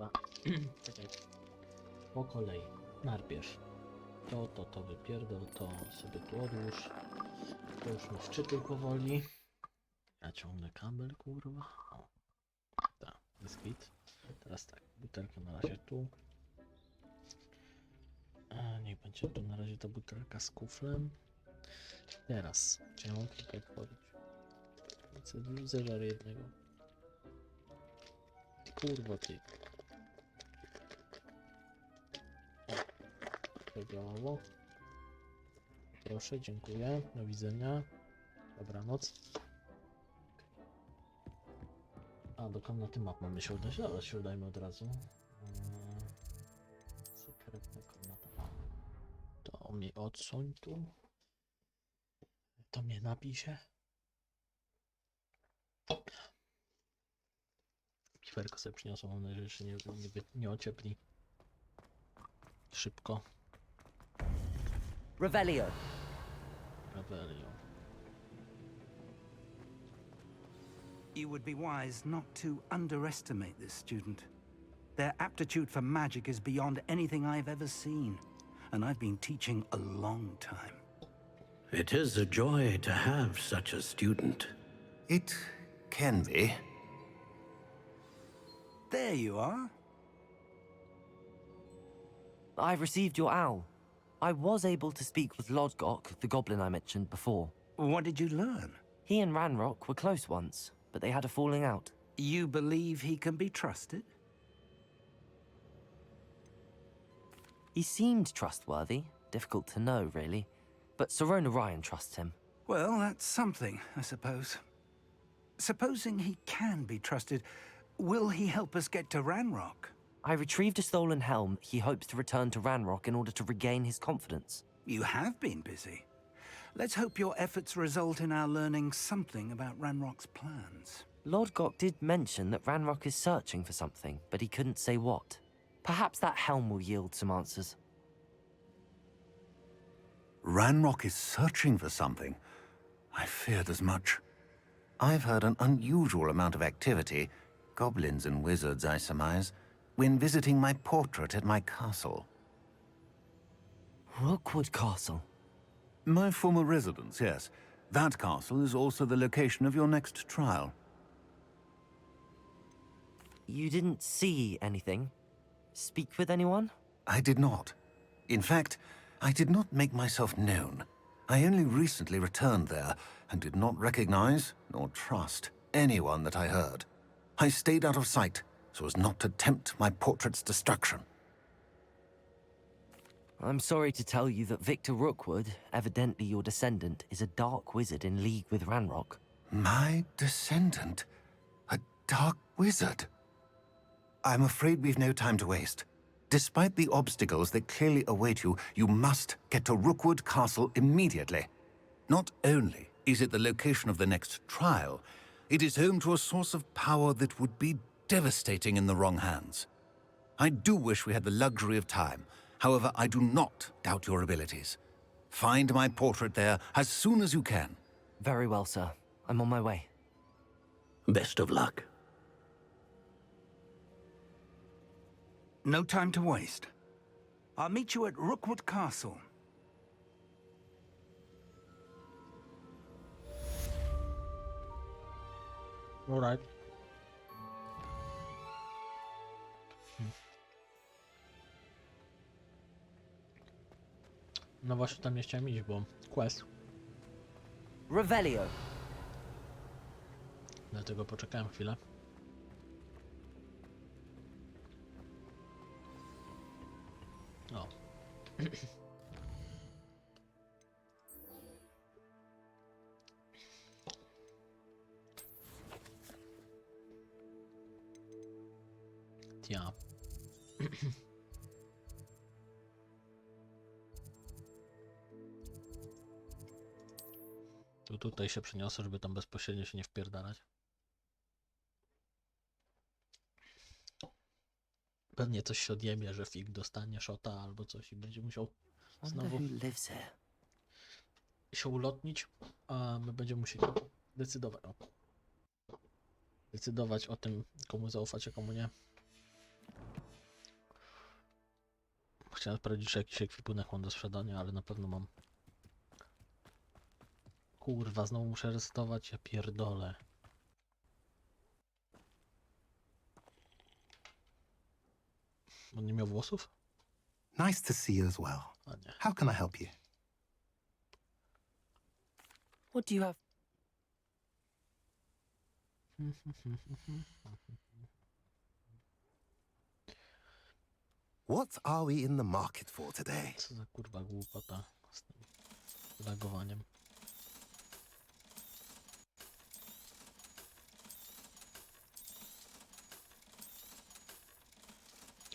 kurwa. Czekaj. Po kolei. Najpierw to wypierdol, to sobie tu odłóż. To już mi wczytuj powoli. Ja ciągnę kabel, kurwa. O. Tak, jest git. Teraz tak, butelka na razie tu. Niech będzie tu na razie ta butelka z kuflem. Teraz, czy ja mam tutaj otworzyć? Zeżar jednego. Kurwa ty. Działało. Proszę, dziękuję. Do widzenia. Dobranoc. A, do komnaty map mamy się udać. Dobra, się udajmy od razu. Sekretna komnata. To mnie odsuń tu. To mnie napisze. Piwerko sobie przyniosą, mam nadzieję, że nie ociepli. Szybko. Revelio. Revelio. You would be wise not to underestimate this student. Their aptitude for magic is beyond anything I've ever seen, and I've been teaching a long time. It is a joy to have such a student. It can be. There you are. I received your owl. I was able to speak with Lodgok, the goblin I mentioned before. What did you learn? He and Ranrock were close once, but they had a falling out. You believe he can be trusted? He seemed trustworthy. Difficult to know, really. But Sirona Ryan trusts him. Well, that's something, I suppose. Supposing he can be trusted, will he help us get to Ranrock? I retrieved a stolen helm he hopes to return to Ranrock in order to regain his confidence. You have been busy. Let's hope your efforts result in our learning something about Ranrock's plans. Lodgok did mention that Ranrock is searching for something, but he couldn't say what. Perhaps that helm will yield some answers. Ranrock is searching for something. I feared as much. I've heard an unusual amount of activity, goblins and wizards, I surmise, when visiting my portrait at my castle. Rookwood Castle. My former residence, yes. That castle is also the location of your next trial. You didn't see anything? Speak with anyone? I did not. In fact, I did not make myself known. I only recently returned there and did not recognize nor trust anyone that I heard. I stayed out of sight so as not to tempt my portrait's destruction. I'm sorry to tell you that Victor Rookwood, evidently your descendant, is a dark wizard in league with Ranrock. My descendant? A dark wizard? I'm afraid we've no time to waste. Despite the obstacles that clearly await you, you must get to Rookwood Castle immediately. Not only is it the location of the next trial, it is home to a source of power that would be devastating in the wrong hands. I do wish we had the luxury of time. However, I do not doubt your abilities. Find my portrait there as soon as you can. Very well, sir. I'm on my way. Best of luck. No time to waste. I'll meet you at Rookwood Castle. Alright. No właśnie tam nie chciałem iść, bo quest. Revelio. Dlatego poczekałem chwilę. O. Tia. Tutaj się przeniosę, żeby tam bezpośrednio się nie wpierdalać. Pewnie coś się odjebie, że Fig dostanie shota albo coś i będzie musiał znowu się ulotnić, a my będziemy musieli decydować o tym, komu zaufać, a komu nie. Chciałem sprawdzić, czy jakiś ekwipunek mam do sprzedania, ale na pewno mam. Kurwa, znowu muszę resetować, ja pierdolę. On nie miał włosów? Nice to see you as well. A nie. How can I help you? What do you have? What are we in the market for today? Co za kurwa głupota z tym lagowaniem.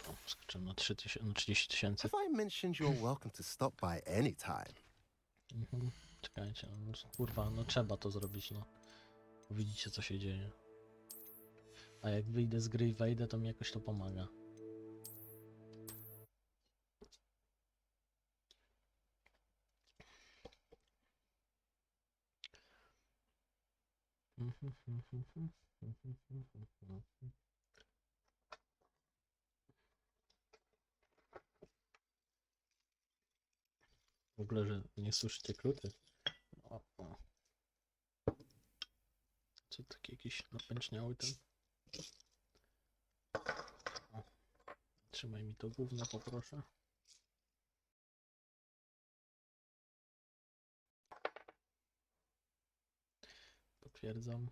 O, skoczyłem na 30 tysięcy. Have I mentioned you're welcome to stop by any time? Czekajcie, no, kurwa, no trzeba to zrobić, no. Widzicie, co się dzieje. A jak wyjdę z gry i wejdę, to mi jakoś to pomaga. W ogóle, że nie słyszycie kluty. O. Co taki jakiś napęczniały ten? O. Trzymaj mi to gówno, poproszę. Potwierdzam.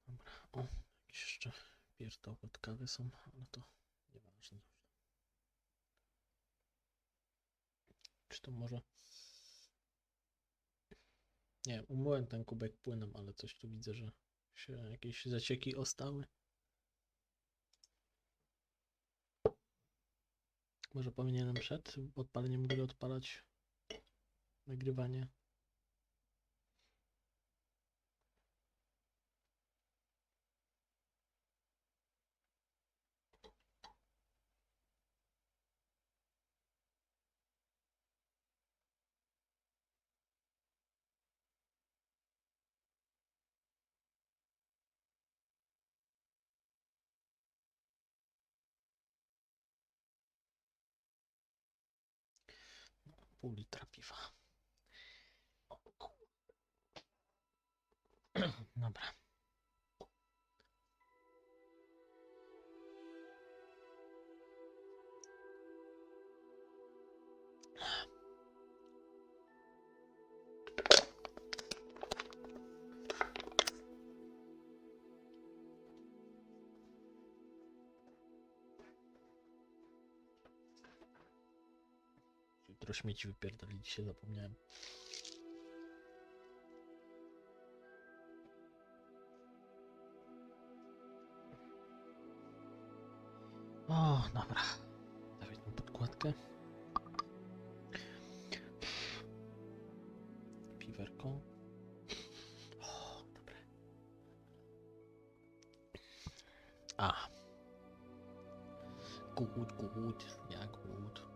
Dobra, o, jakieś jeszcze pierdoły od kawy są, ale to nieważne. Czy to może... Nie, umyłem ten kubek płynem, ale coś tu widzę, że się jakieś zacieki ostały. Może powinienem przed odpaleniem gry odpalać nagrywanie. Pół litra piwa. O, dobra. Jutro śmieci wypierdolić się, zapomniałem. O, dobra. Dawaj tą podkładkę. Piwerko. O, dobre. A. Gut. Jak gut.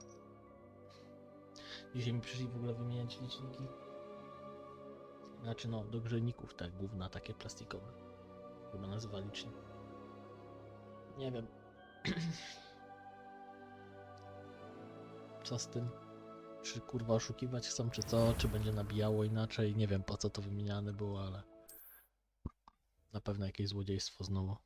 Dzisiaj mi przyszli w ogóle wymieniać liczniki. Znaczy no, do grzejników, tak, gówna takie plastikowe. Chyba nazywa licznik. Nie wiem. Co z tym? Czy kurwa oszukiwać chcą, czy co? Czy będzie nabijało inaczej? Nie wiem, po co to wymieniane było, ale... Na pewno jakieś złodziejstwo znowu.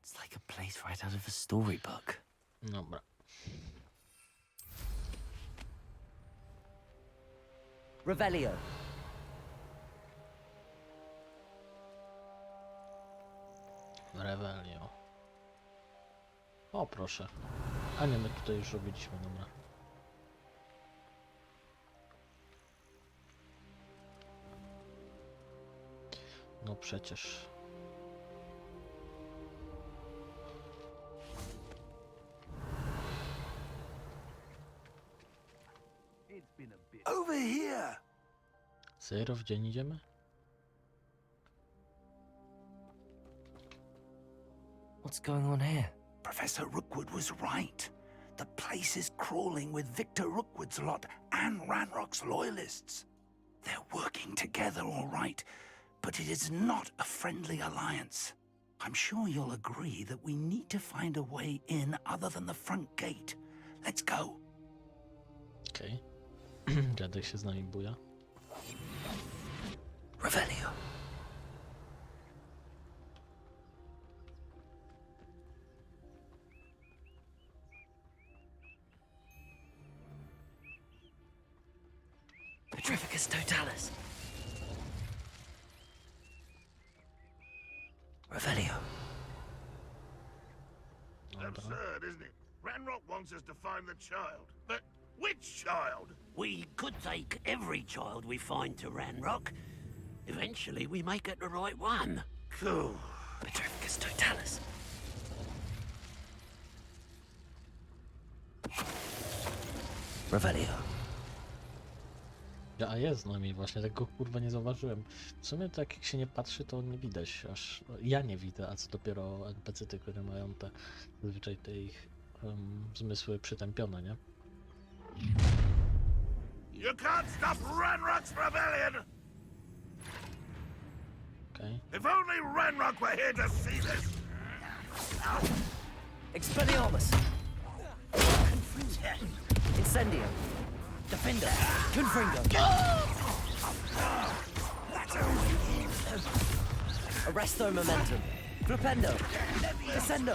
It's like a place right out of a storybook. Dobra. Revelio. Revelio. O, proszę. A nie, my tutaj już robiliśmy, dobra. No przecież. Over here! Serio, w dzień idziemy? What's going on here? Professor Rookwood was right. The place is crawling with Victor Rookwood's lot and Ranrock's loyalists. They're working together, all right, but it is not a friendly alliance. I'm sure you'll agree that we need to find a way in other than the front gate. Let's go. Okej. Dziadek się z nami buja. Revelio. Petrificus totalis. Revelio. Dobra. Absurd, isn't it? Ranrock wants us to find the child. But which child? We could take every child we find to Ranrock. Eventually, we may get the right one. Cool. Petrificus totalis. Revelio. A jest z nami właśnie, tego kurwa nie zauważyłem. W sumie tak jak się nie patrzy, to nie widać, aż ja nie widzę, a co dopiero NPC-ty, które mają te zazwyczaj te ich zmysły przytępione, nie? You can't stop Ranrock's rebellion! Okej. If only Ranrock were here to see this! Expelliarmus. Incendio. Defender. Confringo. Arresto momentum. Flipendo. Descendo.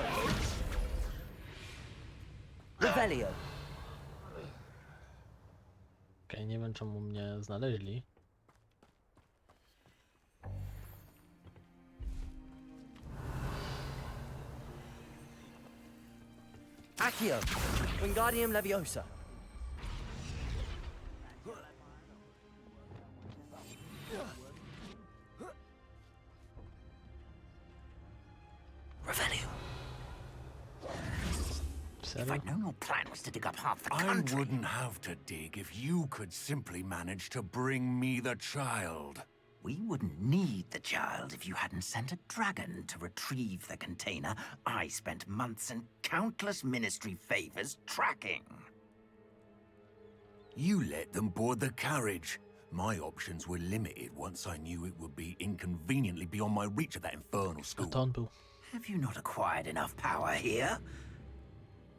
Revelio. Okej, nie wiem czemu mnie znaleźli. Accio. Wingardium Leviosa. Revelio. Serio? No, your plan was to dig up half the I country. wouldn't have to dig if you could simply manage to bring me the child. We wouldn't need the child if you hadn't sent a dragon to retrieve the container I spent months and countless ministry favors tracking. You let them board the carriage. My options were limited once I knew it would be inconveniently beyond my reach at that infernal A school. to on był. Have you not acquired enough power here?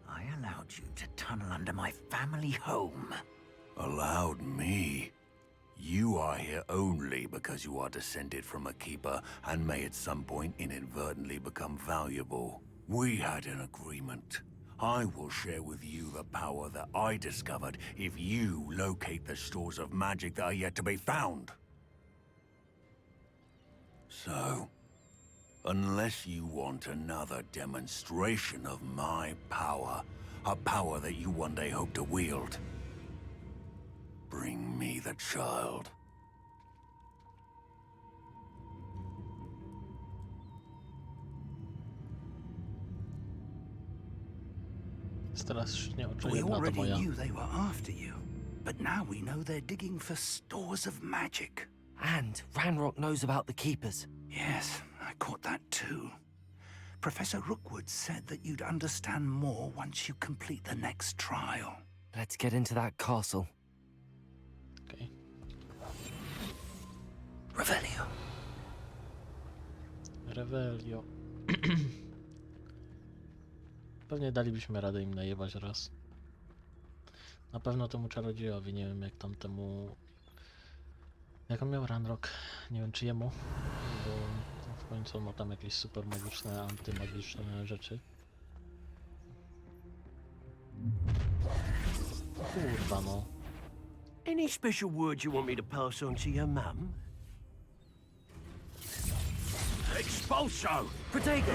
I allowed you to tunnel under my family home. Allowed me? You are here only because you are descended from a keeper and may at some point inadvertently become valuable. We had an agreement. I will share with you the power that I discovered if you locate the stores of magic that are yet to be found. So, unless you want another demonstration of my power, a power that you one day hope to wield, bring me the child. Strasznie We oczywistna to already moja. knew they were after you, but now we know they're digging for stores of magic. And Ranrock knows about the Keepers. Yes, I caught that too. Professor Rookwood said that you'd understand more once you complete the next trial. Let's get into that castle. Okej. Revelio. Revelio. Pewnie dalibyśmy radę im najebać raz. Na pewno temu czarodziejowi, nie wiem jak tam temu... Jak on miał Ranrock? Nie wiem czy jemu, bo w końcu ma tam jakieś super magiczne, antymagiczne rzeczy. Kurwa no. Any special word you want me to pass on to your mum? Expulso! Protego.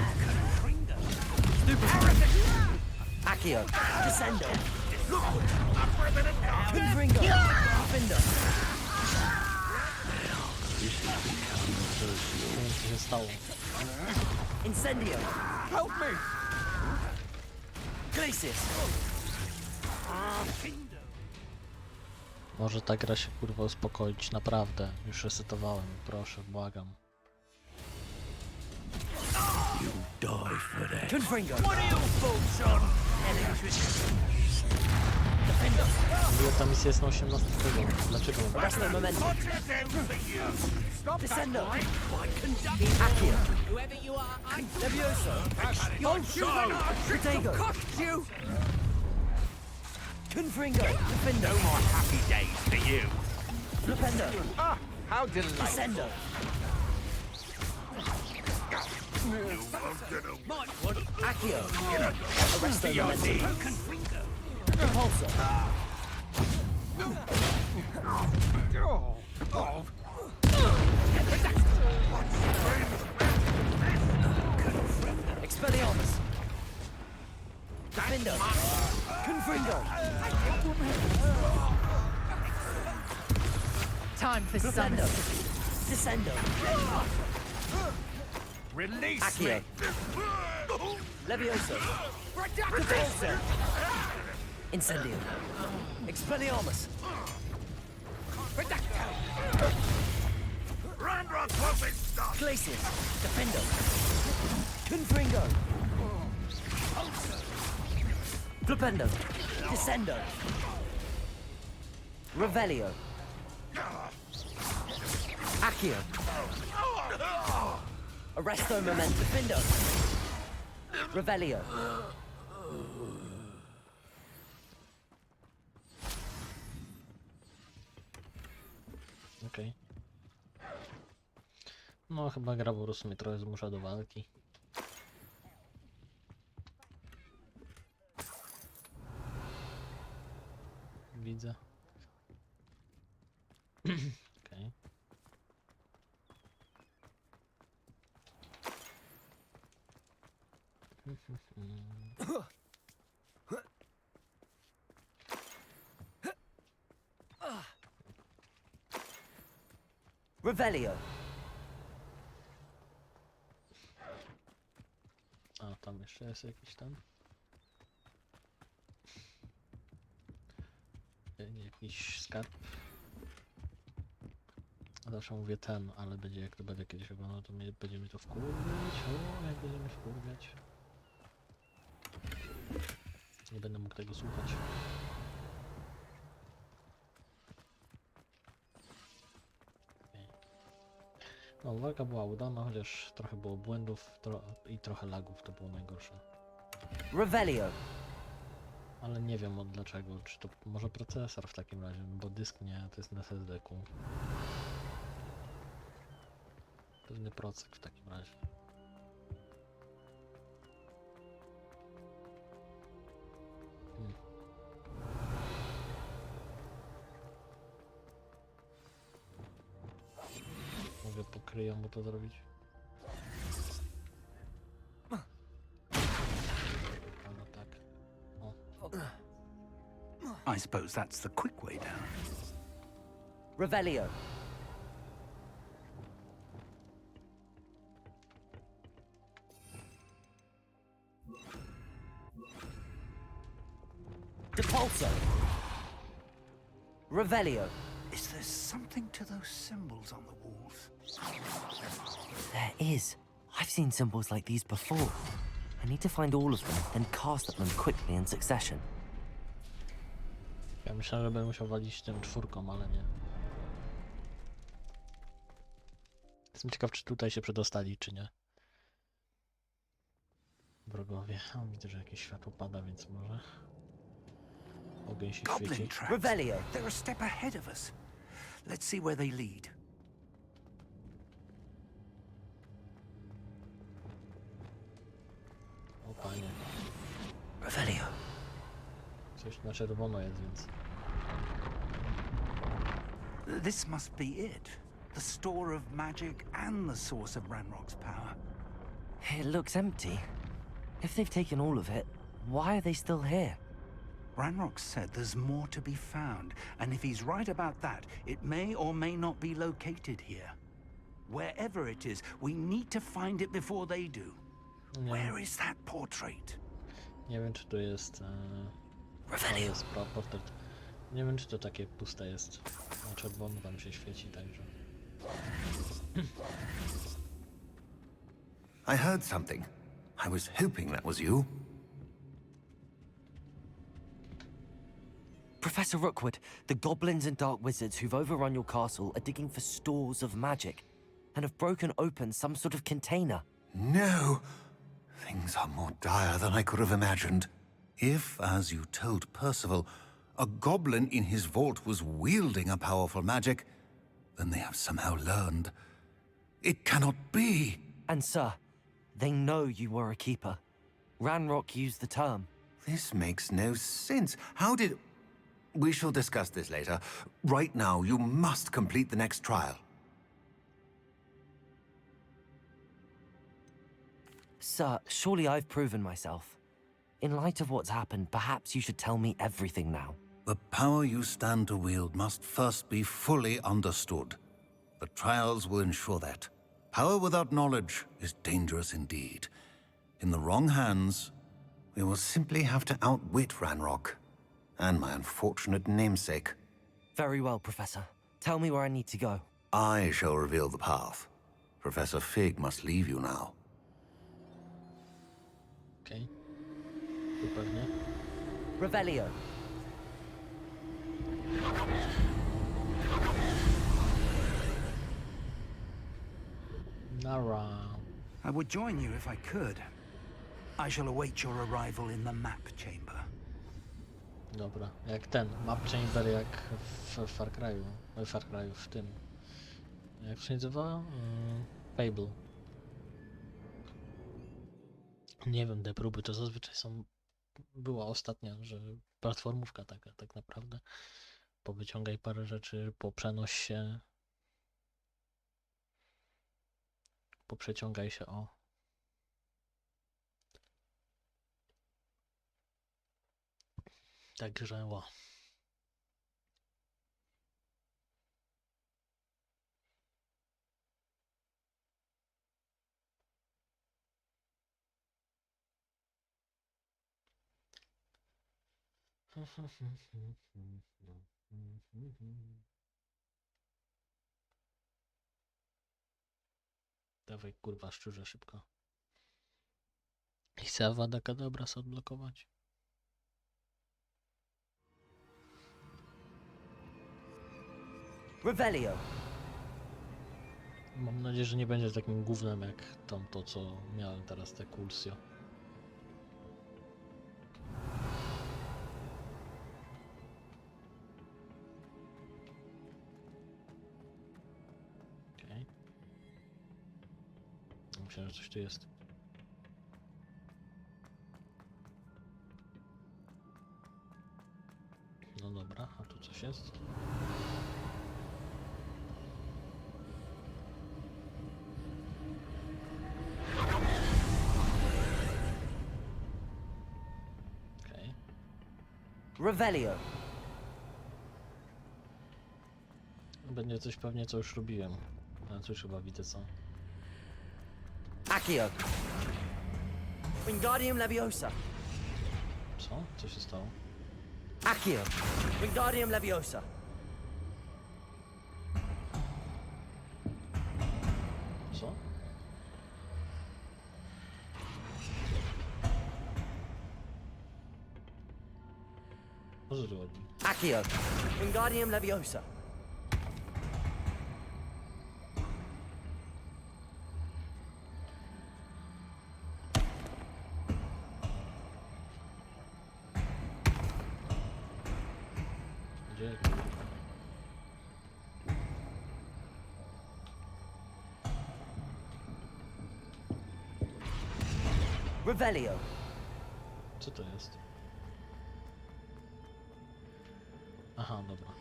Stupid. Accio. Descendo. Confringo. Defender. Co się stało? Incendio. Help me. Glacius. Może ta gra się kurwa uspokoić, naprawdę. Już resetowałem, proszę, błagam. Die for that. Confringo. What are your thoughts on electricity? Defender. ogóle ta misja jest na 18 poziom. Dlaczego? Arresto momentum. Descendo. Accio. Whoever you are, I Levioso. Protego. Confringo. Defendo. No more happy days for you. Flipendo. Ah, how delightful. Descendo. Accio. Arresto momentum. Repulso. Expelliarmus. Defendo. Confringo. time for Descendo. Descendo. Release Accio. Levioso. Repulso. Incendio. Expelliarmus. Ranrock won't be stopped! Glacius. Defendo. Confringo. Flipendo. Descendo. Revelio. Accio. Arresto momento. Defendo. Revelio. Okej. No chyba gra po prostu mnie trochę zmusza do walki. Widzę. Okej. Revelio. A, tam jeszcze jest jakiś tam. Jakiś skarb. Zawsze mówię ten, ale będzie jak to będę kiedyś oglądał, to będzie mi to wkurwiać. O, jak będziemy wkurwiać. Nie będę mógł tego słuchać. Okay. No, walka była udana, chociaż trochę było błędów i trochę lagów, to było najgorsze. Revelio. Ale nie wiem od dlaczego, czy to może procesor w takim razie, bo dysk nie, to jest na SSD-ku. Pewny procek w takim razie. Mogę pokryją mu to zrobić? No tak. O. I suppose that's the quick way down. Revelio. Depulso. Revelio. Is there something to those symbols on the walls? There is. I've seen symbols like these before. I need to find all of them, then cast at them quickly in succession. Ja myślałem, że będę musiał walić tym czwórką, ale nie. Jestem ciekaw, czy tutaj się przedostali, czy nie. Wrogowie. O, widzę, że jakieś światło pada, więc może... Ogień się Goblin świeci. traps. Revelio. They're a step ahead of us. Let's see where they lead. O panie. Revelio. Coś na czerwono jest, więc... This must be it. The store of magic and the source of Ranrock's power. It looks empty. If they've taken all of it, why are they still here? Ranrock said there's more to be found, and if he's right about that, it may or may not be located here. Wherever it is, we need to find it before they do. Where is that portrait? Nie wiem, czy to jest... to Revelio. jest portret. Nie wiem, czy to takie puste jest. Na czerwono tam się świeci, także... I heard something. I was hoping that was you. Professor Rookwood, the goblins and dark wizards who've overrun your castle are digging for stores of magic and have broken open some sort of container. No! Things are more dire than I could have imagined. If, as you told Percival, a goblin in his vault was wielding a powerful magic, then they have somehow learned. It cannot be! And sir, they know you were a keeper. Ranrock used the term. This makes no sense. How did... We shall discuss this later. Right now, you must complete the next trial. Sir, surely I've proven myself. In light of what's happened, perhaps you should tell me everything now. The power you stand to wield must first be fully understood. The trials will ensure that. Power without knowledge is dangerous indeed. In the wrong hands, we will simply have to outwit Ranrock and my unfortunate namesake. Very well, Professor. Tell me where I need to go. I shall reveal the path. Professor Fig must leave you now. Okej. Tu pewnie. Revelio. Nara. I would join you if I could. I shall await your arrival in the map chamber. Dobra, jak ten, map chamber jak w Far Cry'u, w tym, jak to się nazywa? Fable. Nie wiem, te próby to zazwyczaj są, była ostatnia, że platformówka taka tak naprawdę. Powyciągaj parę rzeczy, poprzenoś się, poprzeciągaj się, o. Także ła. Dawaj kurwa szczurze szybko. I chcę Avada Kedavra odblokować. Revelio. Mam nadzieję, że nie będzie takim gównem jak to co miałem teraz, te Culsio. Okej. Myślę, że coś tu jest. No dobra, a tu coś jest? Revelio. Będzie coś pewnie, co już robiłem. Ale coś chyba widzę, co. Accio. Wingardium Leviosa. Co? Co się stało? Accio. Wingardium Leviosa. Co? O co tu chodzi? Accio. Wingardium Leviosa. Gdzie? Revelio. Co to jest? Aha, dobra.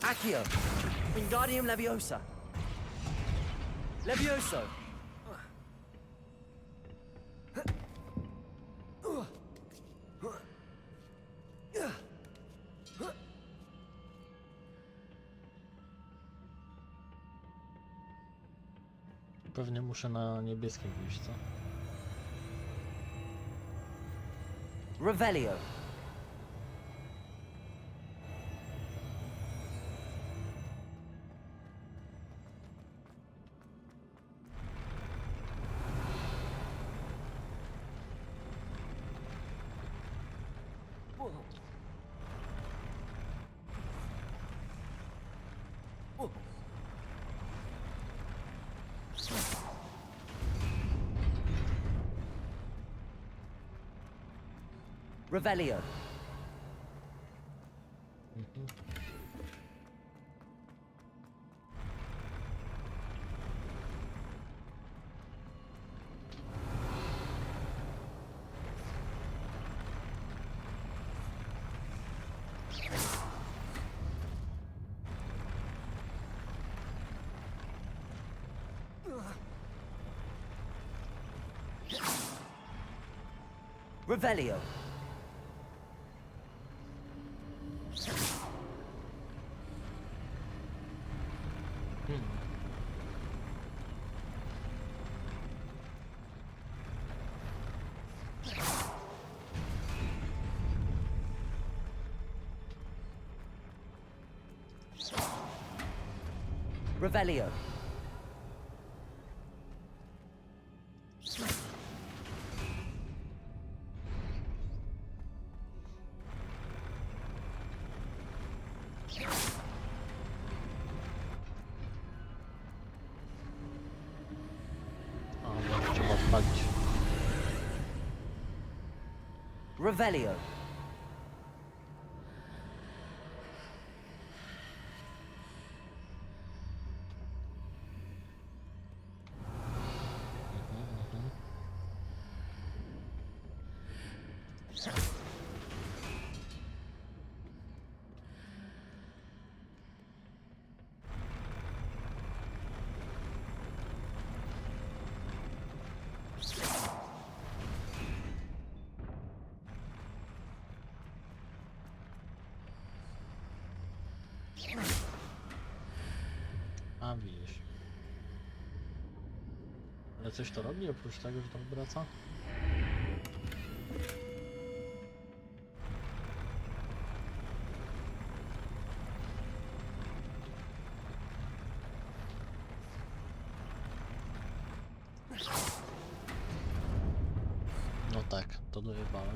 Accio. Wingardium Leviosa. Levioso. Pewnie muszę na niebieskim wyjść, co? Revelio. Revelio. Mhm. Revelio. Revelio. A, no, trzeba odpalić. Revelio. A, widzisz. Ale coś to robi oprócz tego, że to wraca? No tak, to dojebałem.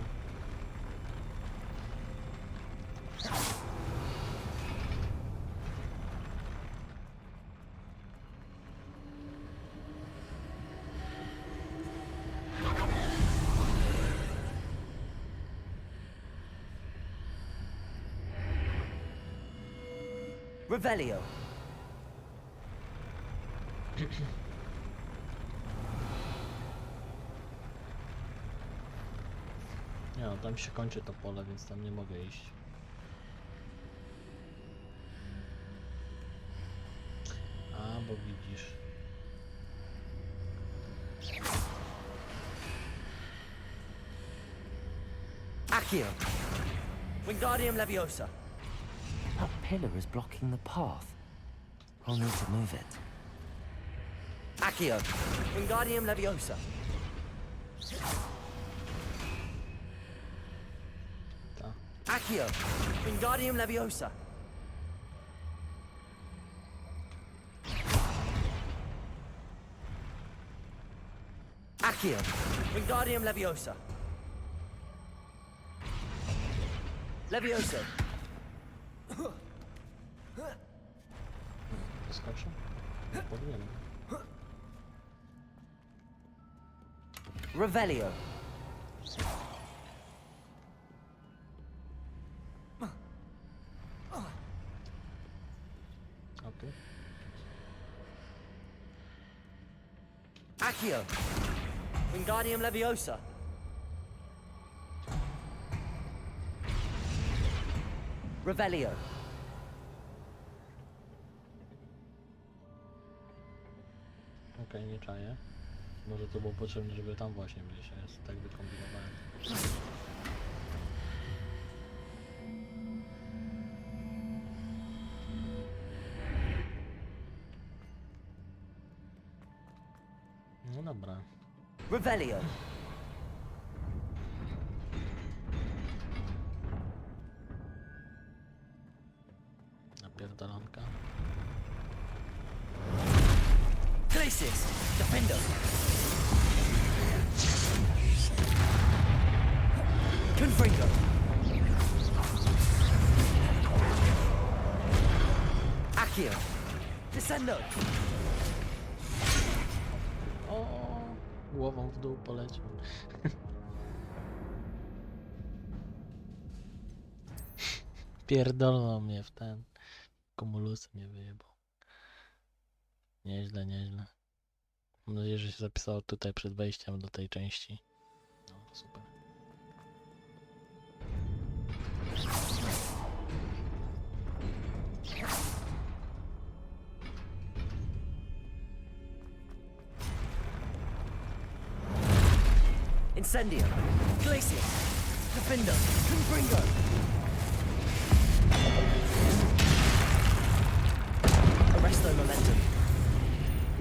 Revelio. Nie no, tam się kończy to pole, więc tam nie mogę iść. A, bo widzisz. Accio. Wingardium Leviosa. That pillar is blocking the path. I'll need to move it. Accio. Wingardium Leviosa. Ta. Accio. Wingardium Leviosa. Accio. Wingardium Leviosa. Leviosa. Wyskoczę? Nie powinienem. Revelio. Okej. Accio. Wingardium Leviosa. Revelio. Okej, nie czaję. Może to było potrzebne, żeby tam właśnie wejść, ja jest tak wykombinowałem. dobra. Revelio. Napierdolonka. Glacis. Defender. Confringo. Accio. Descendo. O, głową w dół poleciał. Pierdolnął mnie w ten. Komulusy mnie wyjebał. Nieźle, nieźle. Mam nadzieję, że się zapisało tutaj przed wejściem do tej części. No, super. Incendio. Glacius. Defender. Confringo. Arresto momentum.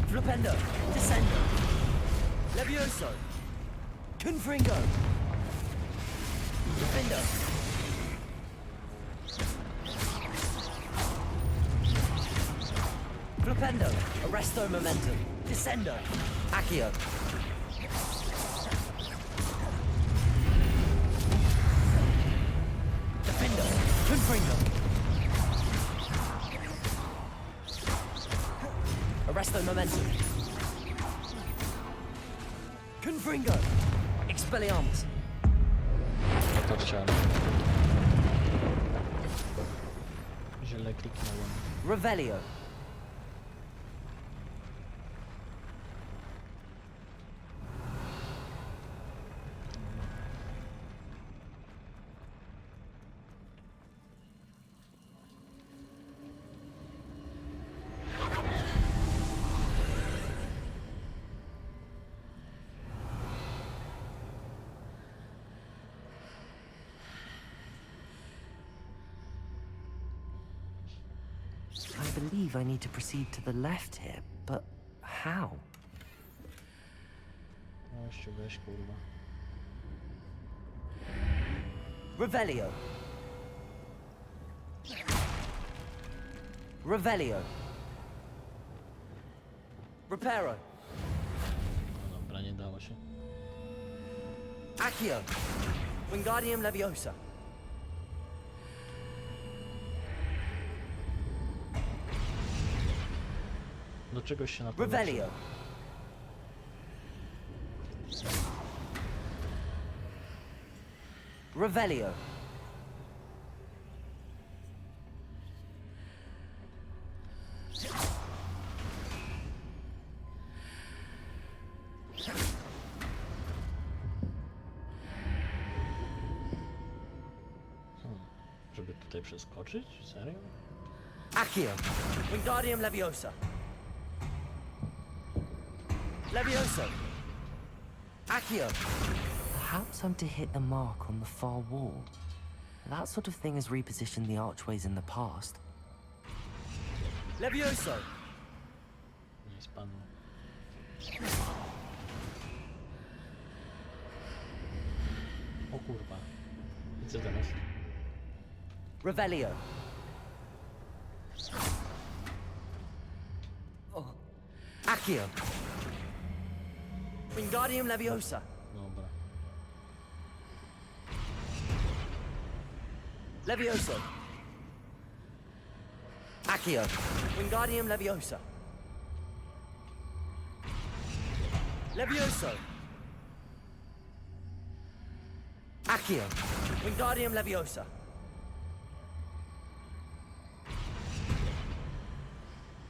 Flipendo. Descendo. Levioso. Confringo. Defender. Flipendo. Arresto momentum. Descendo. Accio. Defender. Confringo. Arresto momentum. Confringo. Expelliarmus. To chciałem. Źle kliknąłem. Revelio. I believe I need to proceed to the left here, but how? Weź, weź kurwa. Revelio. Revelio. Reparo. No dobra, nie dało się. Accio. Wingardium Leviosa. Do czegoś się na pewno Revelio. Revelio. Żeby tutaj przeskoczyć? Serio? Accio. Wingardium Leviosa. Levioso. Accio. Perhaps I'm to hit a mark on the far wall. That sort of thing has repositioned the archways in the past. Levioso. Nie spadło. O kurwa. I co teraz? Revelio. Accio. Wingardium Leviosa. Dobra. Levioso. Accio. Wingardium Leviosa. Levioso. Accio. Wingardium Leviosa.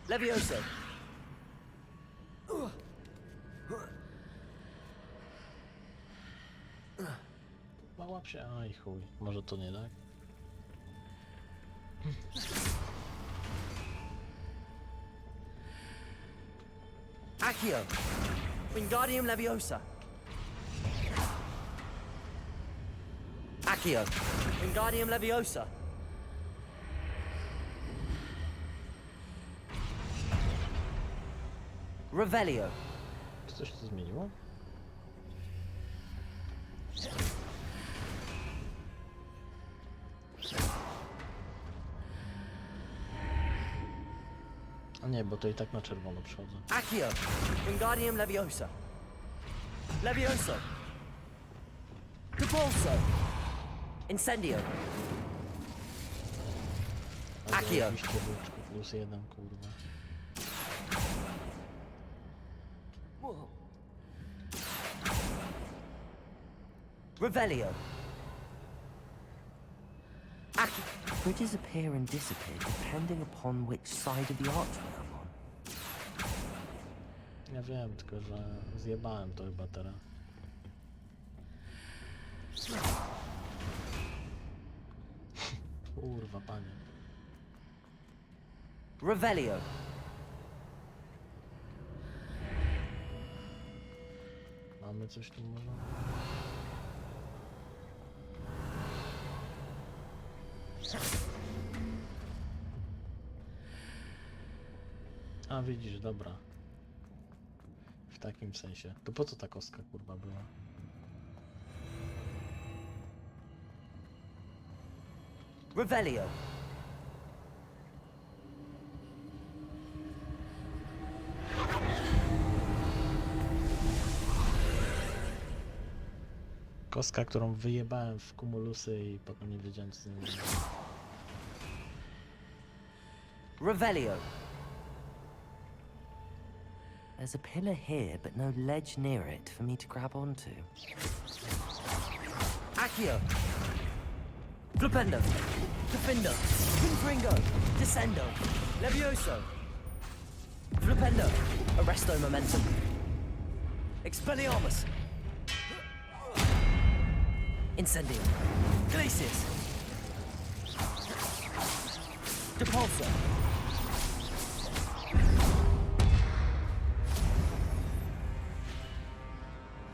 Levioso. Łap się, aj chuj. Może to nie tak? Accio. Wingardium Leviosa. Accio. Wingardium Leviosa. Revelio. coś tu zmieniło? A nie, bo to i tak na czerwono przychodzę. Accio! Wingardium Leviosa! Levioso! Depulso! Incendio! Accio! Oczywiście buczku plus 1, kurwa. Revelio! Accio! Bridges appear and disappear depending upon which side of the archway I'm on. Ja wiem, tylko że zjebałem to chyba teraz. Kurwa, panie. Revelio! Mamy coś tu może? A widzisz, dobra. W takim sensie. To po co ta kostka kurwa była? Revelio! Kostka, którą wyjebałem w kumulusy i potem nie wiedziałem co z nią zrobić. Revelio! There's a pillar here, but no ledge near it for me to grab onto. Accio! Flipendo! Defindo! Confringo! Descendo! Levioso! Flipendo! Arresto Momentum! Expelliarmus! Incendio! Glacius! Depulso!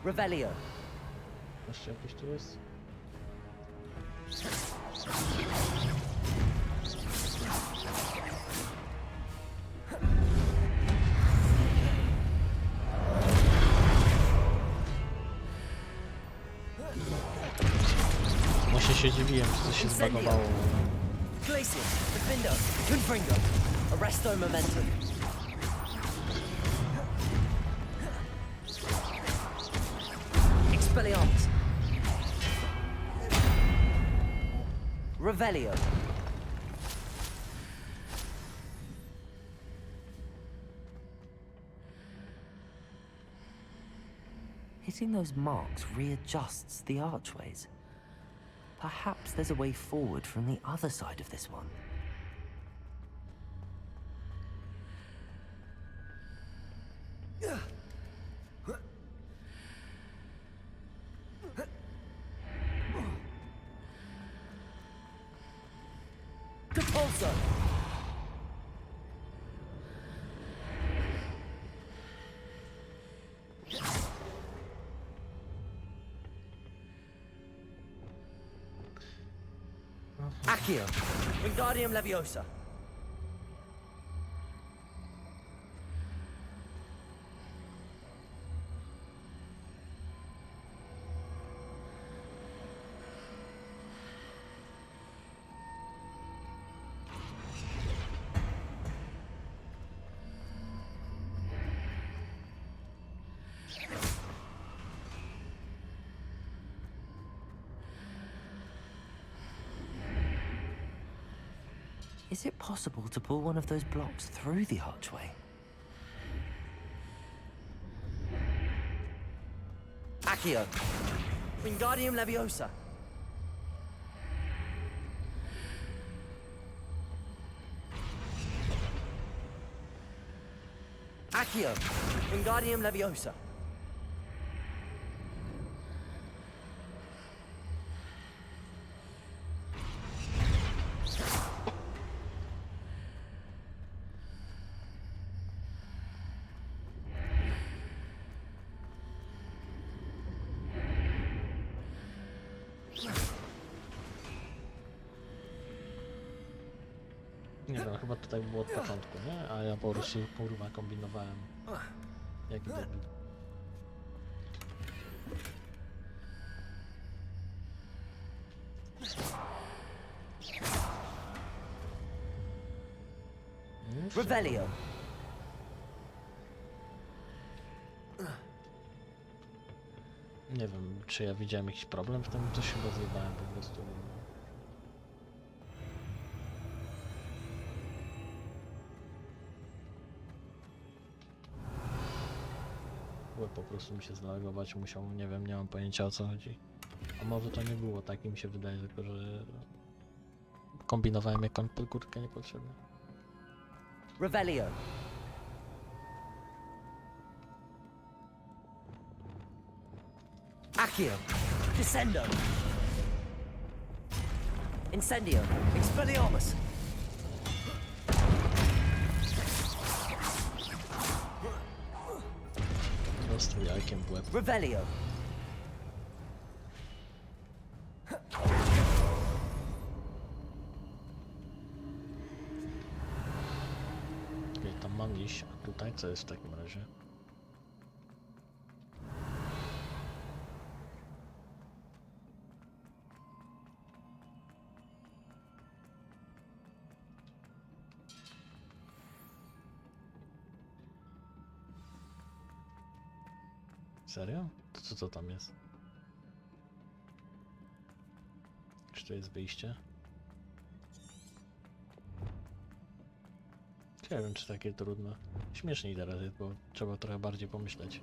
Revelio! Jeszcze jakiś tu jest? Właśnie się dziwiłem, że coś się zbagowało. Glacius! Defindo! Confringo! Arresto Momentum! Expelliarmus! Revelio! Hitting those marks readjusts the archways. Perhaps there's a way forward from the other side of this one. Depulso! Accio! Wingardium Leviosa! Is it possible to pull one of those blocks through the archway? Accio! Wingardium Leviosa! Accio! Wingardium Leviosa! Nie wiem, chyba to tak było od początku, nie? A ja po prostu kurwa kombinowałem. Jak debil. już? Revelio. Nie wiem, czy ja widziałem jakiś problem w tym, coś chyba zjebałem po prostu. Łeb po prostu mi się zalogować musiał, nie wiem, nie mam pojęcia o co chodzi. A może to nie było tak, mi się wydaje, tylko że kombinowałem jak on pod górkę niepotrzebnie. Revelio. Accio. Descendo. Incendio. Expelliarmus. Dostał jajkiem w łeb. Revelio. Okej, tam mam iść, a tutaj co jest w takim razie? Serio? To co tam jest? Czy to jest wyjście? Nie wiem, czy takie trudne. Śmieszniej teraz jest, bo trzeba trochę bardziej pomyśleć.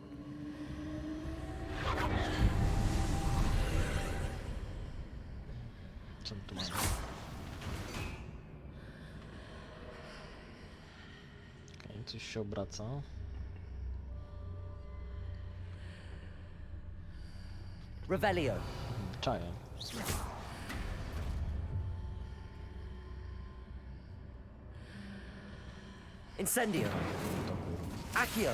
Co my tu mamy? Okej, coś się obraca. Revelio. Czaję. Incendio. To kurwa. Accio.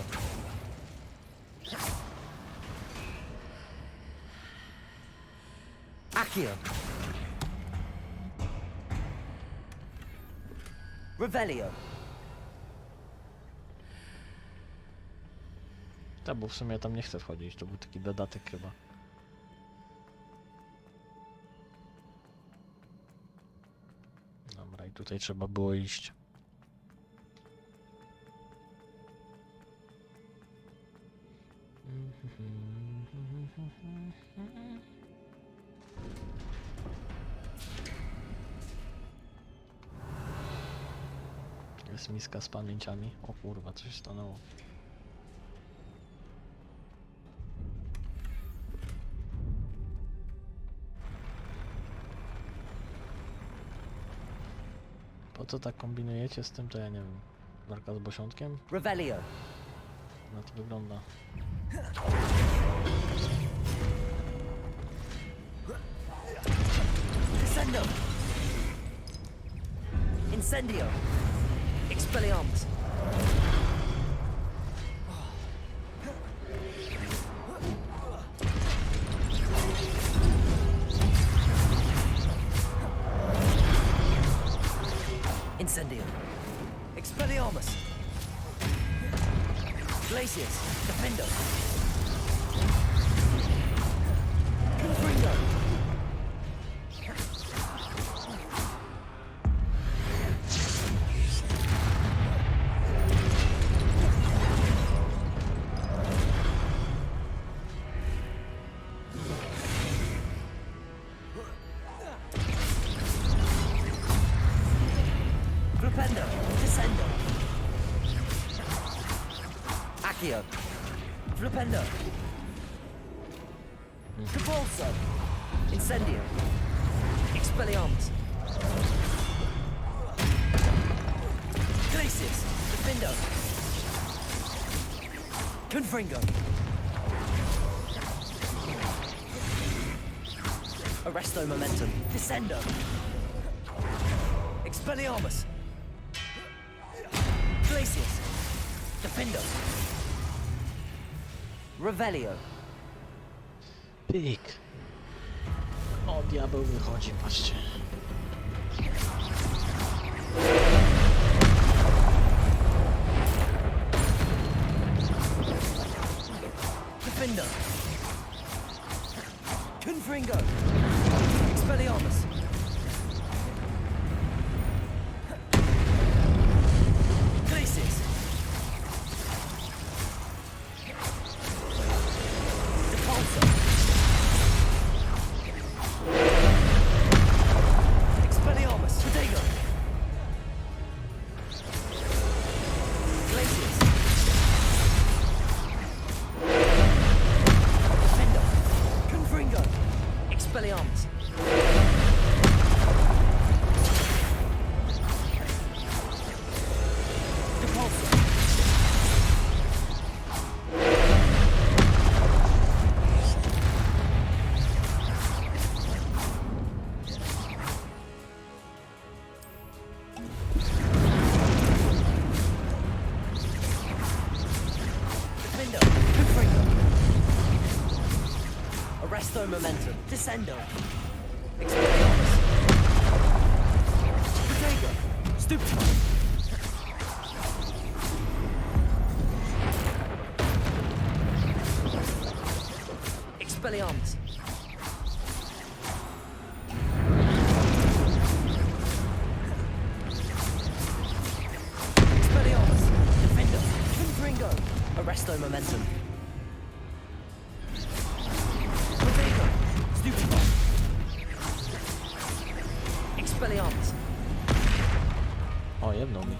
Accio. Revelio. Tak, bo w sumie ja tam nie chcę wchodzić, to był taki dodatek chyba. Dobra, i tutaj trzeba było iść. Jest miska z pamięciami. O kurwa, coś stanęło. Po co tak kombinujecie z tym, to ja nie wiem. Walka z bosiątkiem? Revelio. Na to wygląda. Descendo. Incendio. Expelliarmus. Incendio. Expelliarmus. Glacius. Defendo. Confringo. Flipendo. Descendo. Accio. Flipendo. Convulso. Incendio. Expelliarmus. Glacius. Defendo. Confringo. Arresto momentum. Descendo. Expelliarmus. Glacius. Defendo. Revelio. Pik. O, diabeł wychodzi, patrzcie. Defendo. Confringo. Expelliarmus. Arresto momentum. Descendo. Expelliarmus. Protego. Stupefy. Expelliarmus. Expelliarmus. Defender. Confringo. Arresto momentum. Protego. Stupefy. Expelliarmus. O, jedną mi.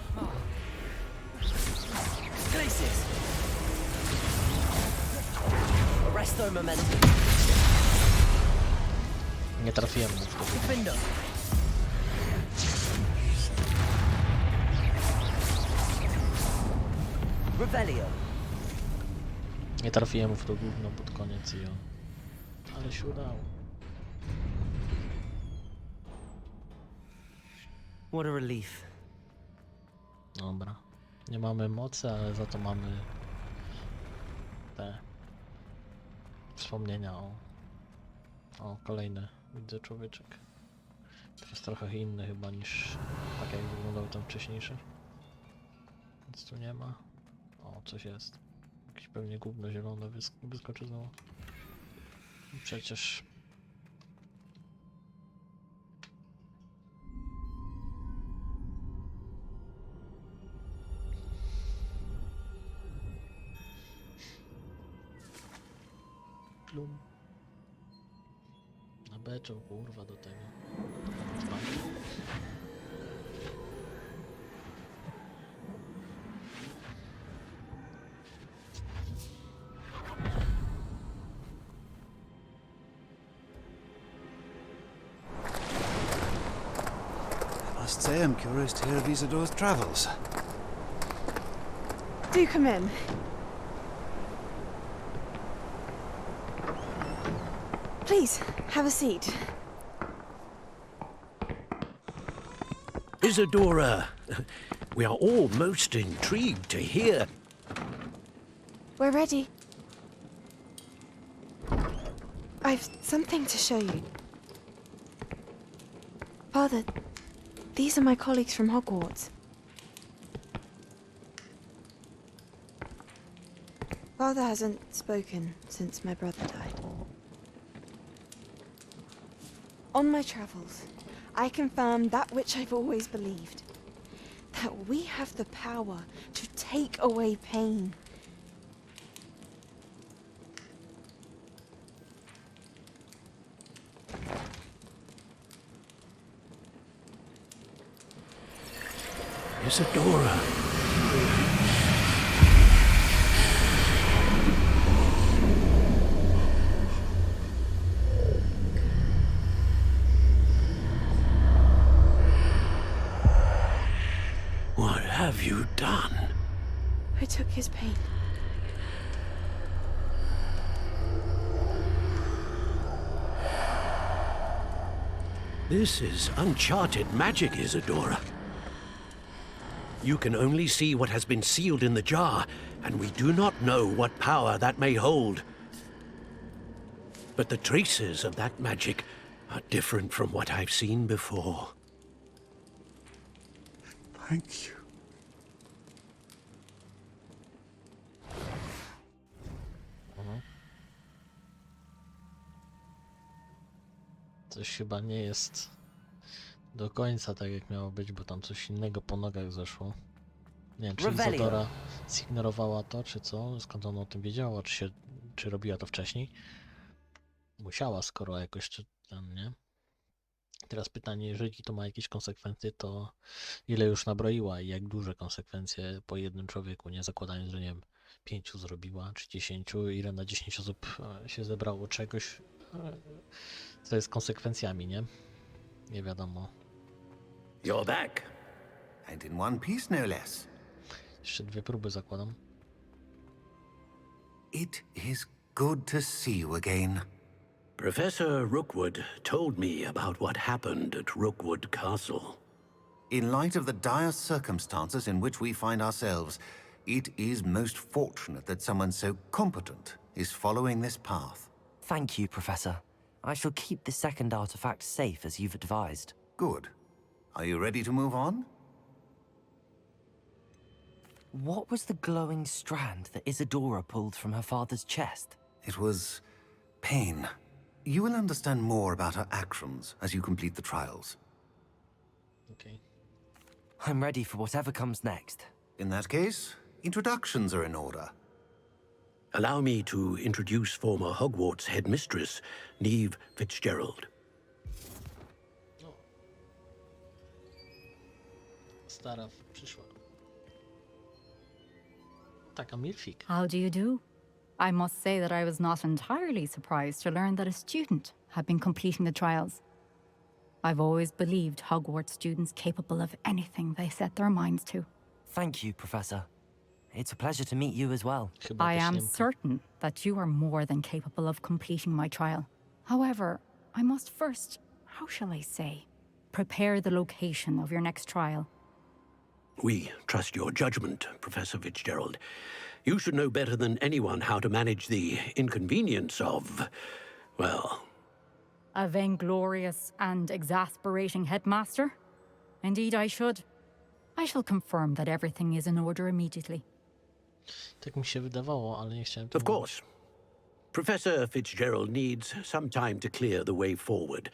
Glacius. Arresto momentum. Nie trafiłem mu wtedy. Defender. Revelio. Nie trafiłem mu w to gówno pod koniec i on. Ale się udało. What a relief. Dobra. Nie mamy mocy, ale za to mamy te wspomnienia o kolejny widzę człowieczek. To jest trochę inny chyba niż tak jak wyglądał ten wcześniejszy. Nic tu nie ma. O, coś jest. Jakieś pewnie gówno zielone wyskoczy znowu. Przecież plum. Na beczą, kurwa, do tego. I must say I'm curious to hear of Isidore's travels. Do come in. Please, have a seat. Isadora, we are all most intrigued to hear. We're ready. I've something to show you. Father, these are my colleagues from Hogwarts. Father hasn't spoken since my brother died. On my travels, I confirmed that which I've always believed. That we have the power to take away pain. Isadora. What have you done? I took his pain. This is uncharted magic, Isadora. You can only see what has been sealed in the jar, and we do not know what power that may hold. But the traces of that magic are different from what I've seen before. Thank you. Coś chyba nie jest do końca tak jak miało być, bo tam coś innego po nogach zeszło. Nie wiem, czy Revelio. Isadora zignorowała to, czy co? Skąd ona o tym wiedziała? Czy robiła to wcześniej? Musiała, skoro jakoś czy tam, nie? Teraz pytanie, jeżeli to ma jakieś konsekwencje, to ile już nabroiła i jak duże konsekwencje po jednym człowieku, nie zakładając, że nie wiem, 5 zrobiła, czy 10, ile na 10 osób się zebrało czegoś, co jest konsekwencjami, nie? Nie wiadomo. You're back. And in one piece, no less. Jeszcze 2 próby zakładam. It is good to see you again. Professor Rookwood told me about what happened at Rookwood Castle. In light of the dire circumstances in which we find ourselves, it is most fortunate that someone so competent is following this path. Thank you, Professor. I shall keep the second artifact safe as you've advised. Good. Are you ready to move on? What was the glowing strand that Isadora pulled from her father's chest? It was pain. You will understand more about her actions as you complete the trials. Okej. I'm ready for whatever comes next. In that case, introductions are in order. Allow me to introduce former Hogwarts headmistress, Neve Fitzgerald. No. Stara przyszła. Taka milfik. How do you do? I must say that I was not entirely surprised to learn that a student had been completing the trials. I've always believed Hogwarts students capable of anything they set their minds to. Thank you, Professor. It's a pleasure to meet you as well. Chyba I też am Niemka. certain that you are more than capable of completing my trial. However, I must first, how shall I say, prepare the location of your next trial. We trust your judgment, Professor Fitzgerald. You should know better than anyone how to manage the inconvenience of, well... A vainglorious and exasperating headmaster? Indeed I should. I shall confirm that everything is in order immediately. Tak mi się wydawało, ale nie chciałem Of course. Professor Fitzgerald needs some time to clear the way forward.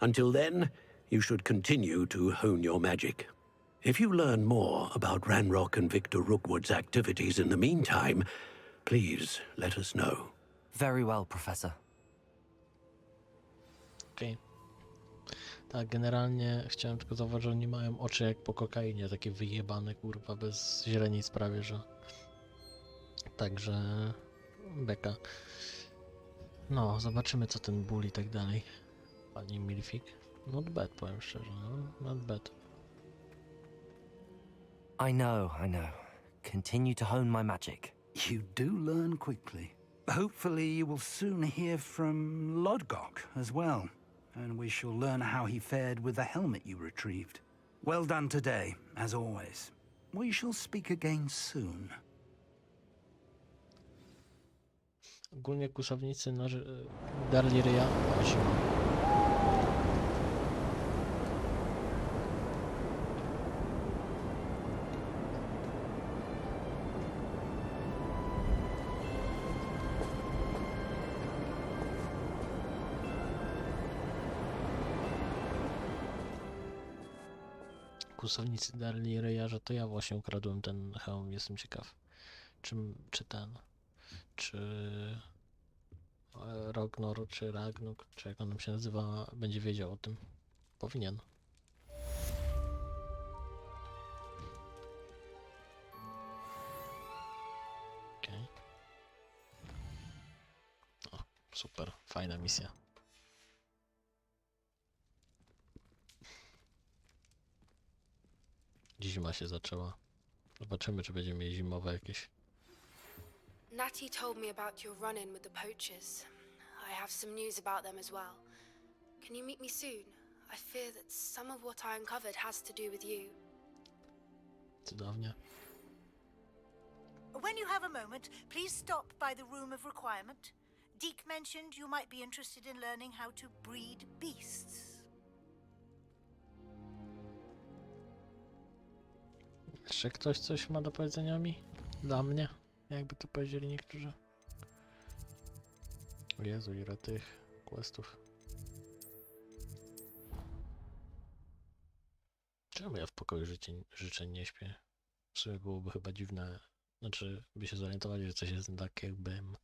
Until then, you should continue to hone your magic. If you learn more about Ranrock and Victor Rookwood's activities in the meantime, please let us know. Very well, Professor. Okej. Tak, generalnie chciałem tylko zauważyć, że oni mają oczy jak po kokainie, takie wyjebane, kurwa, bez źrenic prawie, że... Także... beka. No, zobaczymy co ten ból i tak dalej. Pani Milfik. Not bad, powiem szczerze, no, not bad. I know. Continue to hone my magic. You do learn quickly. Hopefully you will soon hear from Lodgok as well, and we shall learn how he fared with the helmet you retrieved. Well done today, as always. We shall speak again soon. Ogólnie kłusownicy darli ryja o zimą. Kłusownicy darli ryja, że to ja właśnie ukradłem ten hełm. Jestem ciekaw, czy Rognor, czy Ragnuk, czy jak on się nazywa, będzie wiedział o tym. Powinien. Okej. O, super, fajna misja. Zima się zaczęła. Zobaczymy, czy będziemy mieli zimowe jakieś. Natty told me about your run-in with the poachers. I have some news about them as well. Can you meet me soon? I fear that some of what I uncovered has to do with you. Cudownie. When you have a moment, please stop by the Room of Requirement. Deke mentioned you might be interested in learning how to breed beasts. Jeszcze ktoś coś ma do powiedzenia mi? Dla mnie? Jakby to powiedzieli niektórzy. O Jezu, ile tych questów. Czemu ja w pokoju życzeń nie śpię? W sumie byłoby chyba dziwne. Znaczy, by się zorientowali, że coś jest tak, jakbym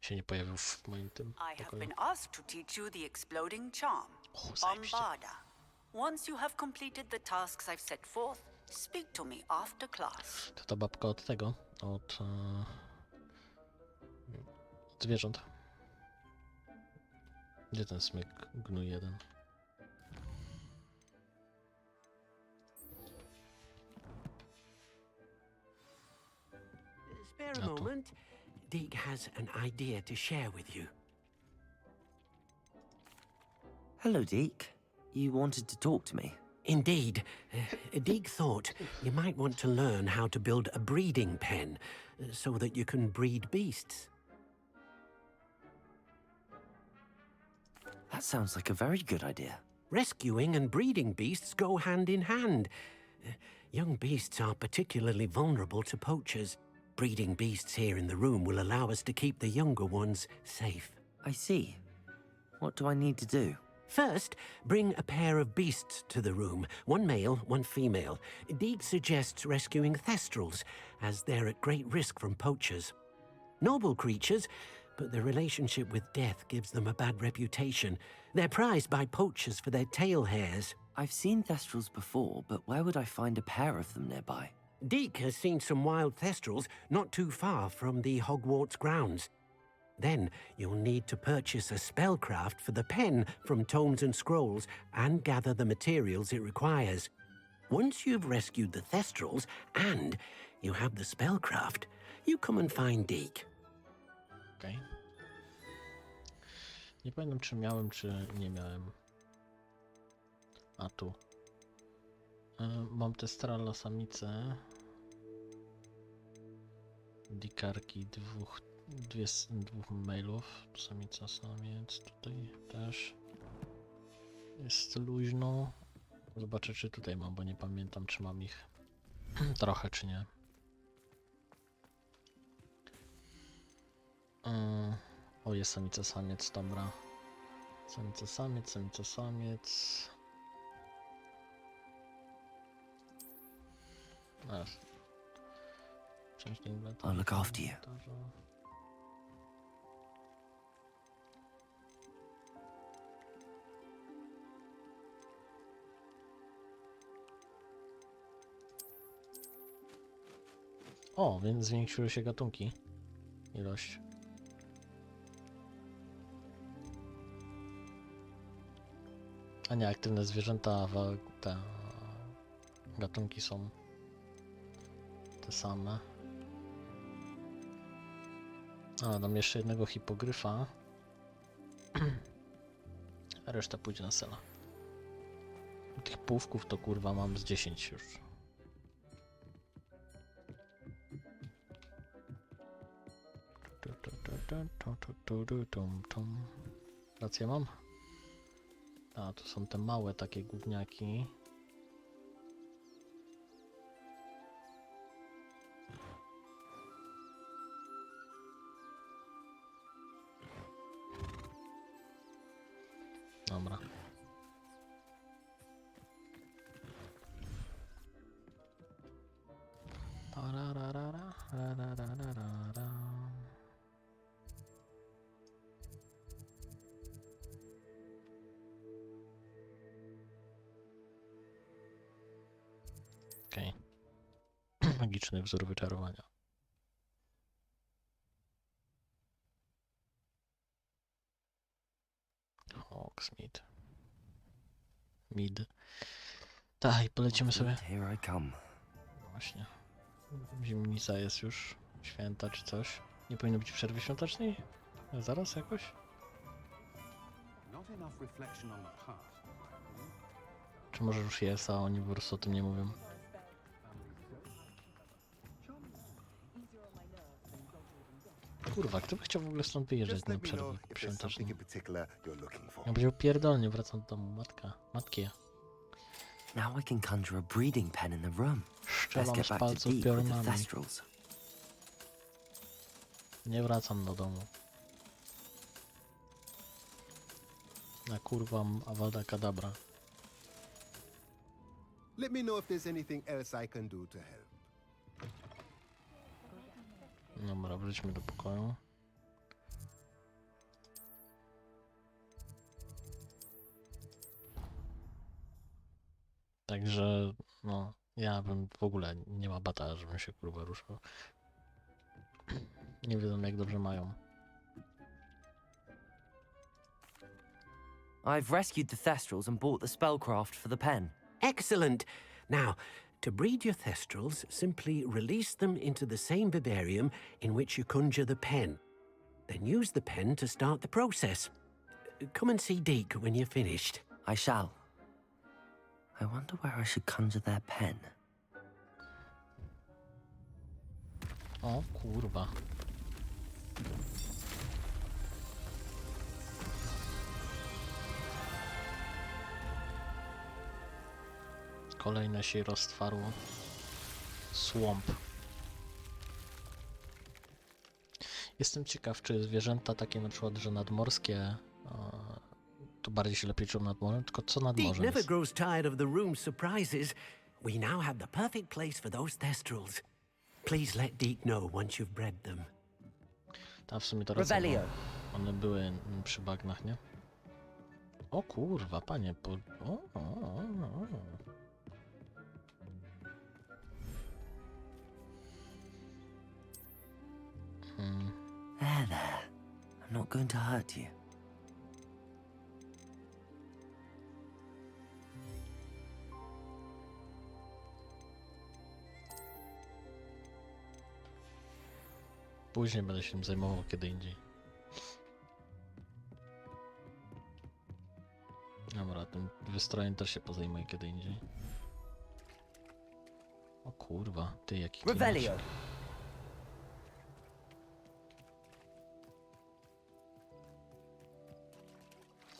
się nie pojawił w moim tym I have pokoju. been asked to teach you the exploding charm, O, zajebiście. Bombarda. Once you have completed the tasks I've set forth, speak to me after class. To ta babka od tego, od zwierząt. Gdzie ten smyk gnój jeden? Spare a moment. Deke has an idea to share with you. Hello, Deke. You wanted to talk to me? Indeed. Deke thought you might want to learn how to build a breeding pen so that you can breed beasts. That sounds like a very good idea. Rescuing and breeding beasts go hand in hand. Young beasts are particularly vulnerable to poachers. Breeding beasts here in the room will allow us to keep the younger ones safe. I see. What do I need to do? First, bring a pair of beasts to the room. One male, one female. Deek suggests rescuing thestrals, as they're at great risk from poachers. Noble creatures, but their relationship with death gives them a bad reputation. They're prized by poachers for their tail hairs. I've seen thestrals before, but where would I find a pair of them nearby? Deek has seen some wild thestrals not too far from the Hogwarts grounds. Then you'll need to purchase a spellcraft for the pen from Tomes and Scrolls and gather the materials it requires. Once you've rescued the thestrals and you have the spellcraft, you come and find Deek. Okej. Nie pamiętam, czy miałem, czy nie miałem. A tu. Mam te strala samice. Dikarki dwóch mailów. Samica, samiec. Tutaj też. Jest luźno. Zobaczę, czy tutaj mam, bo nie pamiętam, czy mam ich trochę, czy nie. O, jest samica, samiec, dobra. Samica, samiec, samica, samiec. I'll look after you. O, więc zwiększyły się gatunki. Ilość. A nie, aktywne zwierzęta, te gatunki są te same. A, dam jeszcze jednego hipogryfa. A reszta pójdzie na sela. Tych półków to kurwa mam z 10 już. Rację mam? A, tu są te małe takie gówniaki. Dobra. Okej. Magiczny wzór wyczarowania. Hogsmeade. Mid. Tak, i polecimy sobie. Here I come. Właśnie. Zimnica jest już. Święta czy coś. Nie powinno być przerwy świątecznej? Zaraz jakoś? Czy może już jest, a oni po prostu o tym nie mówią? Kurwa, kto by chciał w ogóle stąd wyjeżdżać na przerwę świąteczną? Ja będzie pierdolnie, wracam do domu, matki. Now I can conjure a breeding pen in the room. Let's Szczelam get z back to palców Deek with the piorunami. thestrals. Nie wracam do domu. Na kurwa Avada Kedavra. Let me know if there's anything else I can do to help. Dobra, wróćmy do pokoju. Także, no, ja bym w ogóle nie ma bata, żebym się kurwa ruszał. Nie wiedzą jak dobrze mają. I've rescued the thestrals and bought the spellcraft for the pen. Excellent! Now, to breed your thestrals, simply release them into the same vivarium in which you conjure the pen. Then use the pen to start the process. Come and see Deek when you're finished. I shall. I wonder where I should conjure their pen. O kurwa. Kolejne się roztwarło. Słomp. Jestem ciekaw, czy zwierzęta takie na przykład, że nadmorskie, to bardziej się lepiej czują nad morzem, tylko co nad Deek morzem never jest? grows tired of the room's surprises. We now have the perfect place for those thestrals. Please let Deek know once you've bred them. Ta w sumie to racja, bo one były przy bagnach, nie? O kurwa, panie, There. I'm not going to hurt you. Później będę się tym zajmował kiedy indziej. Dobra, tym wystrojem też się pozajmuję kiedy indziej. O kurwa, ty jaki klimacik.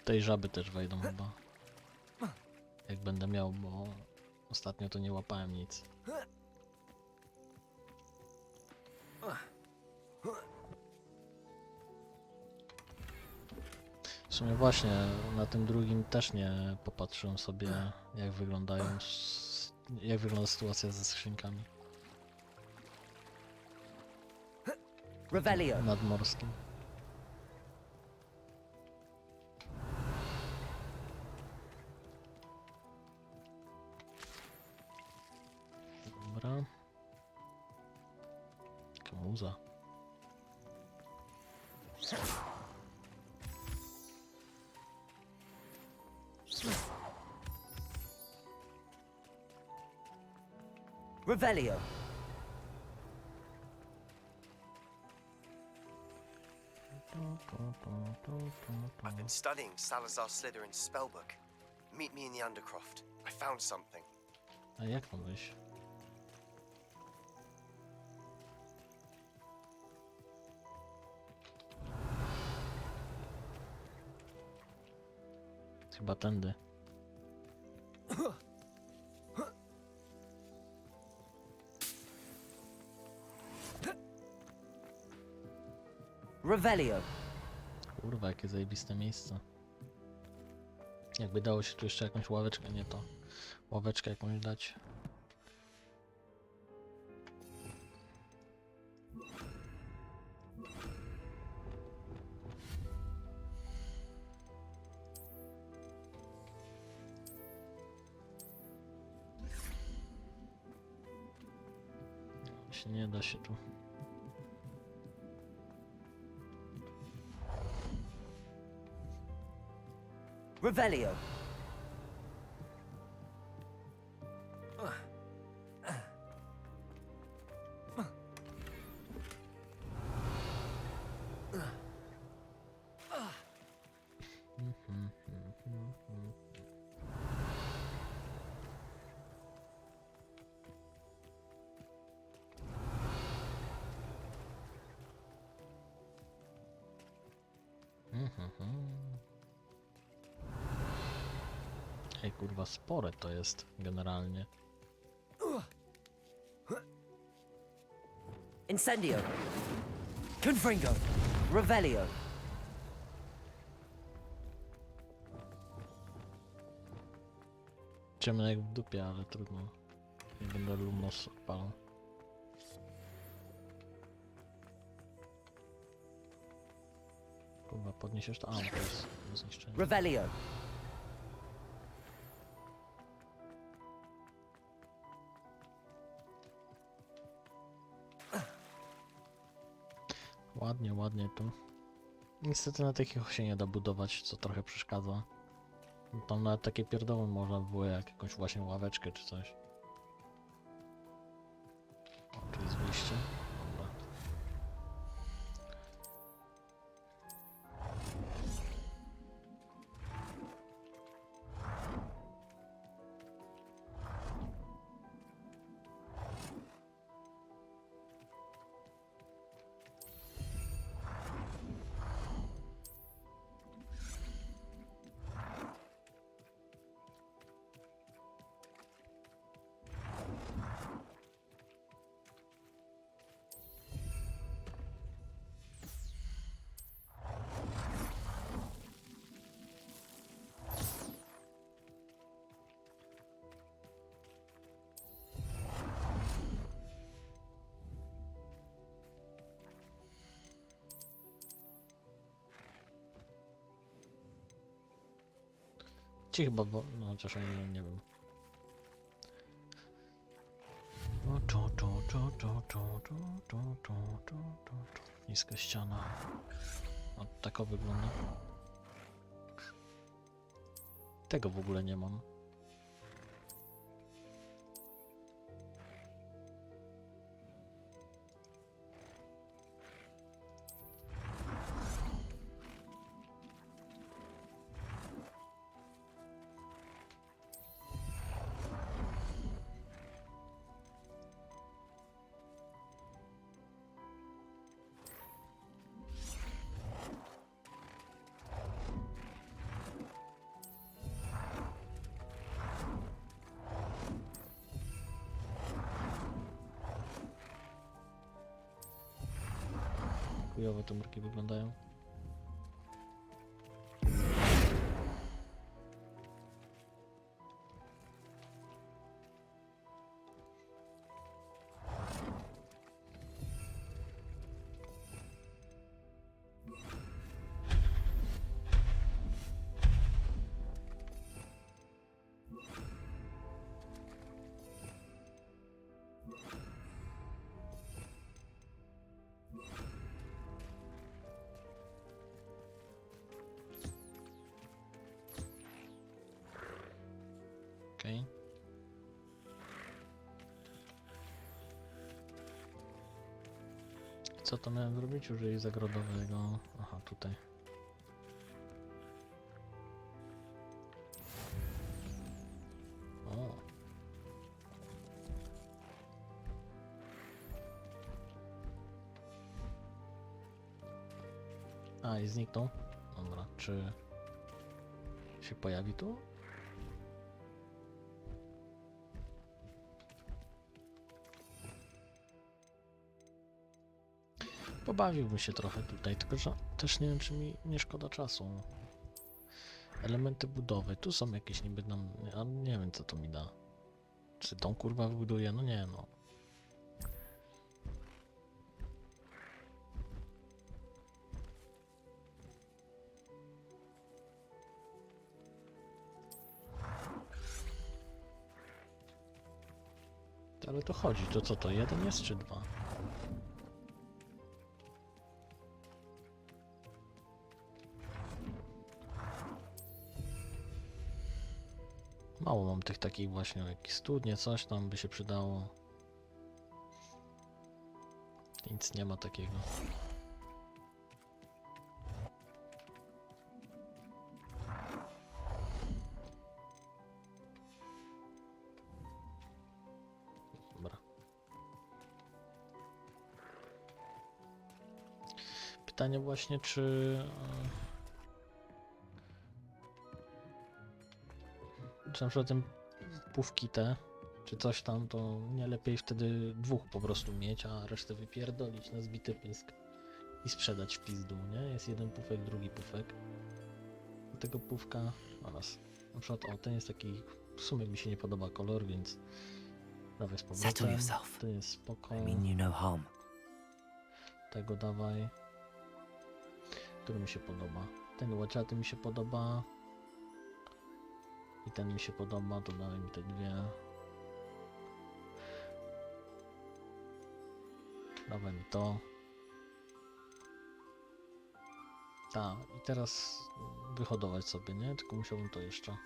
Tej żaby też wejdą chyba. Jak będę miał, bo ostatnio to nie łapałem nic. W sumie właśnie na tym drugim też nie popatrzyłem sobie jak wyglądają, jak wygląda sytuacja ze skrzynkami. Nadmorskim. Dobra. Jaka muza. Revelio. I've been studying Salazar Slytherin's spellbook. Meet me in the Undercroft. I found something. A jak mam wyjść? Chyba tędy. Revelio. Kurwa, jakie zajebiste miejsce. Jakby dało się tu jeszcze jakąś ławeczkę, nie to. Ławeczkę jakąś dać. Nie da się tu. Revelio. Ej, kurwa, spore to jest generalnie. Incendio. Confringo. Revelio. Ciemno jak w dupie, ale trudno. Nie będę lumos odpalał. Kurwa, podniesiesz to? A, to jest do zniszczenia. Revelio. Ładnie, ładnie tu. Niestety na takich się nie da budować, co trochę przeszkadza. Tam nawet takie pierdoły można było jak jakąś właśnie ławeczkę czy coś. O, tu jest wyjście. Dobra. Ci chyba, no chociaż nie wiem. Niska ściana. O, tak wygląda. Tego w ogóle nie mam. Chujowo te murki wyglądają. Okej. Co to miałem zrobić? Użyj zagrodowego. Aha, tutaj. O. A, i zniknął. Dobra, czy się pojawi tu? Pobawiłbym się trochę tutaj, tylko że też nie wiem, czy mi nie szkoda czasu. Elementy budowy, tu są jakieś niby nam, ale nie wiem, co to mi da. Czy tą kurwa wybuduję? No nie, no. Ale to chodzi, to co to? Jeden jest czy dwa? Mało mam tych takich właśnie, jakieś studnie, coś tam by się przydało. Nic nie ma takiego. Dobra. Pytanie właśnie, czy... Czy na przykład ten pówki te, czy coś tam, to nie lepiej wtedy dwóch po prostu mieć, a resztę wypierdolić na zbity pysk i sprzedać w pizdu, nie? Jest jeden pufek, drugi pufek. Do tego pufka oraz na przykład, o, ten jest taki, w sumie mi się nie podoba kolor, więc dawaj z powrotem. Ten jest spoko. Tego dawaj. Który mi się podoba? Ten łaciaty mi się podoba. I ten mi się podoba, to dałem mi te dwie. Dawaj mi to. Tak, i teraz wyhodować sobie, nie? Tylko musiałbym to jeszcze.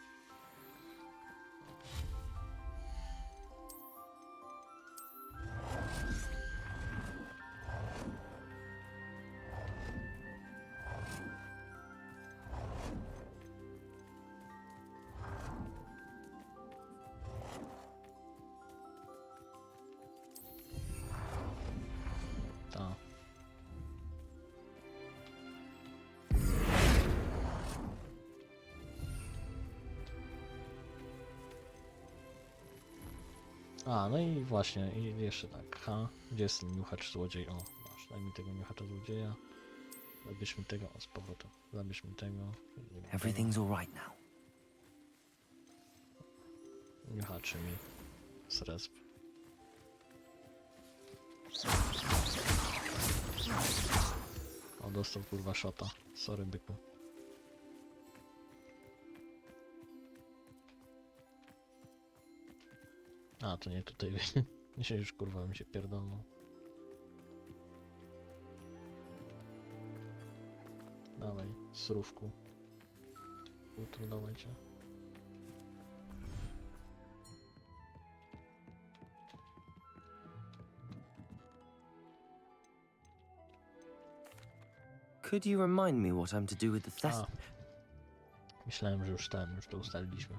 A, no i właśnie, i jeszcze tak, gdzie jest ten niuchacz złodziej? O, masz, daj mi tego niuchacza złodzieja. Zabierz mi tego, o, z powrotem. Zabierz mi tego. Everything's all right now. Niuchaczy mi z resp. O, dostał kurwa shota. Sorry, byku. A, to nie tutaj. Dzisiaj już kurwa mi się pierdolną. Dawaj, surówku. Utrudowajcie. Could you remind me what I'm to do with the test? Myślałem, że już to ustaliliśmy.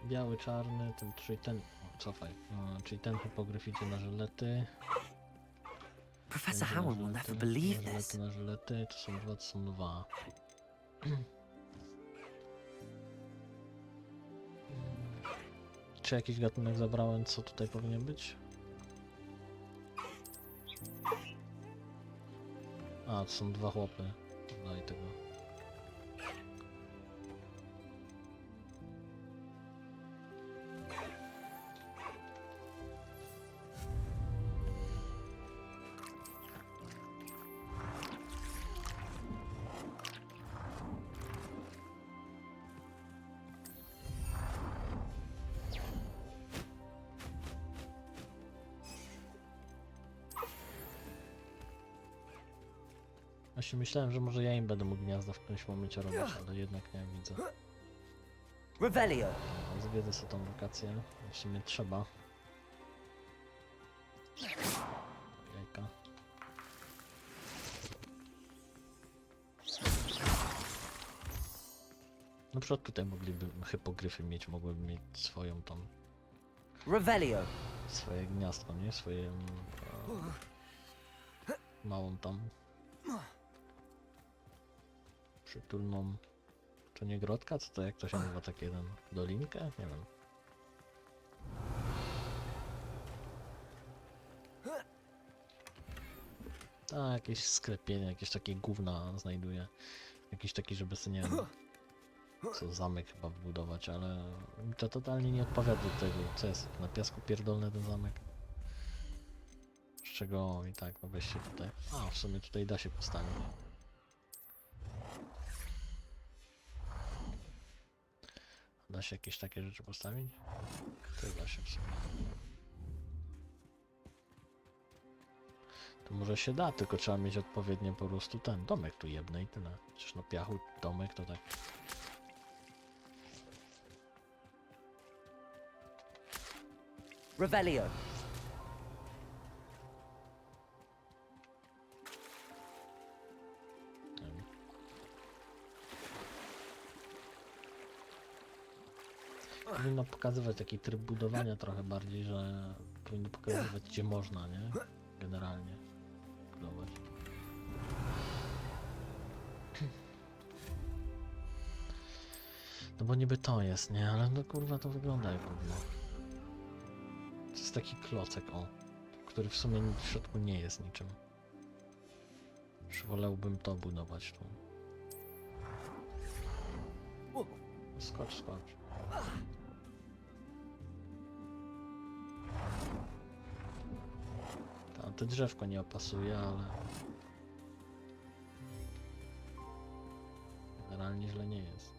Biały, czarny, czyli ten, cofaj, czyli ten hipogryf idzie na żylety. Professor Howard will never believe this. Na żylety, to są dwa. Czy jakiś gatunek zabrałem, co tutaj powinien być? A, to są dwa chłopy. Daj tego. Właśnie myślałem, że może ja im będę mógł gniazda w którymś momencie robić, ale jednak nie widzę. Revelio. Zwiedzę sobie tą lokację. W sumie trzeba. Jajka. Na przykład tutaj mogliby hipogryfy mieć, mogłyby mieć swoją tam... Revelio. Swoje gniazdko, nie? Swoje... małą tam... przytulną... To nie grodka? Co to, jak to się nazywa, takie jeden... dolinkę? Nie wiem. Tak, jakieś sklepienie, jakieś takie gówna znajduję. Jakiś taki, żeby sobie, nie wiem... co, zamek chyba wbudować, ale... mi to totalnie nie odpowiada do tego, co jest na piasku pierdolny ten zamek. Z czego i tak, no weź się tutaj... A, w sumie tutaj da się postawić. Da się jakieś takie rzeczy postawić? To da się w sumie. To może się da, tylko trzeba mieć odpowiednio po prostu ten domek tu jebny i tyle. Przecież no piachu domek to tak... Revelio. Powinno pokazywać taki tryb budowania trochę bardziej, że powinno pokazywać gdzie można, nie? Generalnie budować. No bo niby to jest, nie? Ale no kurwa to wygląda jak gówno. To jest taki klocek, o, który w sumie w środku nie jest niczym. Już wolałbym to budować tu. Skocz, skocz. To drzewko nie opasuje, ale... generalnie źle nie jest.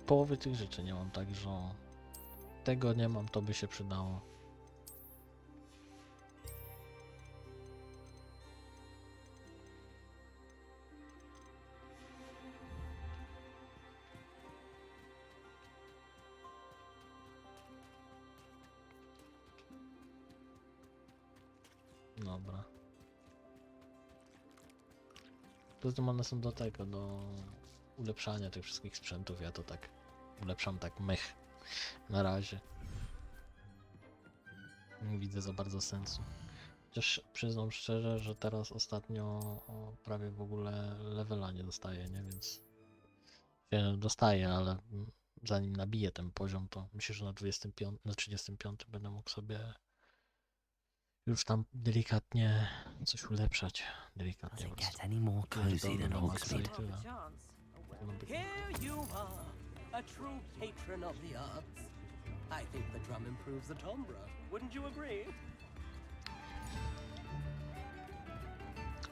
Połowy tych rzeczy nie mam, tak, że Tego nie mam, to by się przydało. Dobra. Poza tym one są do tego, do ulepszania tych wszystkich sprzętów. Ja to tak ulepszam tak mech na razie. Nie widzę za bardzo sensu. Chociaż przyznam szczerze, że teraz ostatnio prawie w ogóle levela nie dostaję, nie? Więc dostaję, ale zanim nabiję ten poziom, to myślę, że na 25, na 35 będę mógł sobie już tam delikatnie coś ulepszać. Delikatnie po prostu. Na maksa i tyle. Here you are, a true patron of the arts. I think the drum improves the timbre. Wouldn't you agree?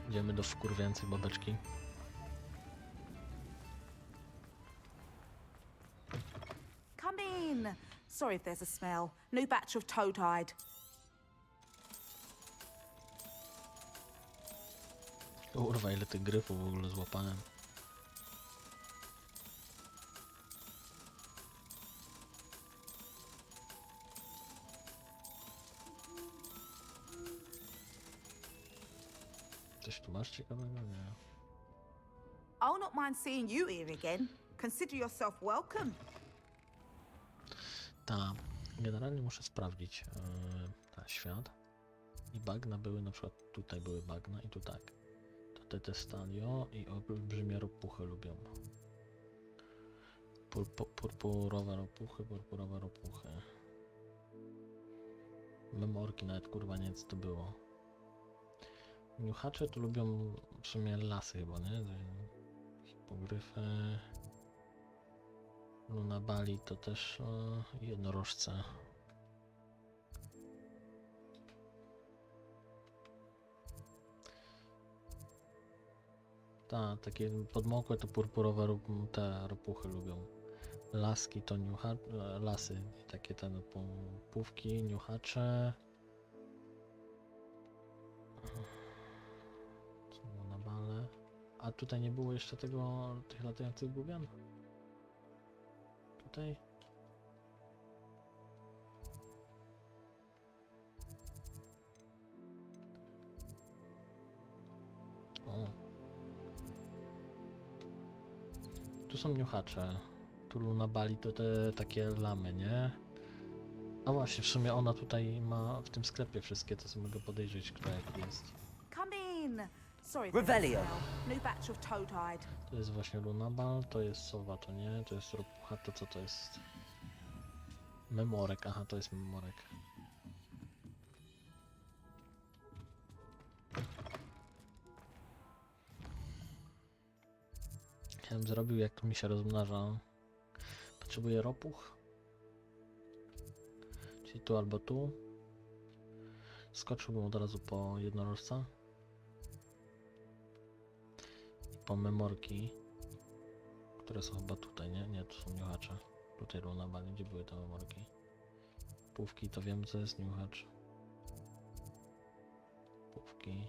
Idziemy do wkurwiającej babeczki. Come in. Sorry if there's a smell. New batch of toad-hide. Kurwa, ile tych gryfów w ogóle złapałem. Coś tu masz ciekawego? Nie. I'll not mind seeing you here again. Consider yourself welcome. Ta, generalnie muszę sprawdzić świat. I bagna były, na przykład tutaj były bagna i tu tak. To te stalio i olbrzymie ropuchy lubią. Purpurowe ropuchy. Memorki nawet kurwa nie, co to było. Niuchacze tu lubią w sumie lasy chyba, nie? Hipogryfy. Lunabali to też jednorożce. Ta, takie podmokłe to purpurowe te ropuchy lubią. Laski to lasy, takie te pówki, niuchacze. Co na bale. A tutaj nie było jeszcze tych latających gubian? Tutaj? O. Tu są niuchacze. Tu Lunabali to te takie lamy, nie? A właśnie, w sumie ona tutaj ma w tym sklepie wszystkie, to sobie mogę podejrzeć, kto jaki jest. Come in. Sorry. Revelio. New batch of toad-hide. To jest właśnie Lunabal, to jest sowa, to nie? To jest ropucha, to co to jest? Memorek, aha, to jest memorek. Ja bym zrobił, jak to mi się rozmnaża. Potrzebuję ropuch. Czyli tu albo tu. Skoczyłbym od razu po jednorożca. I po memorki. Które są chyba tutaj, nie? Nie, tu są niuchacze. Tutaj Lunabali, gdzie były te memorki? Pówki, to wiem, co jest niuchacz. Pówki.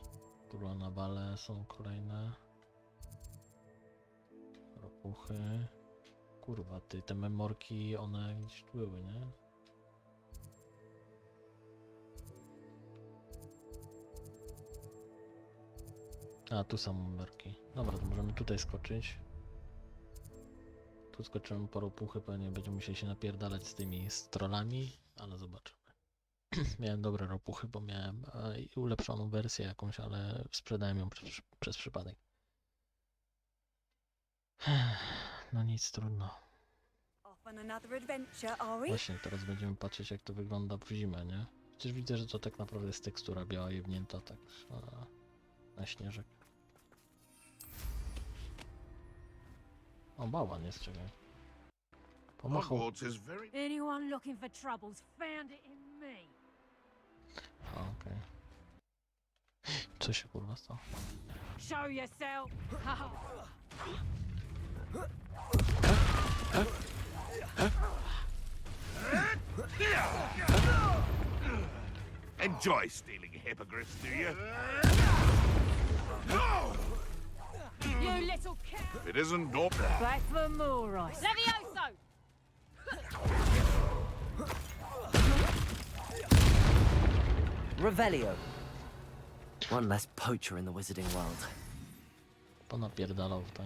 Tu Lunabale są kolejne. Ropuchy. Kurwa, te memorki, one gdzieś tu były, nie? A, tu są memorki. Dobra, to możemy tutaj skoczyć. Tu skoczymy po ropuchy, pewnie będziemy musieli się napierdalać z tymi trollami, ale zobaczymy. Miałem dobre ropuchy, bo miałem ulepszoną wersję jakąś, ale sprzedałem ją przez przypadek. No nic, trudno. Właśnie, teraz będziemy patrzeć, jak to wygląda w zimę, nie? Przecież widzę, że to tak naprawdę jest tekstura biała jebnięta, tak na śnieżek. O, bałwan jest, czekaj. Pomachał. Anyone looking for troubles found it in me. Okej. Co się kurwa stało? Show yourself. Enjoy stealing hippogriffs, do you? You little cat! It isn't normal. Back for more ice. Levioso! Revelio. One less poacher in the wizarding world. Ponapierdalał w to.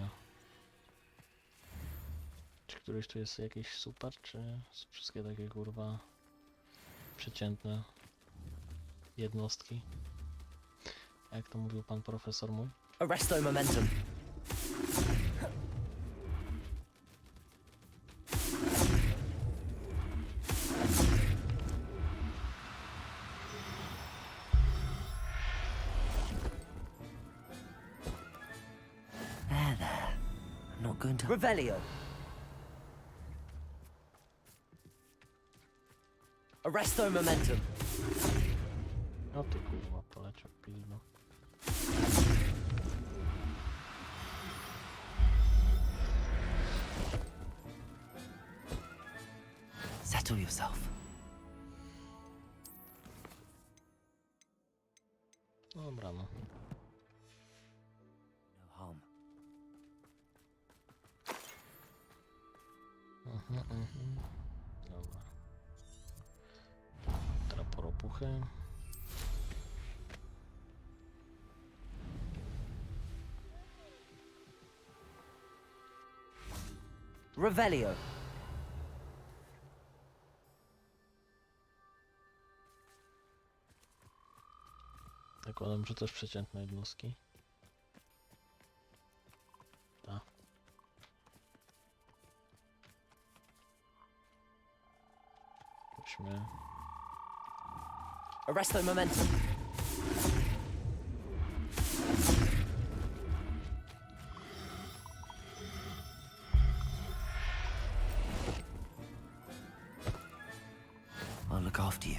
Czy któryś tu jest jakiś super, czy są wszystkie takie kurwa przeciętne jednostki? Jak to mówił pan profesor mój? Arresto momentum. There. I'm not going to... Revelio. Arresto momentum. O ty kurwa, poleciał pilno. Settle yourself. Dobra no. No harm. Dobra. Teraz poropuchy. Revelio. Zakładam, że też przeciętne jednostki. Tak. Weźmy. Arresto momentum. I'll look after you.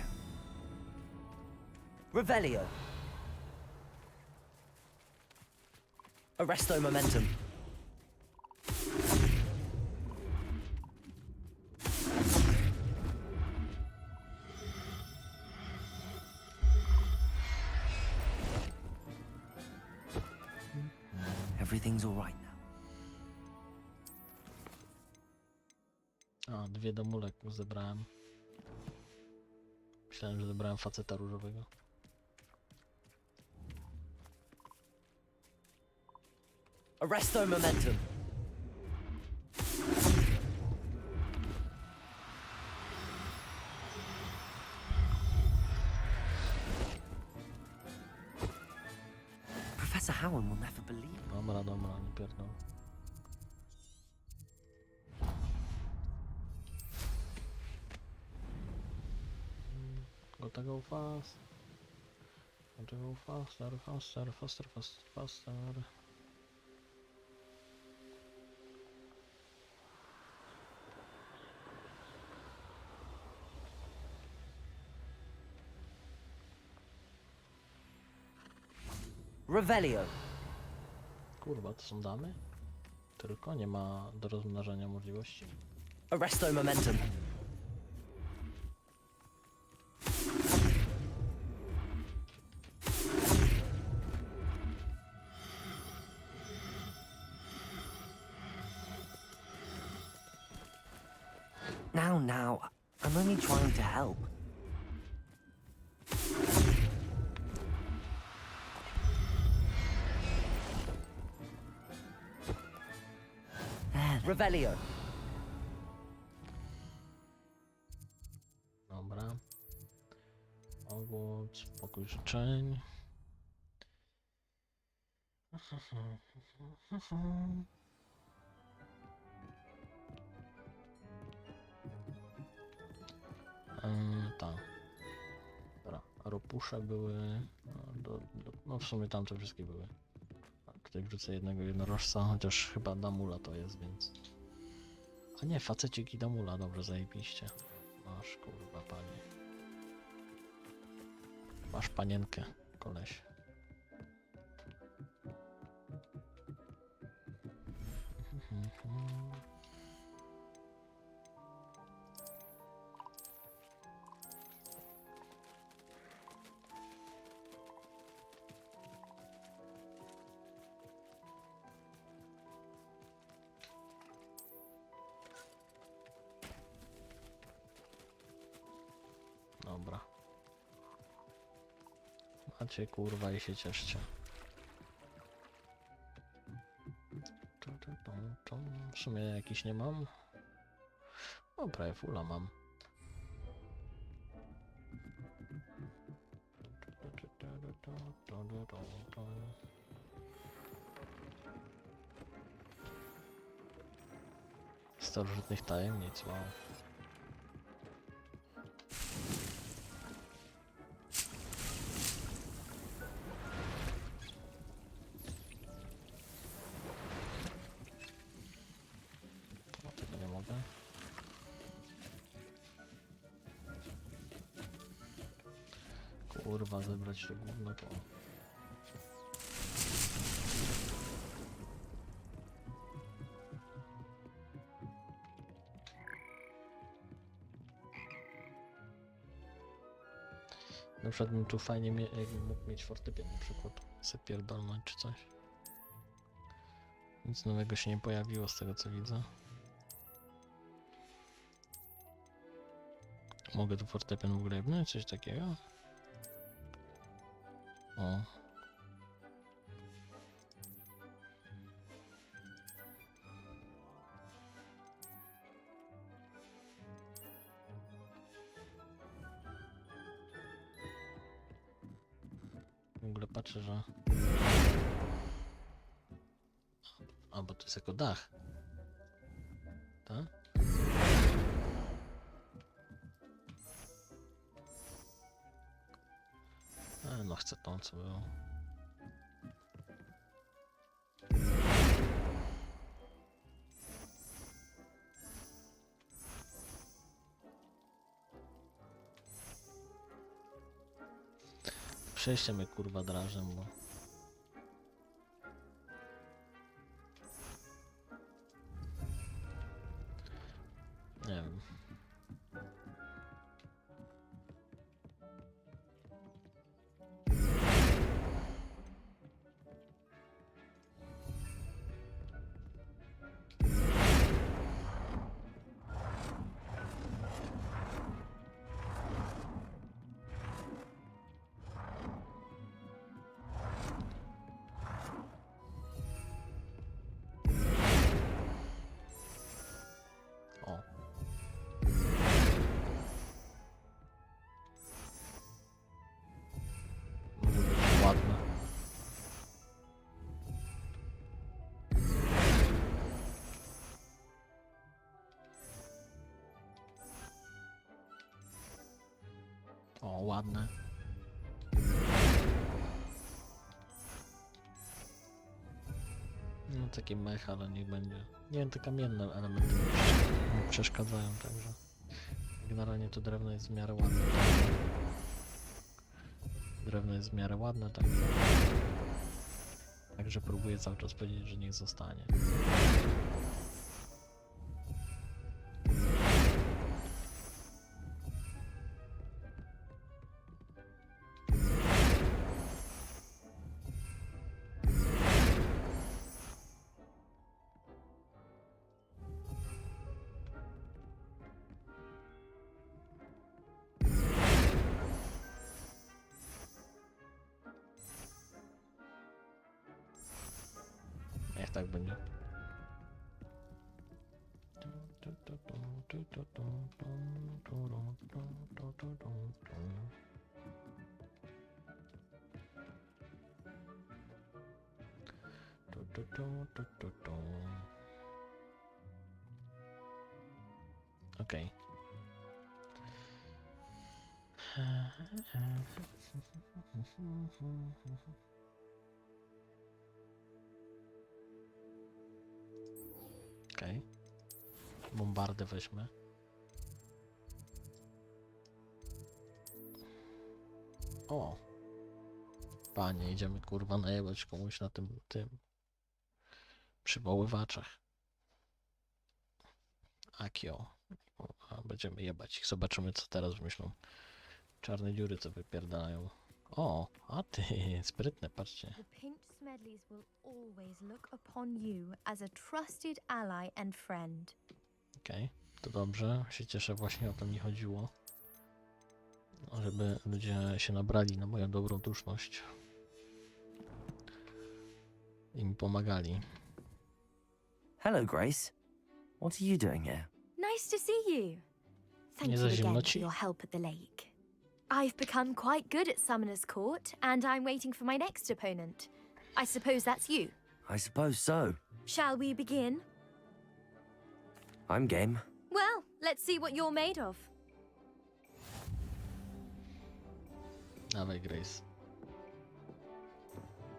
Revelio. Arresto momentum. Everything's all right now. A, 2 domulek zebrałem. Myślałem, że zebrałem faceta różowego. Arresto momentum. Professor Howard will never believe. Dobra, dobra, nie pierdol. Gotta go fast. Gotta go faster, faster, faster, faster, faster. Revelio. Kurwa, to są damy? Tylko nie ma do rozmnażania możliwości. Arresto momentum. Now, I'm only trying to help. Revelio. Dobra. Owoc, pokój życzeń. Tak. Dobra, ropusze były. No w sumie tamte wszystkie były. Tutaj wrzucę jednego jednorożca, chociaż chyba Damula to jest, więc... A nie, facecik i Damula, dobrze, zajebiście. Masz, kurwa, panie. Masz panienkę, koleś. Słuchacie kurwa i się cieszcie. W sumie jakiś nie mam. O, prawie fulla mam. Starożytnych tajemnic, wow. O, tego nie mogę. Kurwa, zebrać to gówno to... Na przykład bym tu fajnie jakbym mógł mieć fortepian na przykład, sobie pierdolnąć czy coś. Nic nowego się nie pojawiło z tego co widzę. Mogę tu fortepian w ogóle jebnąć, coś takiego? O. W ogóle patrzę, że... A, bo to jest jako dach. Tak? No chcę tą, co było. Przejście mnie kurwa drażę, bo... Nie wiem. O. Może być ładne. O, ładne. No takie mech, ale niech będzie. Nie wiem, te kamienne elementy mi przeszkadzają, także generalnie to drewno jest w miarę ładne. Drewno jest w miarę ładne, także próbuję cały czas powiedzieć, że niech zostanie. Niech tak będzie. Okej. Okej. Bombardę weźmy. O! Panie, idziemy kurwa najebać komuś na tym przywoływaczach. Akio. A będziemy jebać ich. Zobaczymy co teraz wymyślą. Czarne dziury co wypierdalają. O, a ty, sprytne, patrzcie. The Pinch Smedleys will always look upon you as a trusted ally and friend. Okej, to dobrze. Się cieszę, właśnie o to mi chodziło. Żeby ludzie się nabrali na moją dobrą duszność i mi pomagali. Hello, Grace. What are you doing here? Nice to see you. Thank Nie you za again zimno for ci? your help at the lake. I've become quite good at Summoner's Court, and I'm waiting for my next opponent. I suppose that's you. I suppose so. Shall we begin? I'm game. Well, let's see what you're made of. Dawaj, Grace.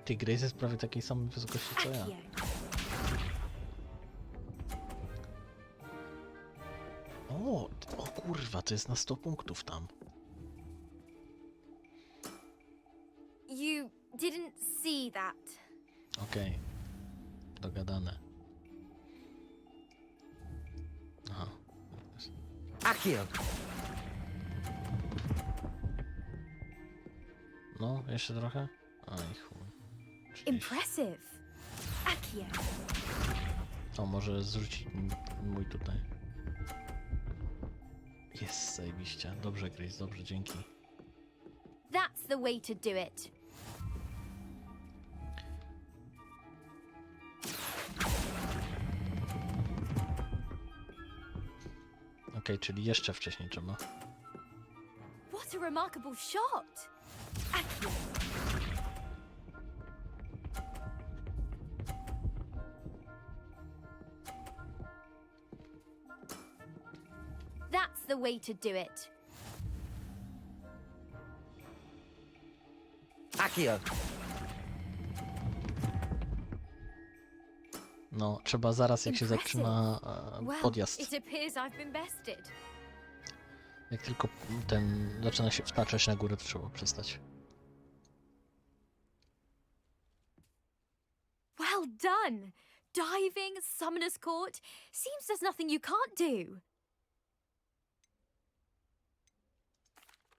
Ty, Grace jest prawie takiej samej wysokości co ja. O kurwa, to jest na 100 punktów tam. You didn't see that. Okej. Dogadane. Aha. Akio! No, jeszcze trochę? Aj chuj. Impressive. Akio. O, może zrzucić mój tutaj. Jest zajebiście. Dobrze, Grace, dobrze, dzięki. That's the way to do it. Okej, czyli jeszcze wcześniej trzeba. What a remarkable shot. Akio. That's the way to do it. Akio! No, trzeba zaraz jak się zaczyna podjazd. It appears I've been bested. Jak tylko ten zaczyna się wtaczać na górę, to trzeba przestać. Well done. Diving, Summoner's Court. Seems there's nothing you can't do.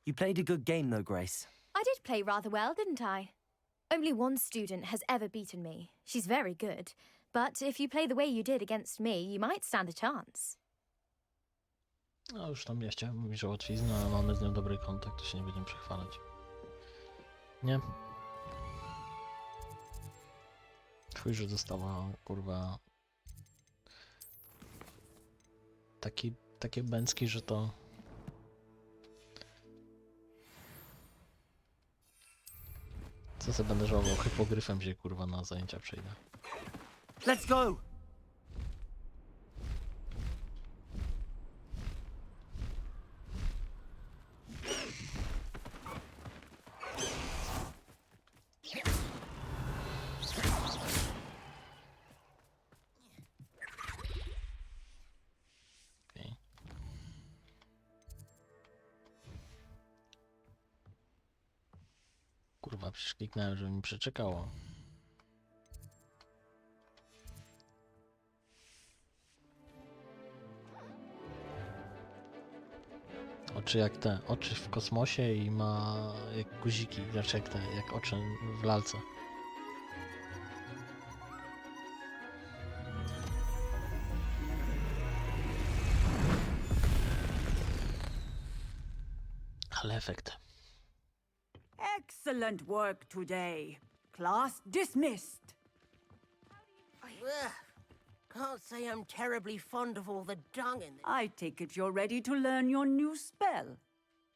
You played a good game though, Grace. I did play rather well, didn't I? Only one student has ever beaten me. She's very good. But if you play the way you did against me, you might stand a chance. No już tam ja chciałem mówić, że łatwizna, ale mamy z nią dobry kontakt, to się nie będziemy przechwalać. Nie? Chuj, że dostała, kurwa... Takie bęcki, że to... Co sobie będę żałował? Hipogryfem się, kurwa, na zajęcia przejdę. Let's go! Kurwa, przecież kliknąłem, żeby mi przeczekało. Oczy jak te, oczy w kosmosie i ma jak guziki, znaczy jak te, jak oczy w lalce. Ale efekt. Excellent work today. Class dismissed. Can't say I'm terribly fond of all the dung in this. I take it you're ready to learn your new spell.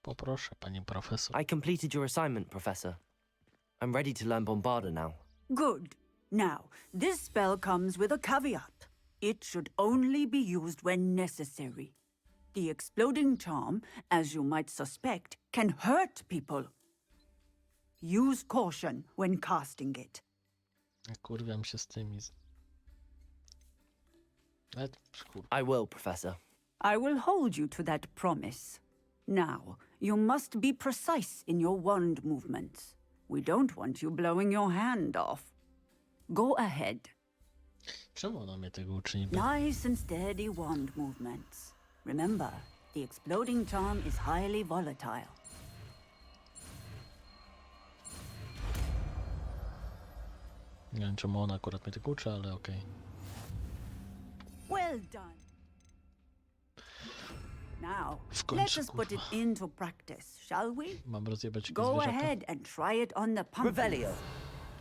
Poproszę, panie profesor. I completed your assignment, Professor. I'm ready to learn Bombarda now. Good. Now, this spell comes with a caveat. It should only be used when necessary. The exploding charm, as you might suspect, can hurt people. Use caution when casting it. Kurwiam się z tymi. I will, Professor. I will hold you to that promise. Now, you must be precise in your wand movements. We don't want you blowing your hand off. Go ahead. Czemu ona mnie tego uczy niby? Nice and steady wand movements. Remember, the exploding charm is highly volatile. Nie wiem, czemu ona akurat mnie tego uczy, ale okej. Well done. Now, W let końcu, us put it kurwa. into practice, shall we? Mam rozjebać jakieś Go zwierzaka? ahead and try it on the pumpkin. Revelio.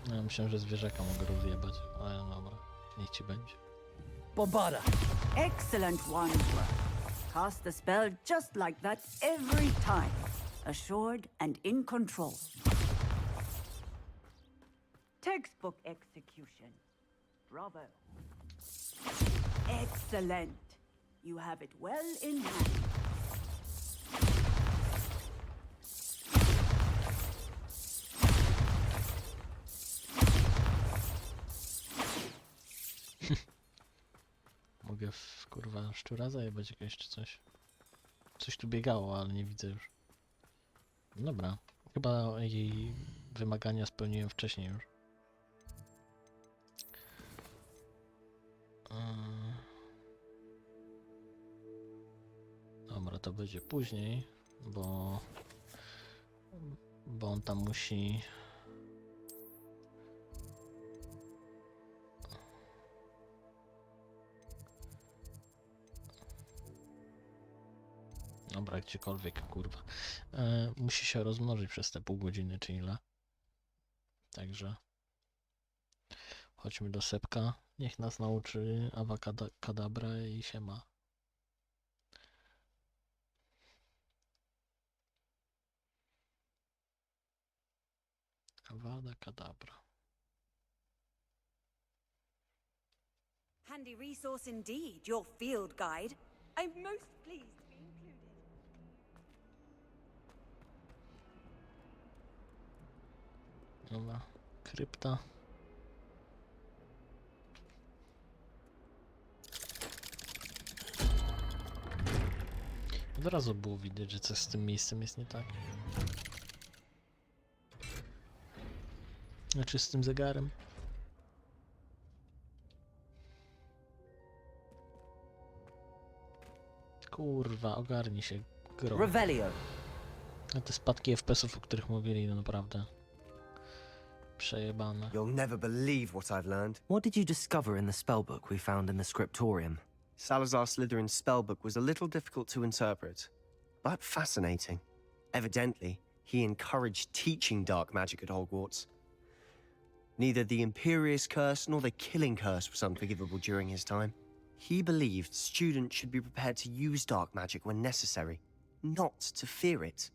No, ja myślałem, że zwierzaka mogę rozjebać, ale no dobra, niech ci będzie. Bombada. Excellent, Wandsworth. Cast the spell just like that every time. Assured and in control. Textbook execution. Bravo. Excellent. You have it well in hand. Mogę w kurwa szczura zajebać jakieś czy coś. Coś tu biegało, ale nie widzę już. Dobra, chyba jej wymagania spełniłem wcześniej już. Dobra, to będzie później, bo on tam musi... Dobra, gdziekolwiek, kurwa. Musi się rozmnożyć przez te pół godziny, czy ile. Także chodźmy do Sepka. Niech nas nauczy Awakadabra i siema. Avada Kedavra. Handy resource indeed, your field guide. I'm most pleased to be included. Dobra, krypta. Od razu było widać, że coś z tym miejscem jest nie tak. Znaczy z tym zegarem. Kurwa, ogarnij się, gro. Revelio. A te spadki FPS-ów, o których mówili, no naprawdę przejebane. You'll never believe what I've learned. What did you discover in the spellbook we found in the scriptorium? Salazar Slytherin's spellbook was a little difficult to interpret, but fascinating. Evidently, he encouraged teaching dark magic at Hogwarts. Neither the Imperious Curse nor the Killing Curse was unforgivable during his time. He believed students should be prepared to use dark magic when necessary, not to fear it.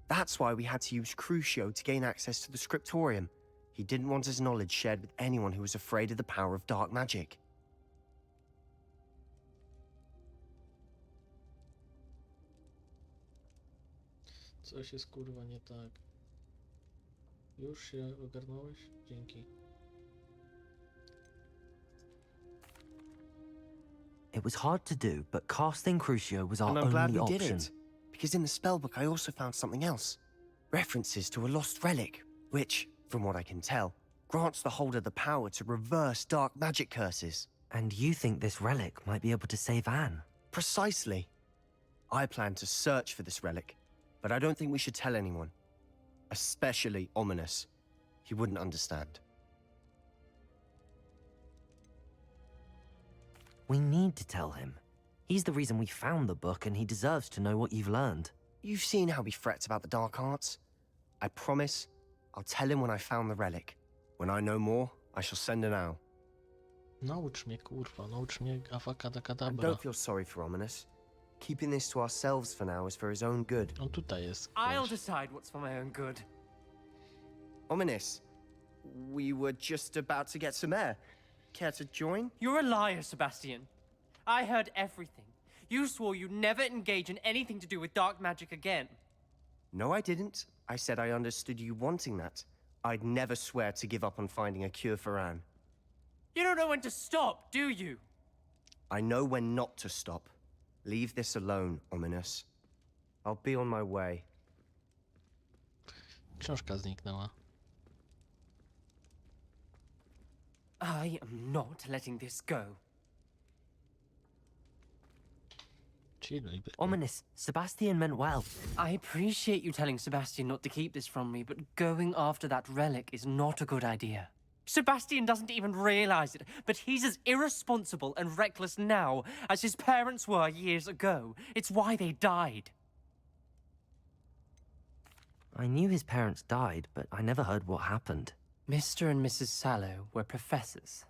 That's why we had to use Crucio to gain access to the scriptorium. He didn't want his knowledge shared with anyone who was afraid of the power of dark magic. Coś jest kurwa nie tak. Już się ogarnąłeś? Dzięki. It was hard to do, but casting Crucio was our And I'm glad only we did option. it, because in the spellbook I also found something else. References to a lost relic, which, from what I can tell, grants the holder the power to reverse dark magic curses. And you think this relic might be able to save Anne? Precisely. I plan to search for this relic, but I don't think we should tell anyone. Especially Ominous. He wouldn't understand. We need to tell him. He's the reason we found the book, and he deserves to know what you've learned. You've seen how he frets about the dark arts. I promise I'll tell him when I found the relic. When I know more, I shall send an owl. Naucz mnie, kurwa, naucz mnie Avada And Kedavra. don't feel sorry for Ominous. Keeping this to ourselves for now is for his own good. On tutaj jest. I'll gość. decide what's for my own good. Ominous, we were just about to get some air. Care to join? You're a liar, Sebastian. I heard everything. You swore you'd never engage in anything to do with dark magic again. No, I didn't. I said I understood you wanting that. I'd never swear to give up on finding a cure for Anne. You don't know when to stop, do you? I know when not to stop. Leave this alone, Ominous. I'll be on my way. Książka zniknęła. I am not letting this go. Chilluj, byku. Ominous, Sebastian meant well. I appreciate you telling Sebastian not to keep this from me, but going after that relic is not a good idea. Sebastian doesn't even realize it, but he's as irresponsible and reckless now as his parents were years ago. It's why they died. I knew his parents died, but I never heard what happened. Mr. and Mrs. Sallow were professors.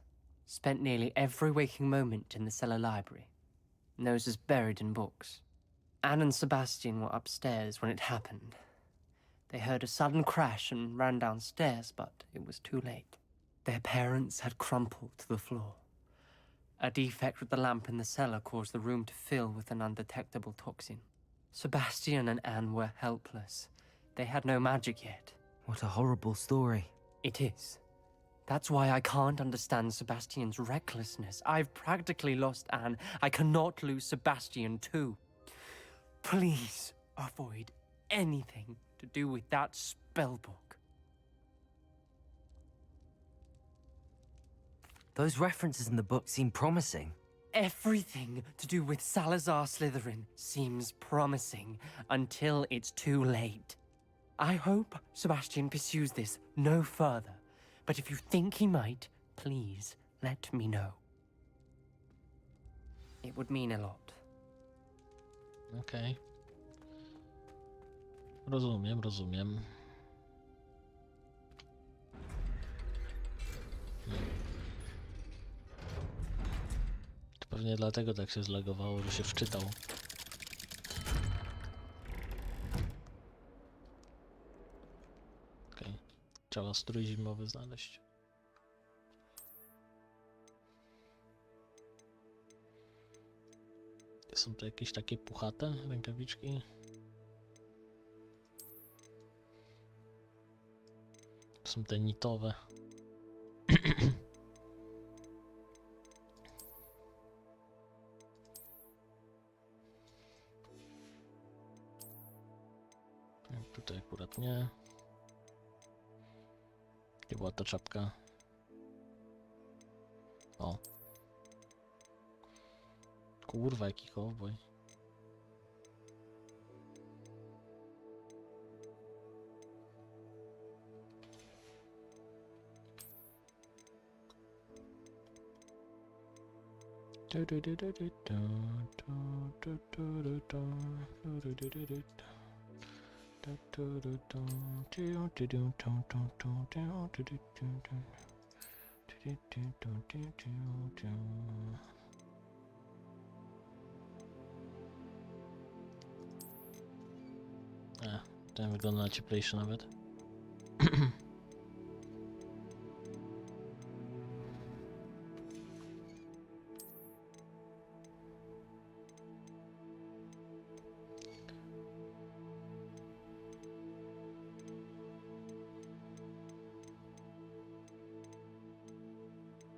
Spent nearly every waking moment in the cellar library. Noses buried in books. Anne and Sebastian were upstairs when it happened. They heard a sudden crash and ran downstairs, but it was too late. Their parents had crumpled to the floor. A defect with the lamp in the cellar caused the room to fill with an undetectable toxin. Sebastian and Anne were helpless. They had no magic yet. What a horrible story. It is. That's why I can't understand Sebastian's recklessness. I've practically lost Anne. I cannot lose Sebastian too. Please avoid anything to do with that spellbook. Those references in the book seem promising. Everything to do with Salazar Slytherin seems promising until it's too late. I hope Sebastian pursues this no further, but if you think he might, please let me know. It would mean a lot. Okej. Rozumiem. To pewnie dlatego tak się zlagowało, że się wczytał. Okej. Trzeba strój zimowy znaleźć. Są to jakieś takie puchate rękawiczki? Są te nitowe. Tutaj akurat nie. Gdzie była ta czapka? O. Kurwa, jaki cowboy. Ten wygląda na cieplejszy nawet.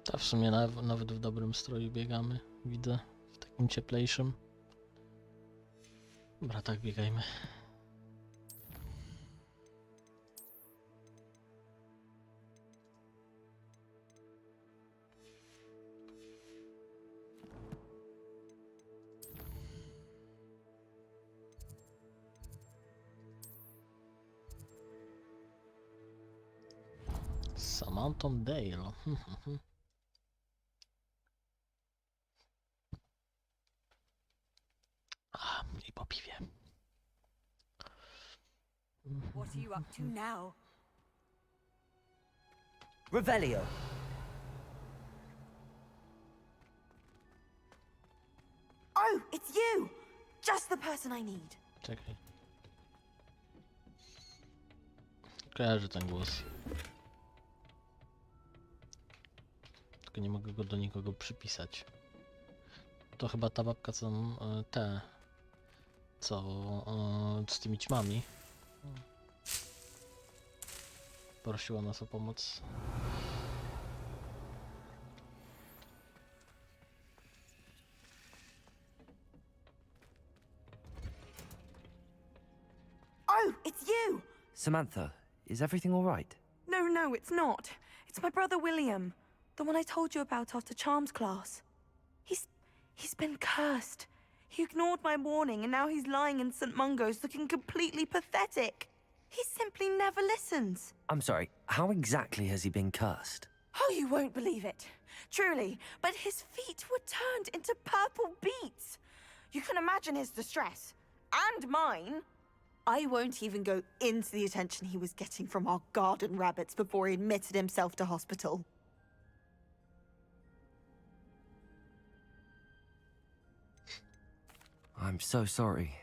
Ta w sumie nawet w dobrym stroju biegamy, widzę, w takim cieplejszym. Dobra, tak biegajmy. Samantha Dale. I po piwie. What are you up to now? Revelio. Oh, it's you! Just the person I need. Czekaj. Kojarzę ten głos. Tylko nie mogę go do nikogo przypisać. To chyba ta babka, co te... co z tymi ćmami. Prosiła nas o pomoc. Oh, it's you! Samantha, is everything all right? No, it's not. It's my brother William. The one I told you about after Charms class. He's been cursed. He ignored my warning and now he's lying in St. Mungo's looking completely pathetic. He simply never listens. I'm sorry, how exactly has he been cursed? Oh, you won't believe it. Truly, but his feet were turned into purple beets. You can imagine his distress. And mine. I won't even go into the attention he was getting from our garden rabbits before he admitted himself to hospital. I'm so sorry.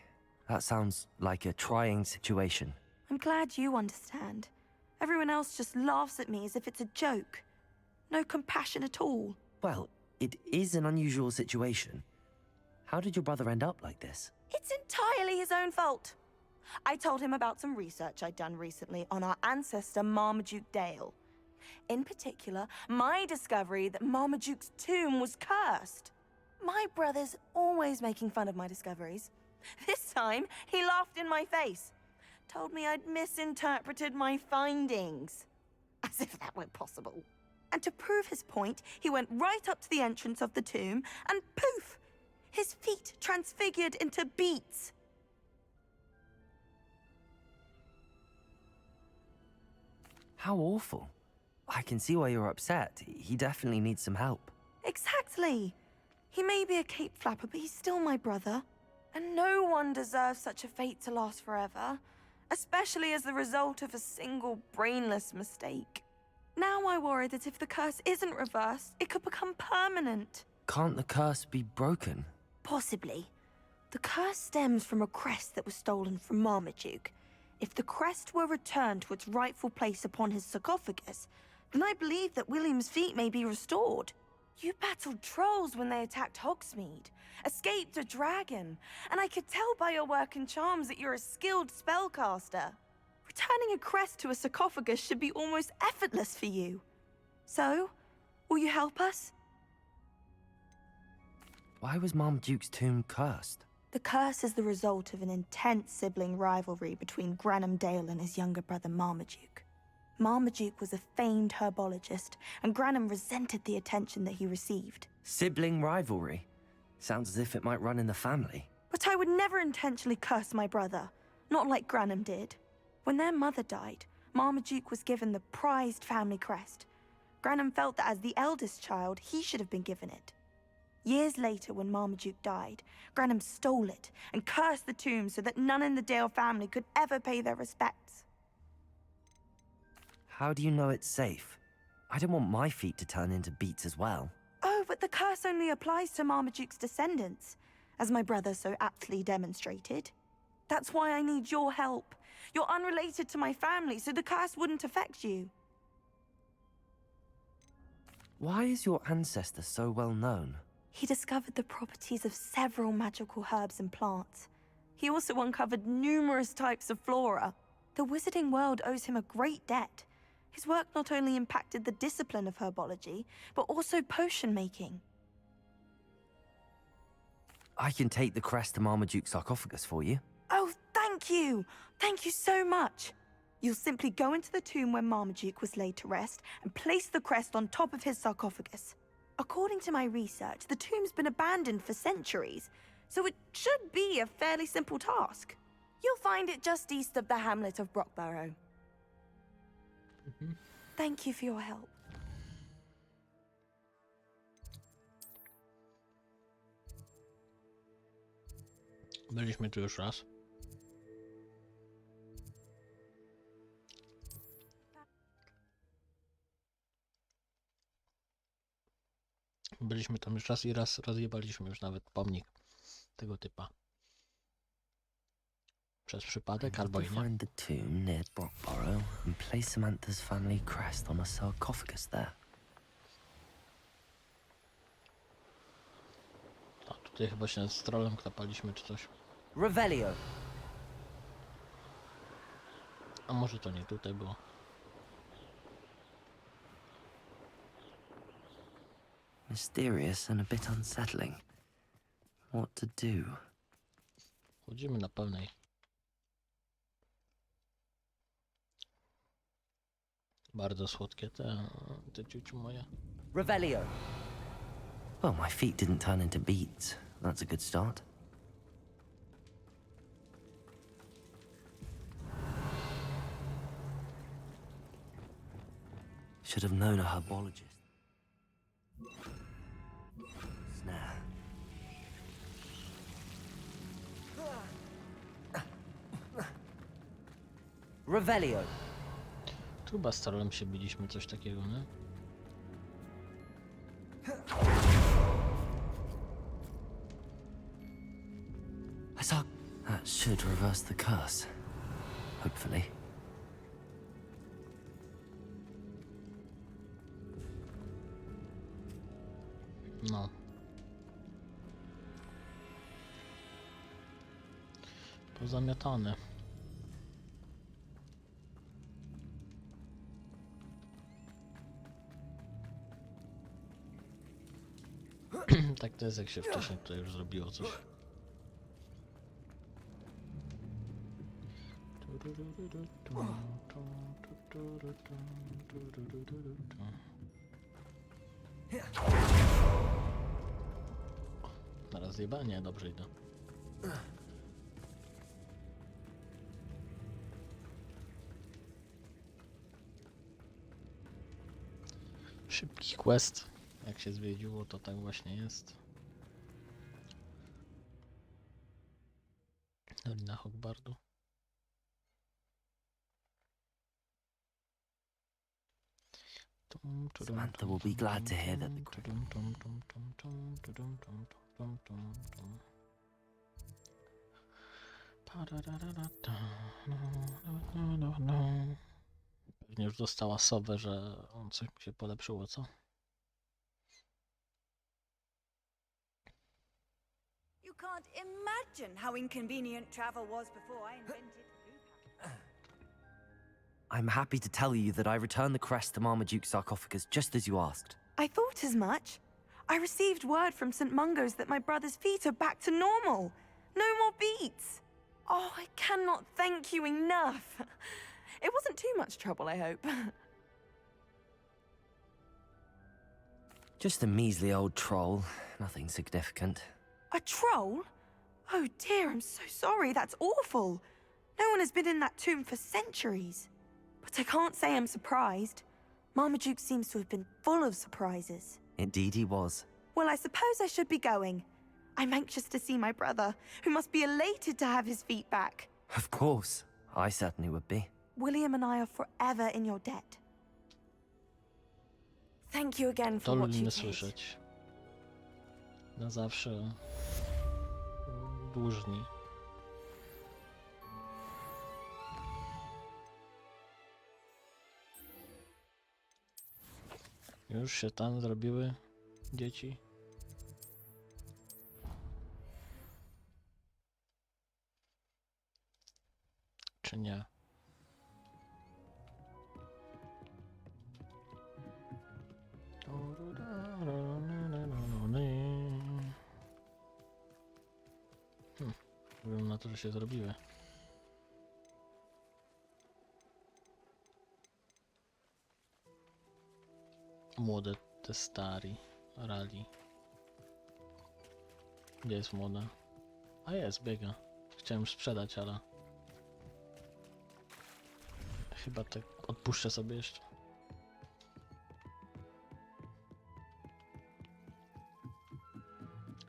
That sounds like a trying situation. I'm glad you understand. Everyone else just laughs at me as if it's a joke. No compassion at all. Well, it is an unusual situation. How did your brother end up like this? It's entirely his own fault. I told him about some research I'd done recently on our ancestor Marmaduke Dale. In particular, my discovery that Marmaduke's tomb was cursed. My brother's always making fun of my discoveries. This time, he laughed in my face. Told me I'd misinterpreted my findings. As if that were possible. And to prove his point, he went right up to the entrance of the tomb and poof! His feet transfigured into beets. How awful. I can see why you're upset. He definitely needs some help. Exactly. He may be a cape flapper, but he's still my brother. And no one deserves such a fate to last forever, especially as the result of a single brainless mistake. Now I worry that if the curse isn't reversed, it could become permanent. Can't the curse be broken? Possibly. The curse stems from a crest that was stolen from Marmaduke. If the crest were returned to its rightful place upon his sarcophagus, then I believe that William's feet may be restored. You battled trolls when they attacked Hogsmeade, escaped a dragon, and I could tell by your work and charms that you're a skilled spellcaster. Returning a crest to a sarcophagus should be almost effortless for you. So, will you help us? Why was Marmaduke's tomb cursed? The curse is the result of an intense sibling rivalry between Granham Dale and his younger brother Marmaduke. Marmaduke was a famed herbologist, and Granham resented the attention that he received. Sibling rivalry? Sounds as if it might run in the family. But I would never intentionally curse my brother, not like Granham did. When their mother died, Marmaduke was given the prized family crest. Granham felt that as the eldest child, he should have been given it. Years later, when Marmaduke died, Granham stole it and cursed the tomb so that none in the Dale family could ever pay their respects. How do you know it's safe? I don't want my feet to turn into beets as well. Oh, but the curse only applies to Marmaduke's descendants, as my brother so aptly demonstrated. That's why I need your help. You're unrelated to my family, so the curse wouldn't affect you. Why is your ancestor so well known? He discovered the properties of several magical herbs and plants. He also uncovered numerous types of flora. The wizarding world owes him a great debt. His work not only impacted the discipline of herbology, but also potion making. I can take the crest to Marmaduke's sarcophagus for you. Oh, thank you! Thank you so much! You'll simply go into the tomb where Marmaduke was laid to rest and place the crest on top of his sarcophagus. According to my research, the tomb's been abandoned for centuries, so it should be a fairly simple task. You'll find it just east of the hamlet of Brockborough. Thank you for your help. Byliśmy tu już raz. Byliśmy tam już raz i raz rozjebaliśmy już nawet pomnik tego typa. Przez przypadek albo i nie. Find the tomb near Brockborough and place Samantha's family crest on a sarcophagus there. A tutaj chyba się z trolem klepaliśmy czy coś. Revelio. A może to nie tutaj było. Mysterious and a bit unsettling. What to do? Chodzimy na pełnej. Bardzo słodkie te ciuciu moje. Revelio. Well, my feet didn't turn into beets. That's a good start. Should have known a herbologist. Snare. Revelio. Tu chyba z trolem się biliśmy, coś takiego, nie? I saw. That should reverse the curse. Hopefully. No. Pozamiatane. Tak to jest, jak się wcześniej tutaj już zrobiło coś. Zaraz zjebanie, dobrze idę. Szybki quest. Jak się zwiedziło, to tak właśnie jest. Dolina Hogwartu. Samantha will be glad to hear that Pewnie już dostała sowę, że on coś mu się polepszyło, co? You can't imagine how inconvenient travel was before I invented I'm happy to tell you that I returned the crest to Marmaduke's sarcophagus just as you asked. I thought as much. I received word from St. Mungo's that my brother's feet are back to normal. No more beats. Oh, I cannot thank you enough. It wasn't too much trouble, I hope. Just a measly old troll, nothing significant. A troll? Oh dear, I'm so sorry. That's awful. No one has been in that tomb for centuries. But I can't say I'm surprised. Marmaduke seems to have been full of surprises. Indeed he was. Well, I suppose I should be going. I'm anxious to see my brother, who must be elated to have his feet back. Of course, I certainly would be. William and I are forever in your debt. Thank you again To for what you lubimy did. słyszeć. Na zawsze dłużni. Już się tam zrobiły dzieci. Czy nie? Mówią na to, że się zrobiły. Młode te stari rali. Gdzie jest młoda? A jest, biega. Chciałem sprzedać, ale chyba tak odpuszczę sobie jeszcze.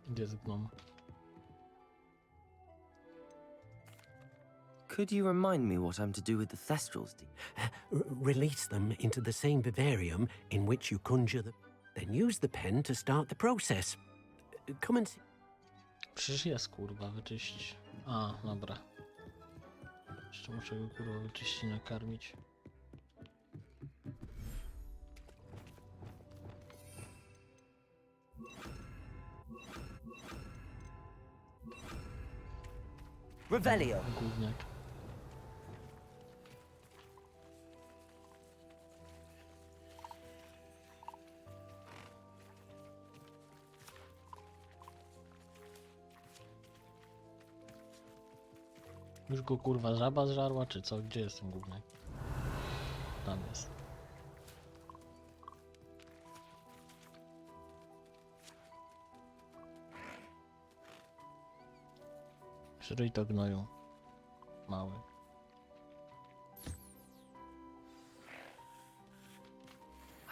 Gdzie jest gnom? Could you remind me what I'm to do with the Thestrals? Release them into the same vivarium in which you conjure them. Then use the pen to start the process. Come and see. Przecież jest, kurwa, wyczyścić. A, dobra. Jeszcze muszę go, kurwa, wyczyścić, nakarmić. Revelio. Gówniak. Już go, kurwa, żaba zżarła, czy co? Gdzie jest ten gówniak? Tam jest. Żryj to gnoju. Mały.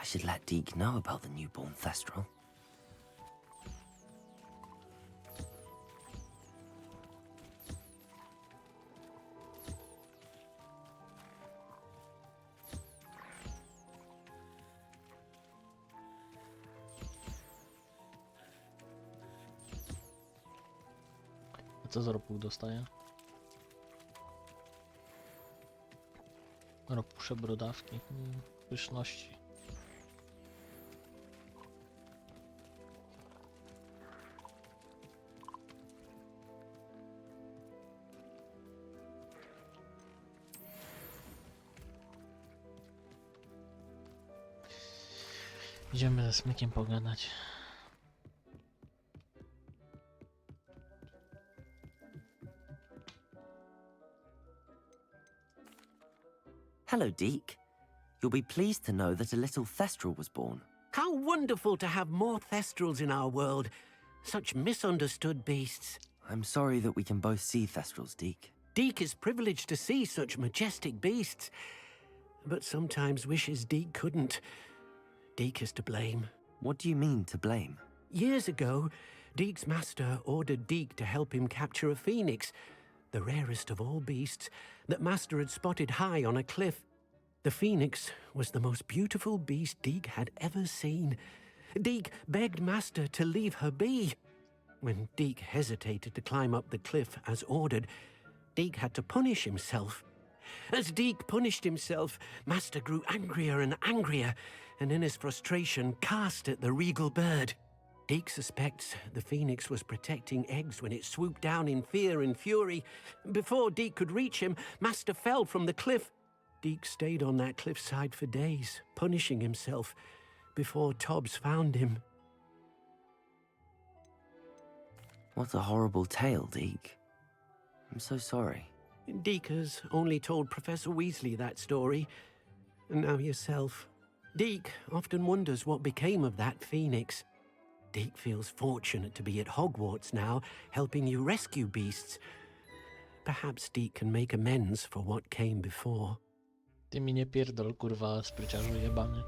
should let Deke know about the newborn Thestral. A co z ropuch dostaje? Ropusze, brodawki, pyszności. Idziemy ze Smykiem pogadać. Hello, Deke. You'll be pleased to know that a little Thestral was born. How wonderful to have more Thestrals in our world. Such misunderstood beasts. I'm sorry that we can both see Thestrals, Deke. Deke is privileged to see such majestic beasts, but sometimes wishes Deke couldn't. Deke is to blame. What do you mean, to blame? Years ago, Deke's master ordered Deke to help him capture a phoenix, the rarest of all beasts, that Master had spotted high on a cliff. The phoenix was the most beautiful beast Deke had ever seen. Deke begged Master to leave her be. When Deke hesitated to climb up the cliff as ordered, Deke had to punish himself. As Deke punished himself, Master grew angrier and angrier, and in his frustration cast at the regal bird. Deke suspects the phoenix was protecting eggs when it swooped down in fear and fury. Before Deke could reach him, Master fell from the cliff. Deke stayed on that cliffside for days, punishing himself, before Tobbs found him. What a horrible tale, Deke. I'm so sorry. Deke has only told Professor Weasley that story, and now yourself. Deke often wonders what became of that phoenix. Deke feels fortunate to be at Hogwarts now, helping you rescue beasts. Perhaps Deke can make amends for what came before. Ty mi nie pierdol, kurwa, spryciarzu jebany.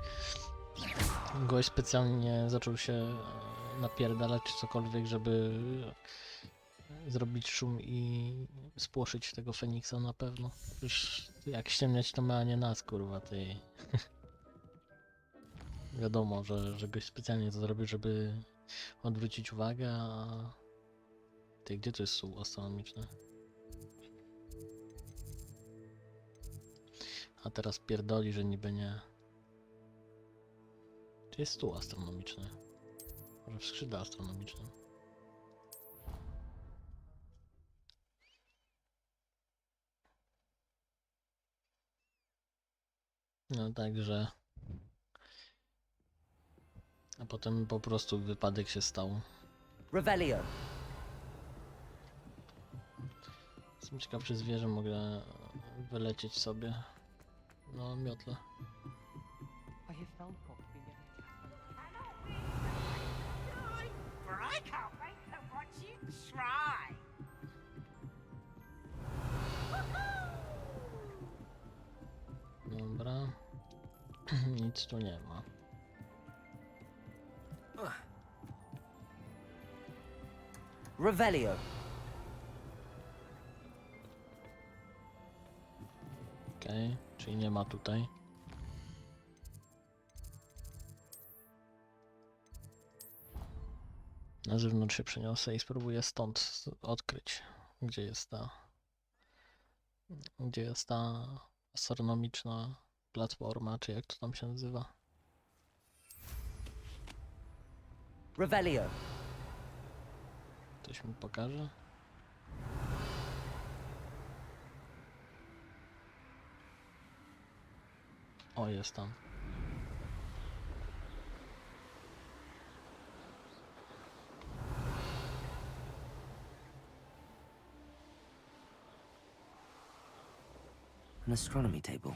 Gość specjalnie zaczął się napierdalać czy cokolwiek, żeby zrobić szum i spłoszyć tego Feniksa na pewno. Już jak ściemniać to ma nie nas, kurwa, ty. Wiadomo, że gość specjalnie to zrobił, żeby odwrócić uwagę, a... Ty, gdzie to jest stół astronomiczny? A teraz pierdoli, że niby nie. Czy jest stół astronomiczny? Może w skrzydle astronomicznym. No także... A potem po prostu wypadek się stał. Revelio. Jestem ciekaw, czy zwierzę mogę wylecieć sobie na miotle. For I can't wait to watch you try. Dobra. Nic tu nie ma. Revelio. Okej, czyli nie ma tutaj. Na zewnątrz się przeniosę i spróbuję stąd odkryć, gdzie jest ta astronomiczna platforma, czy jak to tam się nazywa. Revelio. Ktoś mi pokaże? O, jest tam. An astronomy table.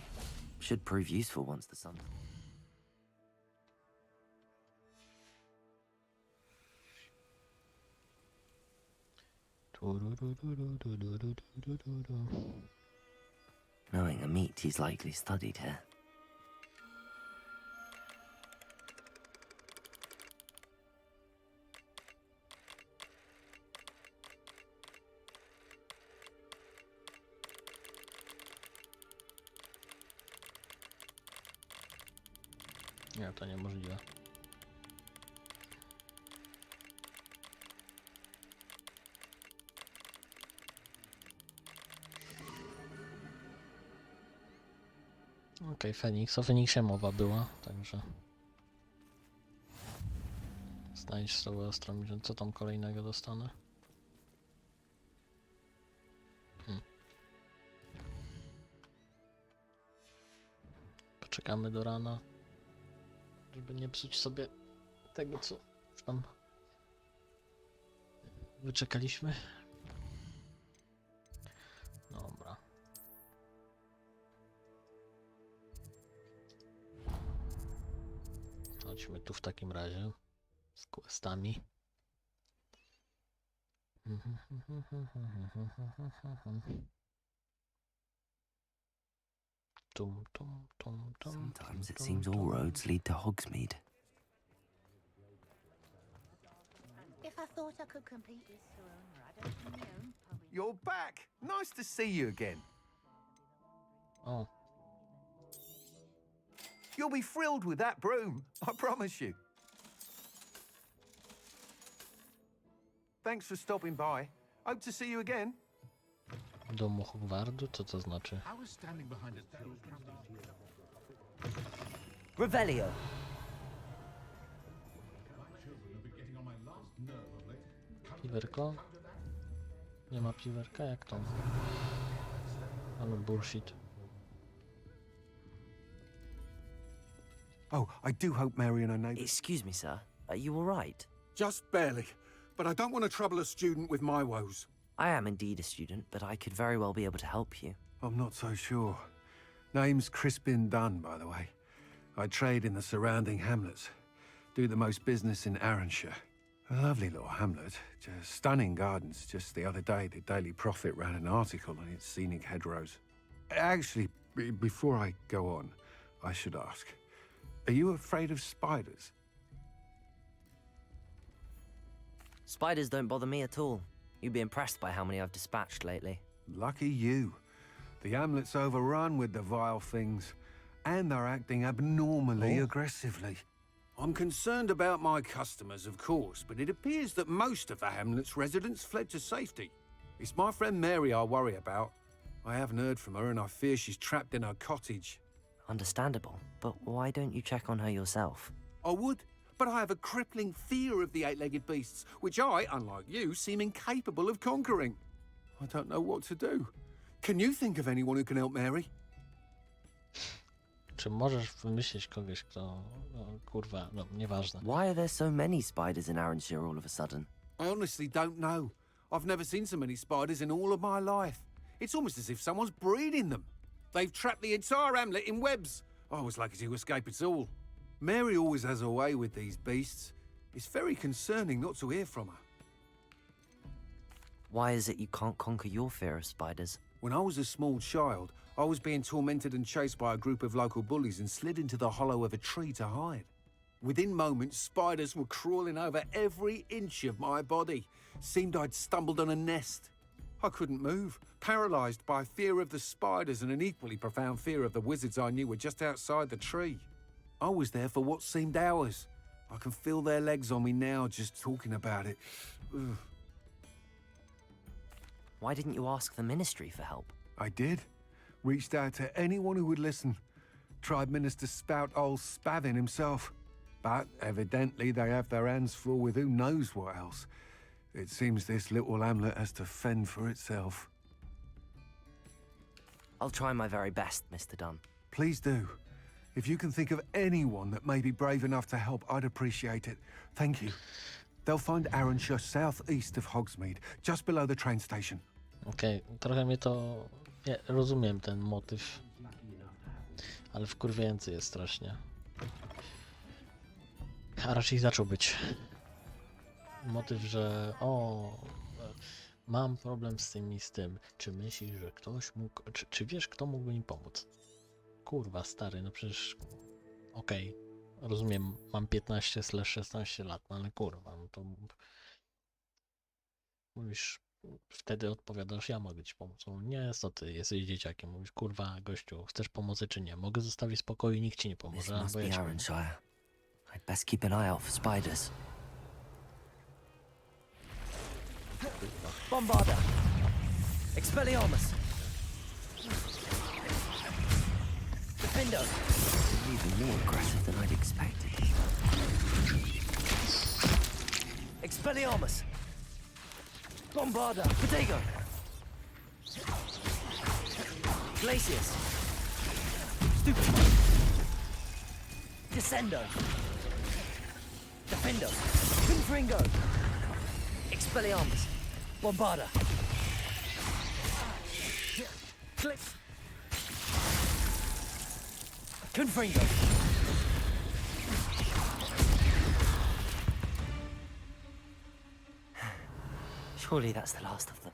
Should prove useful once the sun... Knowing a meat, he's likely studied here. Nie, to niemożliwe. Okej, Feniks. O Feniksie mowa była, także... Znajdź sobie ostrą, co tam kolejnego dostanę? Poczekamy do rana, żeby nie psuć sobie tego, co już tam wyczekaliśmy. Dobra. Chodźmy tu w takim razie z questami. Sometimes it seems all roads lead to Hogsmeade. If I thought I could complete this throne, I'd open my own pub. You're back! Nice to see you again. Oh. You'll be thrilled with that broom, I promise you. Thanks for stopping by. Hope to see you again. Domu Hogwartu? Co to znaczy? Revelio. Piwerko? Nie ma piwerka? Jak to? Ale bullshit. Oh, I do hope Mary and her neighbours... Excuse me, sir. Are you all right? Just barely. But I don't want to trouble a student with my woes. I am indeed a student, but I could very well be able to help you. I'm not so sure. Name's Crispin Dunn, by the way. I trade in the surrounding hamlets. Do the most business in Arranshire. A lovely little hamlet. Just stunning gardens. Just the other day, the Daily Prophet ran an article on its scenic hedgerows. Actually, before I go on, I should ask. Are you afraid of spiders? Spiders don't bother me at all. You'd be impressed by how many I've dispatched lately. Lucky you. The hamlet's overrun with the vile things, and they're acting abnormally aggressively. I'm concerned about my customers, of course, but it appears that most of the hamlet's residents fled to safety. It's my friend Mary I worry about. I haven't heard from her, and I fear she's trapped in her cottage. Understandable, but why don't you check on her yourself? I would, but I have a crippling fear of the eight-legged beasts, which I, unlike you, seem incapable of conquering. I don't know what to do. Can you think of anyone who can help Mary? Czy możesz wymyślić kogoś, kto... No, kurwa, no, nieważne. Why are there so many spiders in Arranshire all of a sudden? I honestly don't know. I've never seen so many spiders in all of my life. It's almost as if someone's breeding them. They've trapped the entire hamlet in webs. I was lucky to escape it all. Mary always has a way with these beasts. It's very concerning not to hear from her. Why is it you can't conquer your fear of spiders? When I was a small child, I was being tormented and chased by a group of local bullies and slid into the hollow of a tree to hide. Within moments, spiders were crawling over every inch of my body. Seemed I'd stumbled on a nest. I couldn't move, paralysed by fear of the spiders and an equally profound fear of the wizards I knew were just outside the tree. I was there for what seemed hours. I can feel their legs on me now just talking about it. Ugh. Why didn't you ask the ministry for help? I did. Reached out to anyone who would listen. Tried Minister Spout old Spavin himself. But evidently they have their hands full with who knows what else. It seems this little hamlet has to fend for itself. I'll try my very best, Mr. Dunn. Please do. If you can think of anyone that may be brave enough to help, I'd appreciate it. Thank you. They'll find Arranshire southeast of Hogsmeade, just below the train station. Okej, trochę mnie to... Ja rozumiem ten motyw, ale wkurwiający jest strasznie. A raczej zaczął być motyw, że mam problem z tym i z tym. Czy myślisz, że ktoś mógł... Czy wiesz, kto mógłby mi pomóc? Kurwa, stary, no przecież... Okej, rozumiem, mam 15/16 lat, no ale kurwa, no to... Mówisz, wtedy odpowiadasz, ja mogę ci pomóc. On, nie, co ty, jesteś dzieciakiem. Mówisz, kurwa, gościu, chcesz pomocy czy nie? Mogę zostawić w spokoju, nikt ci nie This pomoże, must albo ja be ci pomogę. Arrynshire. I'd best keep an eye out for spiders. Bombarda! Expelliarmus! Defendo! Even more aggressive than I'd expected. Expelliarmus! Bombarda! Protego! Glacius! Stupid! Descendo! Defendo! Confringo! Expelliarmus! Bombarda! Click! Confringo! Surely that's the last of them.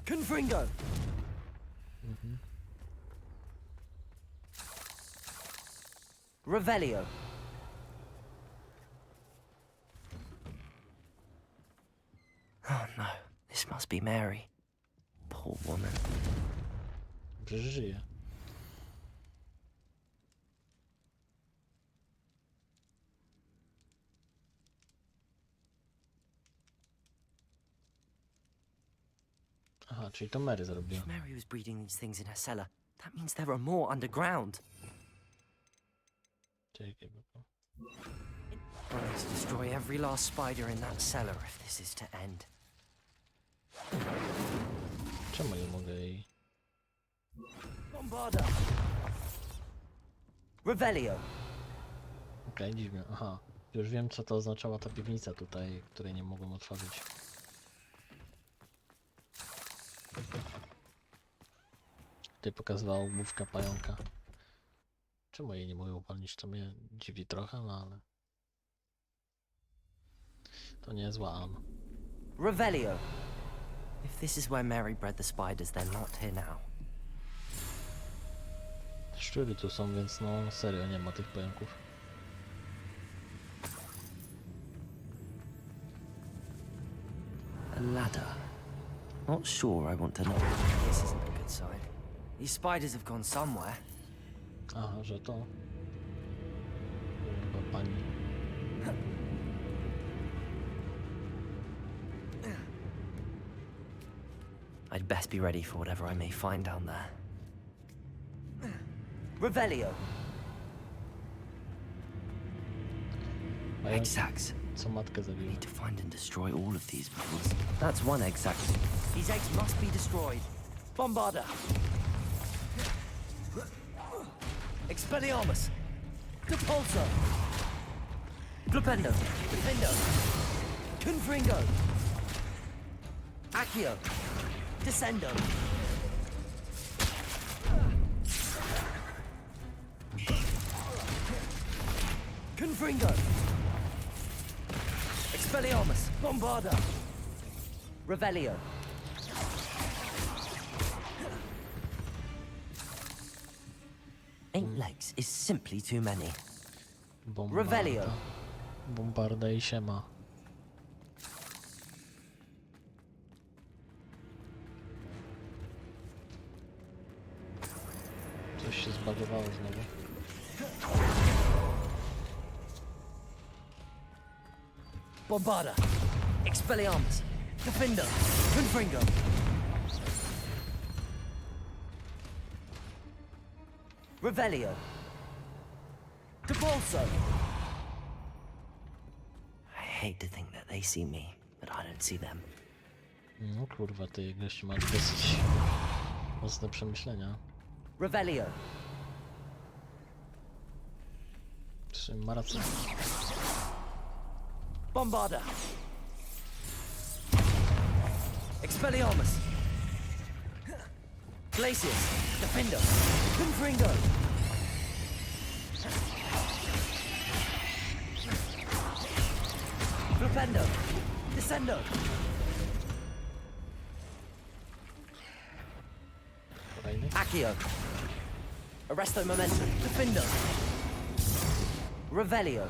Confringo! Revelio! Oh no, this must be Mary. Poor woman. Przecież żyje. Aha, czyli to Mary zrobiła. If Mary was breeding these things in her cellar, that means there are more underground. Czekaj, bo... I need to destroy every last spider in that cellar if this is to end. Czemu nie mogę jej... Bombarda! Revelio! Okej, dziwnie. Aha, już wiem, co to oznaczała ta piwnica tutaj, której nie mogłem otworzyć. Tutaj pokazywała główka pająka. Czemu jej nie mogę upalić? To mnie dziwi trochę, no ale... To nie jest zła Ann. Revelio! If this is where Mary bred the spiders, they're not here now. Szczury tu są, więc no serio nie ma tych pająków. A ladder. Not sure I want to know. This isn't a good sign. These spiders have gone somewhere. Aha, że to... Chyba pani... I'd best be ready for whatever I may find down there. Revelio! Egg sacs. Co matkę zabiła. Need to find and destroy all of these before. That's one egg sac. These eggs must be destroyed. Bombarda! Expelliarmus! Depulso! Glupendo! Defendo! Confringo! Accio! Descendo! Confringo! Expelliarmus! Bombarda! Revelio! 8 legs is simply too many. Revelio! Bombarda i siema. Coś się zbagowało znowu. Bombarda! Expelliarmus! Defendo! Confringo! Revelio! Depulso! I hate to think that they see me, but I don't see them. No kurwa, ty gościu masz dosyć mocne przemyślenia. Revelio! Ma rację. Bombarda! Expelliarmus! Glacius! Defendo! Confringo! Flipendo! Descendo! Accio! Arresto Momentum! Defendo! Revelio!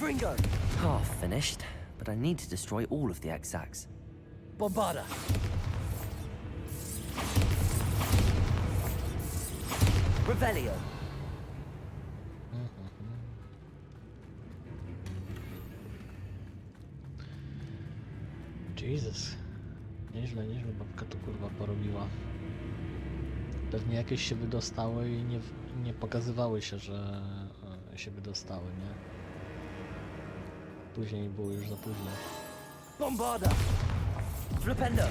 Confringo! Half finished, but I need to destroy all of the exacts. Bombarda! Revelio! Jesus. Nieźle, nieźle babka to kurwa porobiła. Pewnie jakieś się wydostały i nie pokazywały się, że się wydostały, nie? Później było już za późno. Bombarda! Flipendo!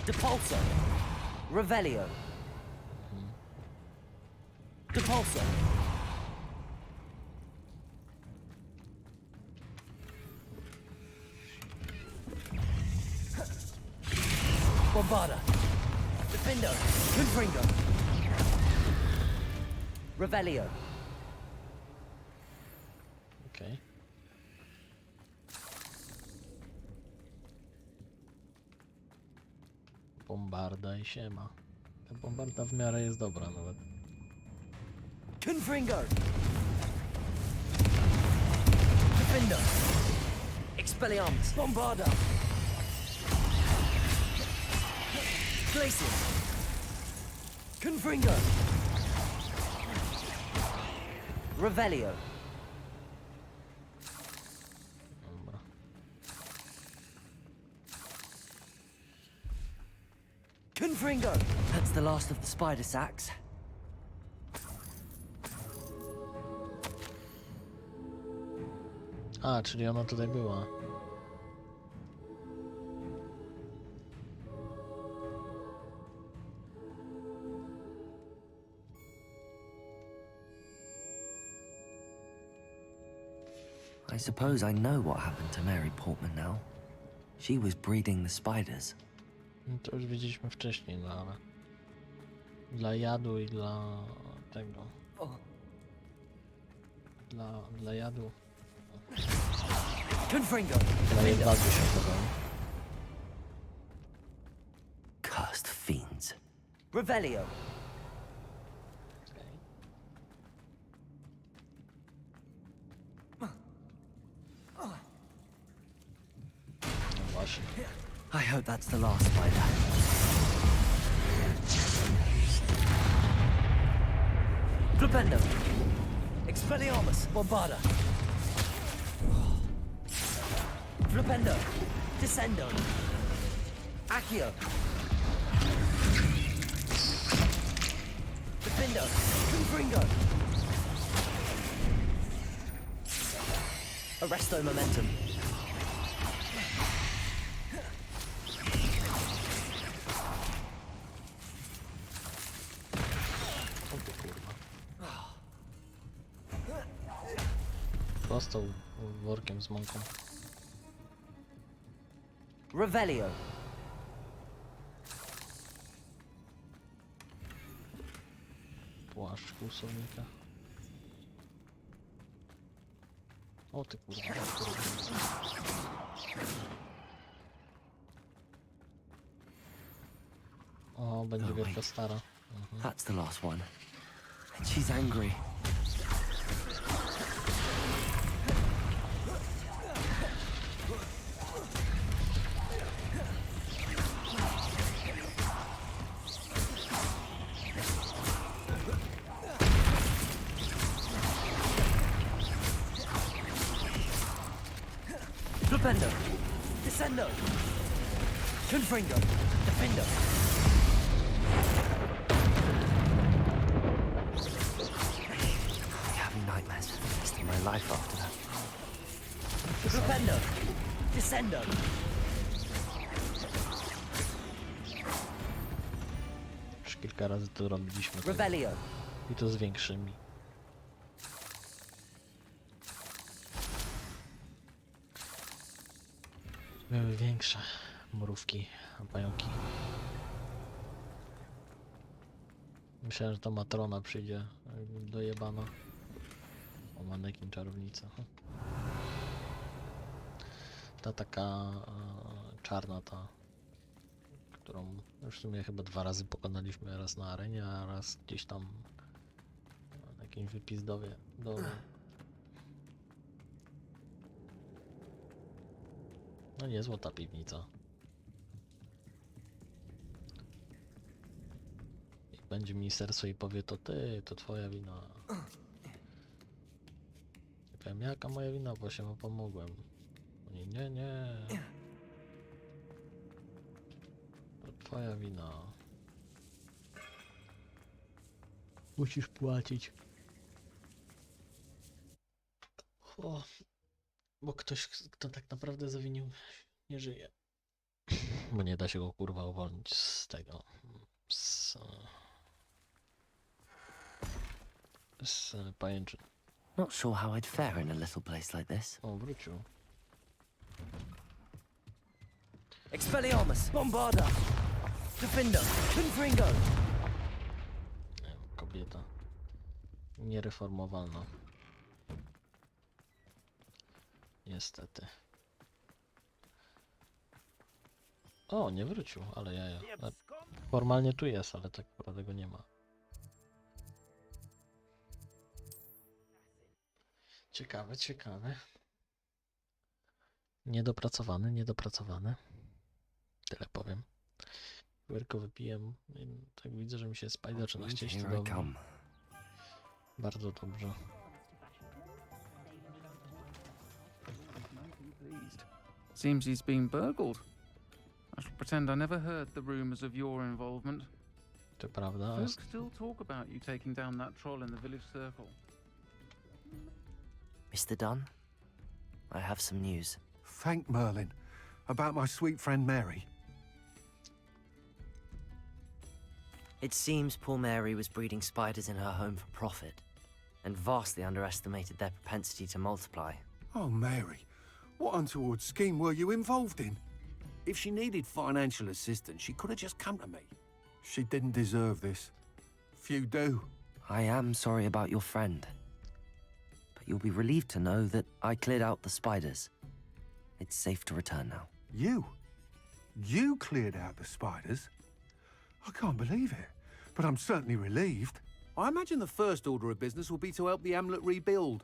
Depulso! Revelio! Depulso! Bombarda! Defendo! Confringo! Revelio! Okej. Bombarda i siema. Ta bombarda w miarę jest dobra nawet. Confringo! Defendo! Expelliarmus! Bombarda! Glacius! Confringo! Revelio! Dobra. Confringo! That's the last of the spider sacks. A, czyli ona tutaj była. I suppose I know what happened to Mary Portman now. She was breeding the spiders. No to już widzieliśmy wcześniej, no ale... Dla jadu i dla tego... Dla jadu... Confringo! Dla jedwabia się podoba. Cursed fiends. Revelio! Właśnie. I hope that's the last spider. Flipendo! Expelliarmus! Bombarda! Flipendo! Descendo! Accio! Defendo! Confringo! Arresto momentum! Dostał workiem z mąką. Revelio! Płaszcz kłusownika. O ty kurwa. O, będzie wielka stara. That's the last one. And she's angry. Flipendo! Descendo! Confringo! Defendo! I'm having nightmares for the rest of my life after that. Flipendo! Descendo! Już kilka razy to robiliśmy. Revelio! I to z większymi. Były większe mrówki, pająki. Myślałem, że to matrona przyjdzie dojebana. O, manekin czarownica. Ta taka czarna ta, którą już w sumie chyba 2 razy pokonaliśmy, raz na arenie, a raz gdzieś tam na jakimś wypizdowie. No nie złota piwnica. Jak będzie ministerstwo i powie to ty, to twoja wina. Ja powiem, jaka moja wina, bo się mu pomogłem. Oni, nie. To twoja wina. Musisz płacić. O, bo ktoś, kto tak naprawdę zawinił, nie żyje. Bo nie da się go kurwa uwolnić z tego. Z pajęczyn. Not sure how I'd fare in a little place like this. O, wrócił. Expelliarmus! Bombarda! Defender! Confringo! Kobieta. Niereformowalna. Niestety. O, nie wrócił, ale jaja. Formalnie tu jest, ale tak naprawdę go nie ma. Ciekawe. Niedopracowane. Tyle powiem. Łyżkę wypiję i tak widzę, że mi się Spy zaczyna chcieć. To dobrze. Bardzo dobrze. Seems he's been burgled. I shall pretend I never heard the rumors of your involvement. To prawda. Folks still talk about you taking down that troll in the village circle. Mr. Dunn, I have some news. Thank Merlin. About my sweet friend Mary. It seems poor Mary was breeding spiders in her home for profit, and vastly underestimated their propensity to multiply. Oh, Mary. What untoward scheme were you involved in? If she needed financial assistance, she could have just come to me. She didn't deserve this. Few do. I am sorry about your friend. But you'll be relieved to know that I cleared out the spiders. It's safe to return now. You? You cleared out the spiders? I can't believe it, but I'm certainly relieved. I imagine the first order of business will be to help the amulet rebuild.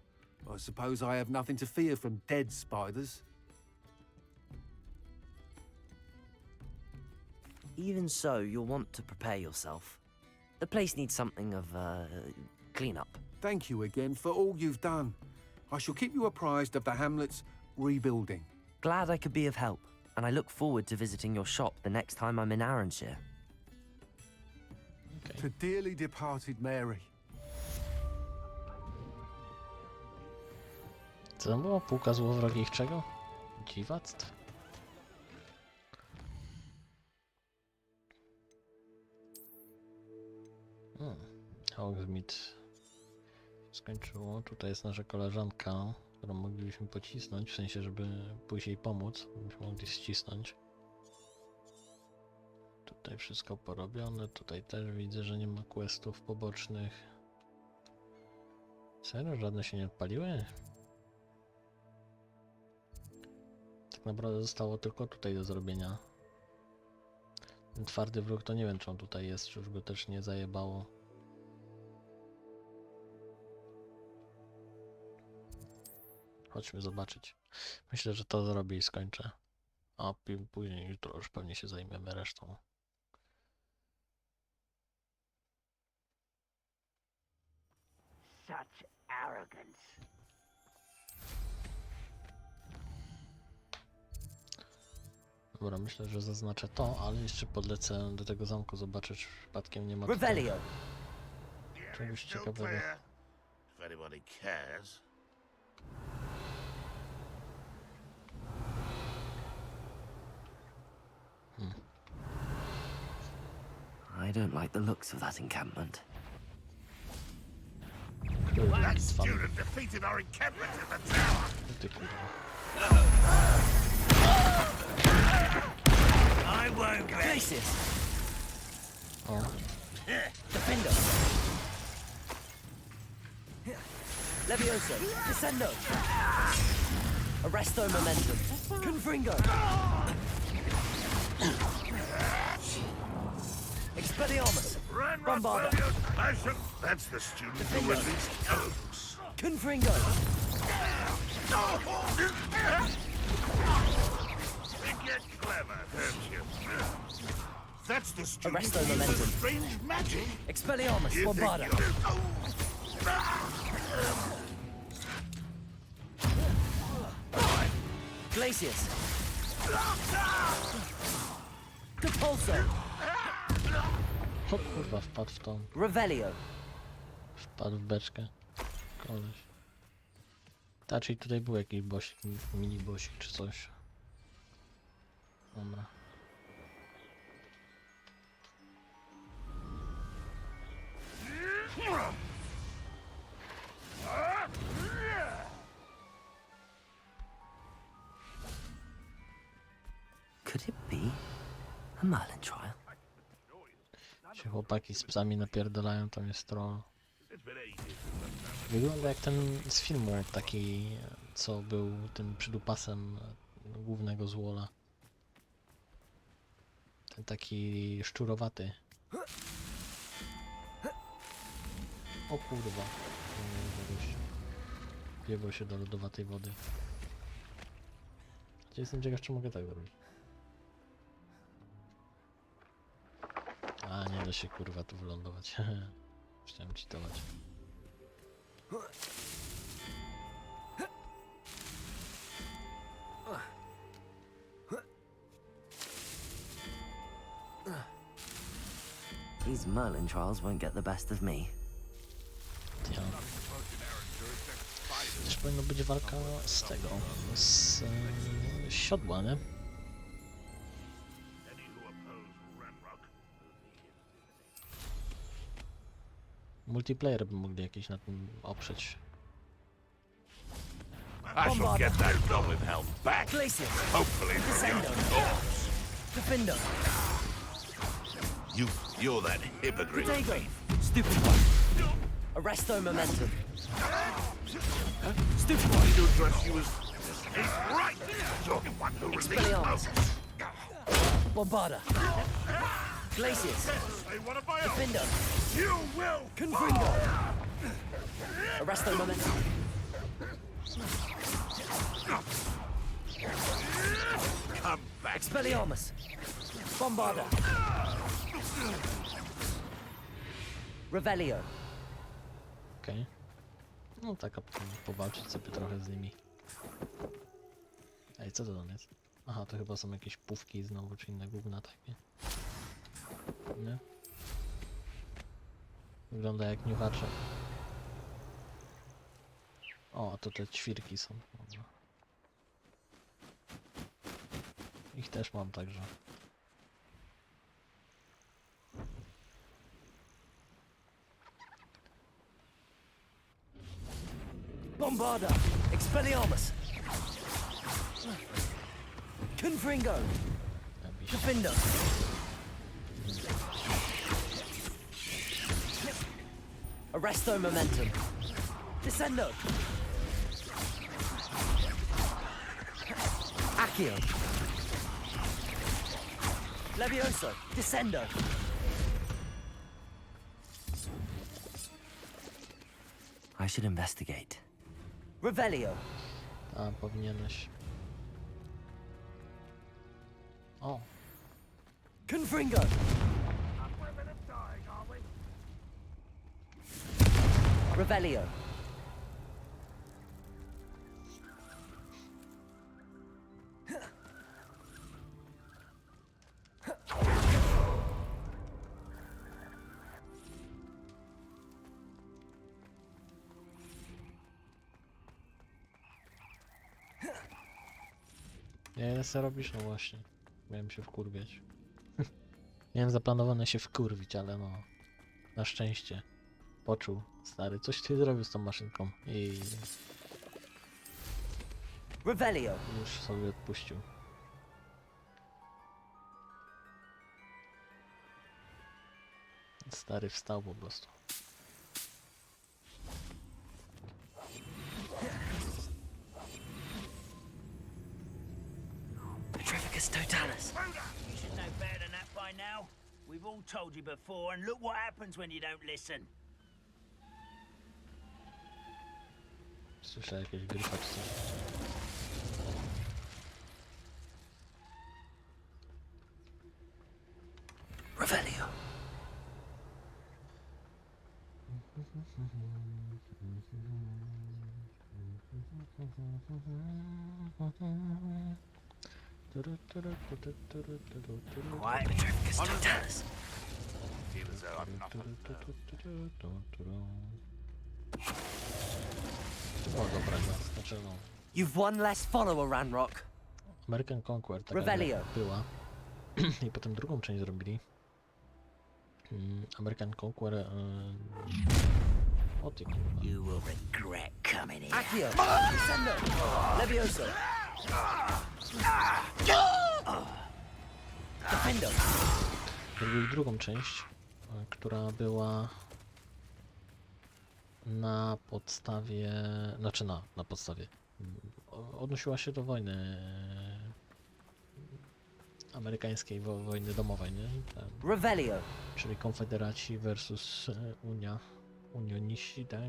I suppose I have nothing to fear from dead spiders. Even so, you'll want to prepare yourself. The place needs something of clean-up. Thank you again for all you've done. I shall keep you apprised of the hamlet's rebuilding. Glad I could be of help, and I look forward to visiting your shop the next time I'm in Arranshire. Okay. To dearly departed Mary. Co tam było? Półka złowrogich czego? Dziwactw? Hogsmeade skończyło. Tutaj jest nasza koleżanka, którą moglibyśmy pocisnąć, w sensie, żeby pójść jej pomóc. Byśmy mogli ścisnąć. Tutaj wszystko porobione. Tutaj też widzę, że nie ma questów pobocznych. Serio? Żadne się nie odpaliły? Tak naprawdę zostało tylko tutaj do zrobienia. Ten twardy wróg to nie wiem, czy on tutaj jest, czy już go też nie zajebało. Chodźmy zobaczyć. Myślę, że to zrobię i skończę. A później jutro już pewnie się zajmiemy resztą. Such arrogance. Dobra, myślę, że zaznaczę to, ale jeszcze podlecę do tego zamku zobaczyć, czy przypadkiem nie ma Revelio. czegoś ciekawego. If anybody cares. I don't like the looks of that encampment. That student defeated our encampment in the tower. I won't get Oh. Defender. Levioso. Descendo. Arresto momentum. Confringo. Expelliarmus. Bombarda. Passion. That's the student who released Oaks. Confringo. get clever, don't you? That's the student Arresto who uses momentum. strange magic. Expelliarmus, You think Bombarda. Glacius. Depulso. O kurwa, wpadł w tą. Revelio. Wpadł w beczkę. Koleś. Ta, czyli tutaj był jakiś bossik, mini bossik czy coś. Dobra. Could it be a Merlin trial? Się chłopaki z psami napierdalają, tam jest troll. Wygląda jak ten z filmu, taki, co był tym przydupasem głównego złola. Ten taki szczurowaty. O kurwa. Wjebał się do lodowatej wody. Jestem ciekaw, czy mogę tak zrobić. A, nie da się kurwa tu wylądować. Chciałem cheatować. These Merlin trials won't get the best of me. Ja. Też powinno być walka z tego, z siodła, nie? Multiplayer by mogli jakieś na tym oprzeć. I shall get that goblin helm back. Glacius. Hopefully for your corpse. Defender. You're that hypocrite. Protego. Stupid one. Arresto momentum. Stupid I one. need to address you as... Right! You're the one who Expelliarmus. released... Bombarda. Glacius. They want to buy up. Defender. You will... Confringo. Arresto momentum. Come back. Expelliarmus. Bombarda. Revelio. Okej. No taka powalczyć sobie trochę z nimi. Ej, co to tam jest? Aha, to chyba są jakieś pówki znowu, czy inne gówna takie. Nie? Wygląda jak niuchacze. O, to te ćwirki są. Dobra. Ich też mam także. Bombarda. Expelliarmus. Confringo. Defender. Arresto momentum. Descendo. Accio. Levioso. Descendo. I should investigate. Revelio. A, powinieneś. O, Confringo. Revelio. nie, co robisz? No właśnie. Miałem się wkurwiać. Miałem zaplanowane się wkurwić, ale no... Na szczęście. Poczuł, stary, coś ty zrobił z tą maszynką i Revelio. już sobie odpuścił. Stary wstał po prostu. Petrificus totalis. You should know better than that by now. We've all told you before, and look what happens when you don't listen. Słyszę jakieś gryfa czy coś. Revelio. Quiet. Feel as though I'm not O, dobrego. Znaczy, no, You've one less follower, Ranrock. American Conquer taka Revelio. była. I potem drugą część zrobili. American Conquer... O ty kurwa. You will regret coming here. Accio. Descendo. Levioso. Defendo. Zrobili drugą część, która była na podstawie... Znaczy na podstawie. Odnosiła się do wojny amerykańskiej, wojny domowej, nie? Revelio. Czyli konfederaci versus unioniści, tak?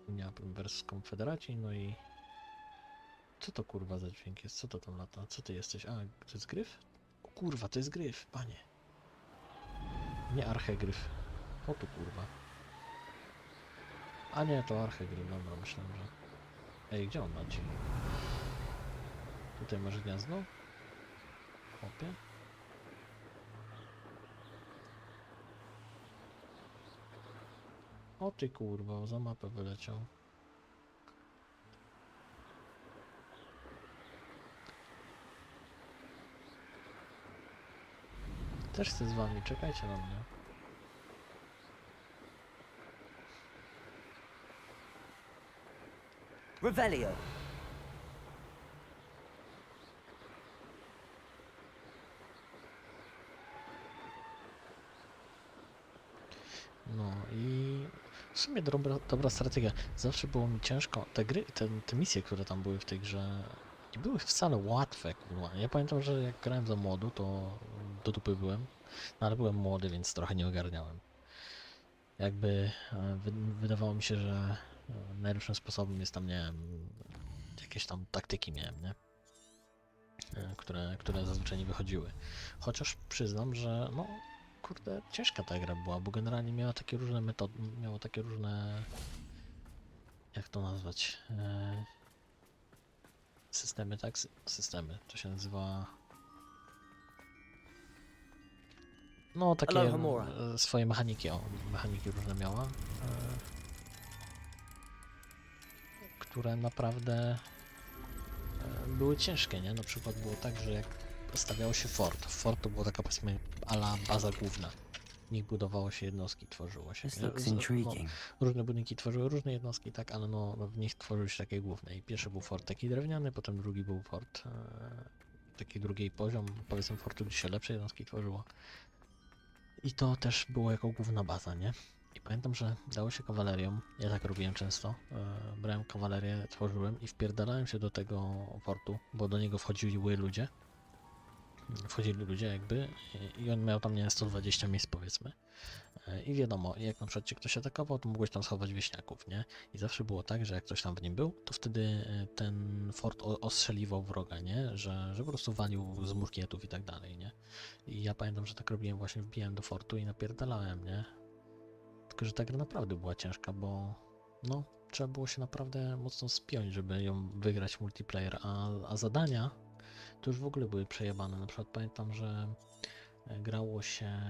Unia versus konfederaci, no i... Co to kurwa za dźwięk jest? Co to tam lata? Co ty jesteś? A, to jest gryf? O, kurwa, to jest gryf, panie. Nie archegryf. O tu kurwa. A nie, to archegryf, dobra, myślałem, że... Ej, gdzie on macie? Tutaj masz gniazdo? Opie? O ty kurwa, za mapę wyleciał. Też chcę z wami, czekajcie na mnie. Revelio. No i w sumie dobra strategia. Zawsze było mi ciężko. Te gry, te misje, które tam były w tej grze, nie były wcale łatwe, kurwa. Ja pamiętam, że jak grałem za młodu, to do dupy byłem, no ale byłem młody, więc trochę nie ogarniałem. Jakby wydawało mi się, że najlepszym sposobem jest tam, nie wiem, jakieś tam taktyki miałem, nie? Które zazwyczaj nie wychodziły. Chociaż przyznam, że no kurde, ciężka ta gra była, bo generalnie miała takie różne metody, miała takie różne, jak to nazwać, systemy, tak? Systemy, to się nazywa, no takie swoje mechaniki, mechaniki różne miała, które naprawdę były ciężkie, nie? Na przykład było tak, że jak stawiało się fort. Fort to była taka, powiedzmy, ala baza główna. W nich budowało się jednostki, tworzyło się. Różne budynki tworzyły różne jednostki, tak, ale no w nich tworzyły się takie główne. I pierwszy był fort taki drewniany, potem drugi był fort taki drugi poziom, powiedzmy, fortu, gdzie się lepsze jednostki tworzyło. I to też było jako główna baza, nie? I pamiętam, że dało się kawalerią, ja tak robiłem często, brałem kawalerię, tworzyłem i wpierdalałem się do tego fortu, bo do niego wchodzili ludzie jakby i on miał tam, nie wiem, 120 miejsc, powiedzmy. I wiadomo, jak na przykład cię ktoś atakował, to mogłeś tam schować wieśniaków, nie? I zawsze było tak, że jak ktoś tam w nim był, to wtedy ten fort ostrzeliwał wroga, nie? Że po prostu walił z muszkietów i tak dalej, nie? I ja pamiętam, że tak robiłem, właśnie wbijałem do fortu i napierdalałem, nie? Tylko że ta gra naprawdę była ciężka, bo no, trzeba było się naprawdę mocno spiąć, żeby ją wygrać multiplayer, a zadania to już w ogóle były przejebane. Na przykład pamiętam, że grało się,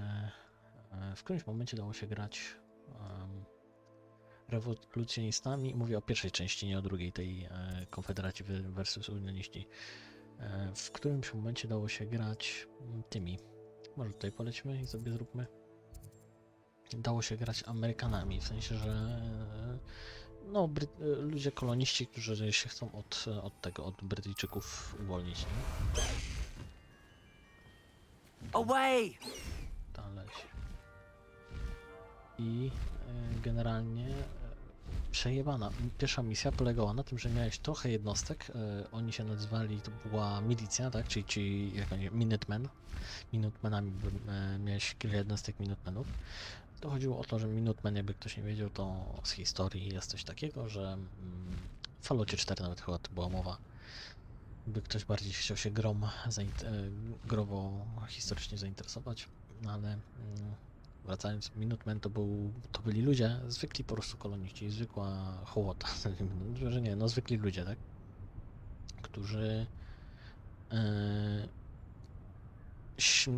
w którymś momencie dało się grać rewolucjonistami, mówię o pierwszej części, nie o drugiej, tej Konfederacji versus Unioniści. W którymś momencie dało się grać tymi, może tutaj polećmy i sobie zróbmy. Dało się grać Amerykanami, w sensie, że no, ludzie koloniści, którzy się chcą od Brytyjczyków uwolnić, nie? Away! Dalej. I generalnie przejebana. Pierwsza misja polegała na tym, że miałeś trochę jednostek, oni się nazywali, to była milicja, tak? Czyli ci, jak oni, Minutemen. Minutemenami miałeś kilka jednostek Minutemenów. To chodziło o to, że Minutemen, jakby ktoś nie wiedział, to z historii jest coś takiego, że w Falloutie 4 nawet chyba to była mowa. By ktoś bardziej chciał się growo historycznie zainteresować, No ale wracając, Minutemen to byli ludzie, zwykli po prostu koloniści, zwykła hołota, że nie, no zwykli ludzie, tak? Którzy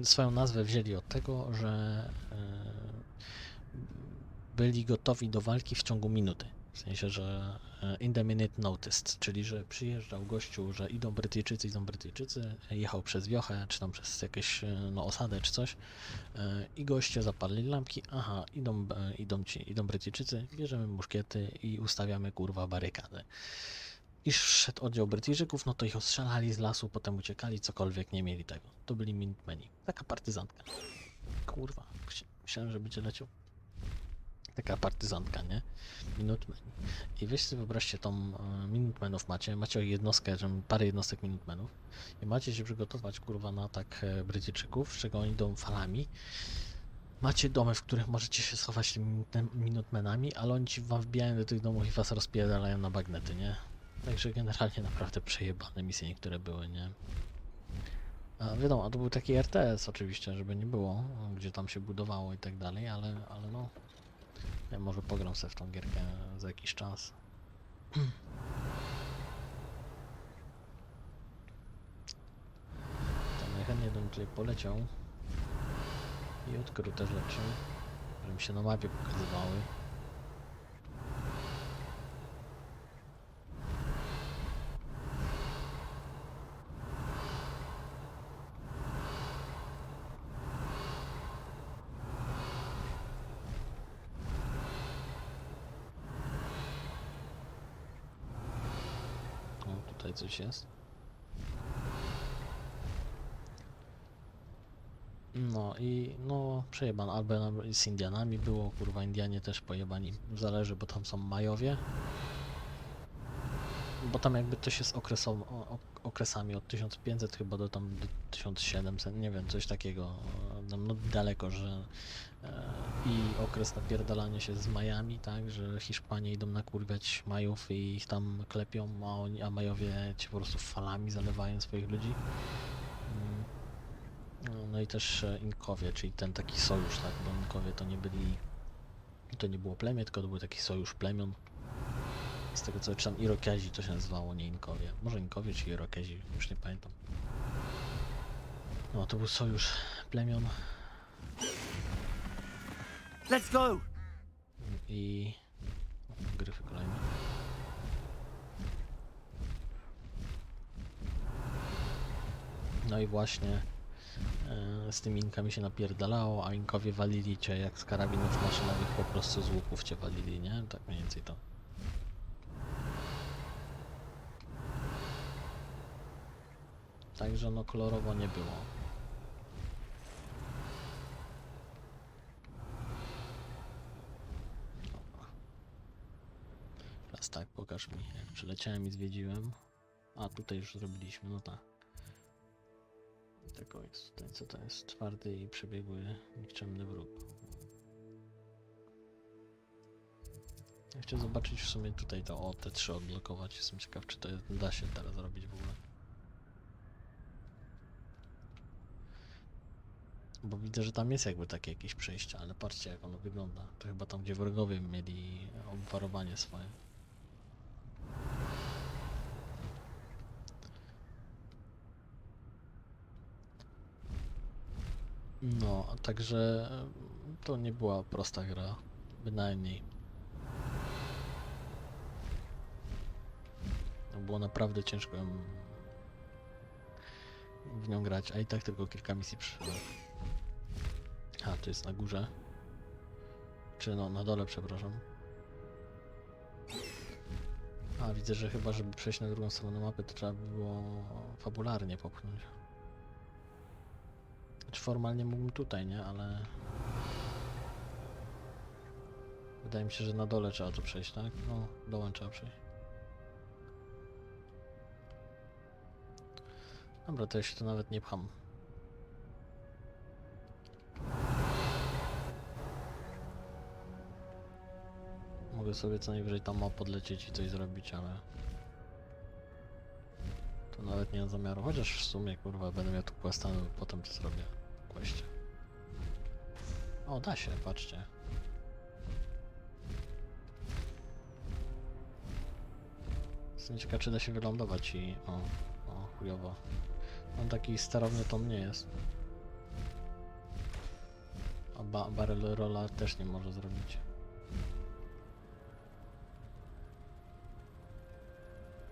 swoją nazwę wzięli od tego, że byli gotowi do walki w ciągu minuty. W sensie, że in the minute noticed, czyli że przyjeżdżał gościu, że idą Brytyjczycy, jechał przez wiochę, czy tam przez jakieś no, osadę, czy coś i goście zapalili lampki, aha, idą Brytyjczycy, bierzemy muszkiety i ustawiamy kurwa barykady. I szedł oddział Brytyjczyków, no to ich ostrzelali z lasu, potem uciekali, cokolwiek, nie mieli tego. To byli Minutemeni. Taka partyzantka. Kurwa, myślałem, że będzie leciał. Taka partyzantka, nie? Minutemeni. I weź sobie wyobraźcie tą Minutemenów macie jednostkę, parę jednostek Minutemenów i macie się przygotować, kurwa, na atak Brytyjczyków, z czego oni idą falami. Macie domy, w których możecie się schować tymi Minutemenami, ale oni ci wam wbijają do tych domów i was rozpierdalają na bagnety, nie? Także generalnie naprawdę przejebane misje niektóre były, nie? A wiadomo, to był taki RTS oczywiście, żeby nie było, gdzie tam się budowało i tak dalej, ale no... Ja może pogram sobie w tą gierkę za jakiś czas. To najchętniej bym tutaj poleciał i odkrył te rzeczy, które mi się na mapie pokazywały. Tutaj coś jest. No i no przejebane, albo z Indianami było, kurwa, Indianie też pojebani, zależy, bo tam są Majowie. Bo tam jakby to się z okresami od 1500 chyba do 1700, nie wiem, coś takiego, no daleko, że i okres napierdalania się z Majami, tak, że Hiszpanie idą nakurwiać Majów i ich tam klepią, a Majowie cię po prostu falami zalewają swoich ludzi. No i też Inkowie, czyli ten taki sojusz, tak, bo Inkowie to nie było plemię, tylko to był taki sojusz plemion. Z tego co czytam, Irokezi to się nazywało, nie Inkowie. Może Inkowie czy Irokezi, już nie pamiętam. No to był sojusz plemion. Let's go! I... gryfy kolejne. No i właśnie z tymi Inkami się napierdalało, a Inkowie walili cię jak z karabinów maszynowych, po prostu z łuków cię walili, nie? Tak mniej więcej to. Także no kolorowo nie było. Teraz tak, pokaż mi, jak przyleciałem i zwiedziłem. A tutaj już zrobiliśmy, no tak. Tego jest tutaj, co to jest? Twardy i przebiegły nikczemny wróg. Ja chcę zobaczyć w sumie tutaj to, te trzy odblokować. Jestem ciekaw, czy to da się teraz zrobić w ogóle. Bo widzę, że tam jest jakby takie jakieś przejście, ale patrzcie jak ono wygląda. To chyba tam, gdzie wrogowie mieli obwarowanie swoje. No, a także to nie była prosta gra, bynajmniej. Było naprawdę ciężko w nią grać, a i tak tylko kilka misji przyszło. A, to jest na górze. Czy no, na dole, przepraszam. A, widzę, że chyba, żeby przejść na drugą stronę mapy, to trzeba by było fabularnie popchnąć. Znaczy formalnie mógłbym tutaj, nie? Ale... wydaje mi się, że na dole trzeba to przejść, tak? No, dołem trzeba przejść. Dobra, to ja się tu nawet nie pcham. Mogę sobie co najwyżej tam podlecieć i coś zrobić, ale... to nawet nie mam zamiaru, chociaż w sumie, kurwa, będę miał tu questa, no potem to zrobię w questie. O, da się, patrzcie. Jestem ciekaw, czy da się wylądować i... O, chujowo. On taki starowny to nie jest. A barrel rolla też nie może zrobić.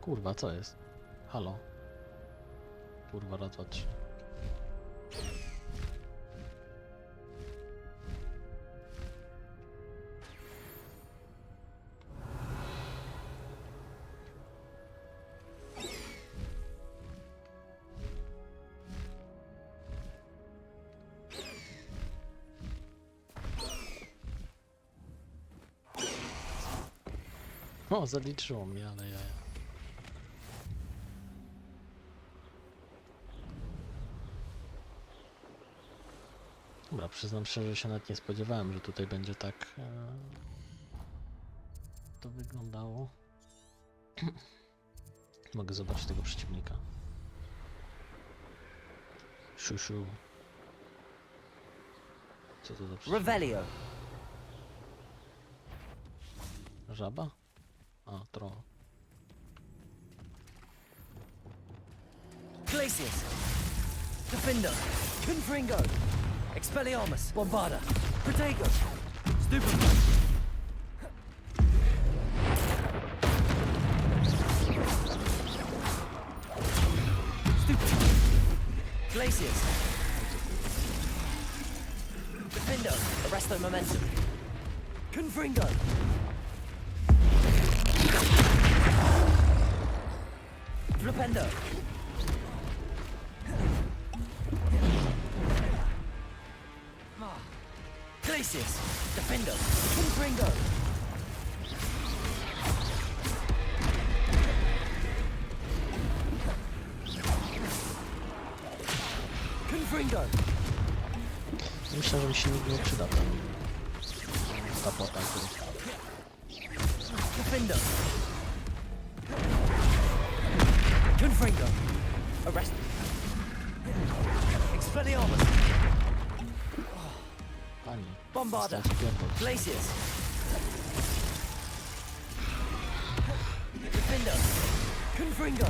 Kurwa, co jest? Halo? Kurwa, raz, dwa, trzy. O, zaliczyło mnie, ale ja... Dobra, przyznam szczerze, że się nawet nie spodziewałem, że tutaj będzie tak to wyglądało. Mogę zobaczyć tego przeciwnika. Siu. Co to za przeciwnik? Revelio. Żaba? A, troll. Glacius. Defender. Confringo. Expelliarmus. Bombarda. Protego. Stupefy. Glacius. Defender. Arresto momentum. Confringo. Flipendo. Glacius. Defendo. Confringo. Confringo. Myślę, że mi się nie przyda ta płata. Defendo. Confringo. Arrest. Expelliarmus. Pani. Bombarda. Glacius. Defender. Confringo.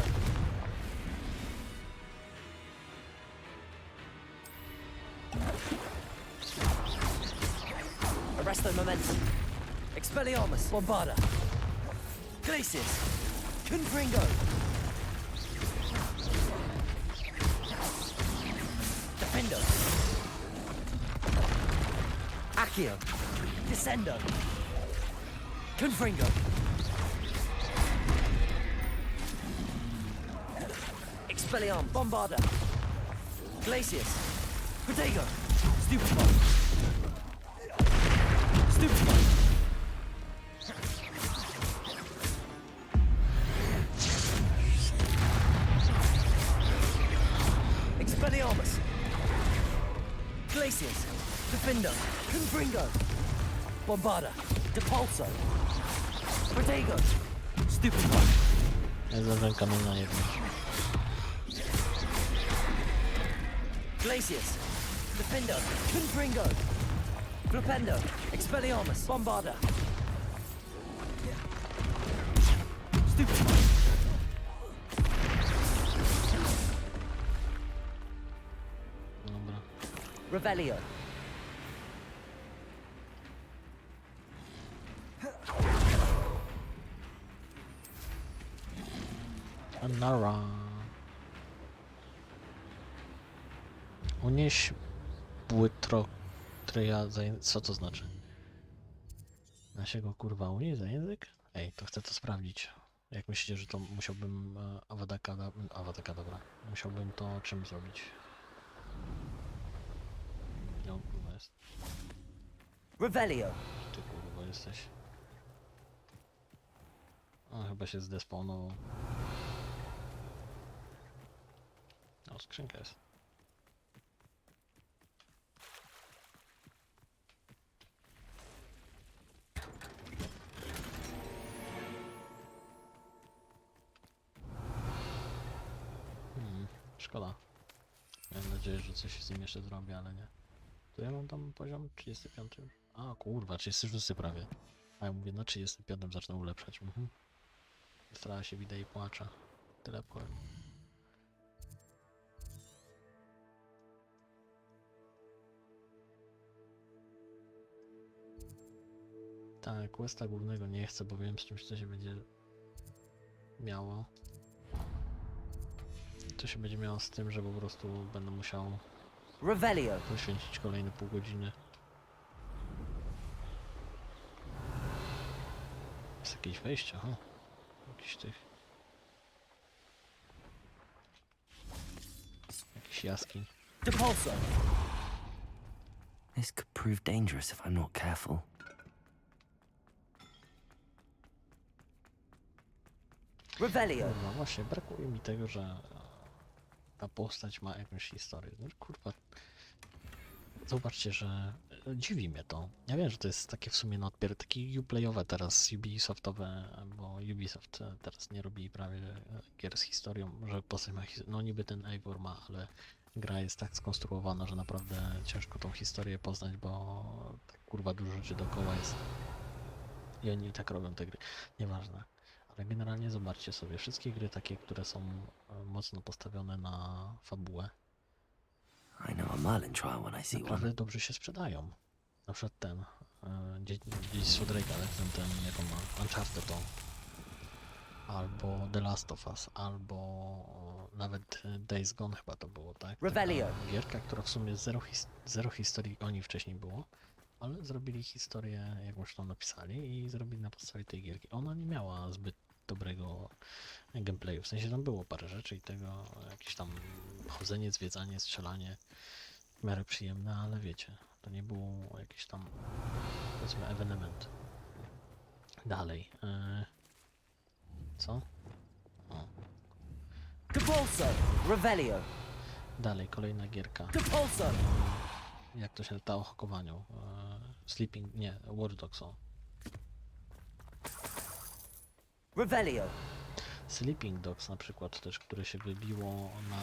Arresto momentum. Expelliarmus. Bombarda. Glacius. Confringo. Defender. Accio. Descendo. Confringo. Expelliarmus. Bombarda. Glacius. Protego. Stupefy. Stupefy. Expelliarmus. Glacius. Defender. Confringo. Bombarda. Depulso. Protego. Stupefy. Ja zabrałem kamienia jedno. Glacius. Defender. Confringo. Flipendo. Expelliarmus. Bombarda. Stupefy. Dobra. Revelio. Nara. Unieś błytro... Co to znaczy? Da się go kurwa unieść za język? Ej, to chcę to sprawdzić. Jak myślicie, że to musiałbym... Awataka, dobra. Musiałbym to czym zrobić? Gdzie on kurwa jest? Revelio. Ty kurwa jesteś. A, chyba się zdespawnował. O, skrzynka jest. Szkoda. Miałem nadzieję, że coś z nim jeszcze zrobię, ale nie. To ja mam tam poziom 35 już. A kurwa, 36 prawie. A ja mówię, na 35 zacznę ulepszać. Stara się widać i płacza. Tyle powiem. Tak, questa głównego nie chcę, bo wiem z czymś to się będzie miało. To się będzie miało z tym, że po prostu będę musiał poświęcić kolejne pół godziny. Jest jakieś wejście, aha. Jakiś tych... Jakiś jaskiń. This could prove dangerous if I'm not careful. No właśnie, brakuje mi tego, że ta postać ma jakąś historię. No kurwa, zobaczcie, że dziwi mnie to. Ja wiem, że to jest takie w sumie no odbiór, takie uplayowe teraz, Ubisoftowe, bo Ubisoft teraz nie robi prawie gier z historią, że postać ma no niby ten Eivor ma, ale gra jest tak skonstruowana, że naprawdę ciężko tą historię poznać, bo tak kurwa dużo rzeczy dookoła jest. I oni tak robią te gry. Nieważne. Ale generalnie zobaczcie sobie, wszystkie gry takie, które są mocno postawione na fabułę, naprawdę dobrze się sprzedają. Na przykład ten Dziedzictwo Drake'a, ale ten jak on ma, Uncharted to, albo The Last of Us, albo nawet Days Gone chyba to było, tak? Taka gierka, która w sumie zero historii o niej wcześniej było, ale zrobili historię, jakąś tam napisali i zrobili na podstawie tej gierki. Ona nie miała zbyt dobrego gameplayu, w sensie tam było parę rzeczy i tego, jakieś tam chodzenie, zwiedzanie, strzelanie w miarę przyjemne, ale wiecie, to nie było jakieś tam, powiedzmy, ewenement. Dalej, co? O. Dalej, kolejna gierka. Jak to się nazywa o hakowaniu? Sleeping, nie, Watch Dogs. Sleeping Dogs na przykład też, które się wybiło na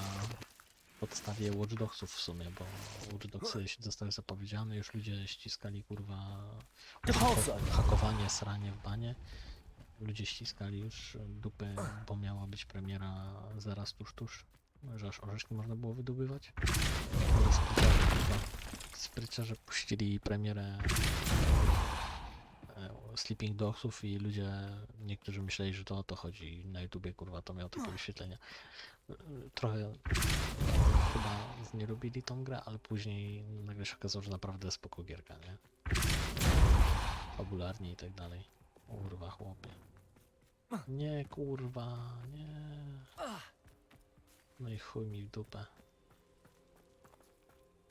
podstawie Watch Dogsów w sumie, bo Watch Dogsy zostały zapowiedziane, już ludzie ściskali kurwa hakowanie, sranie w banie. Ludzie ściskali już dupy, bo miała być premiera zaraz tuż, że aż orzeszki można było wydobywać. Spryciarze puścili premierę Sleeping Dogsów i ludzie, niektórzy myśleli, że to o to chodzi. Na YouTubie kurwa to miało takie wyświetlenia. Trochę chyba znielubili tą grę, ale później nagle się okazało, że naprawdę spoko gierka, nie? Fabularnie i tak dalej. Kurwa chłopie. Nie kurwa, nie. No i chuj mi w dupę.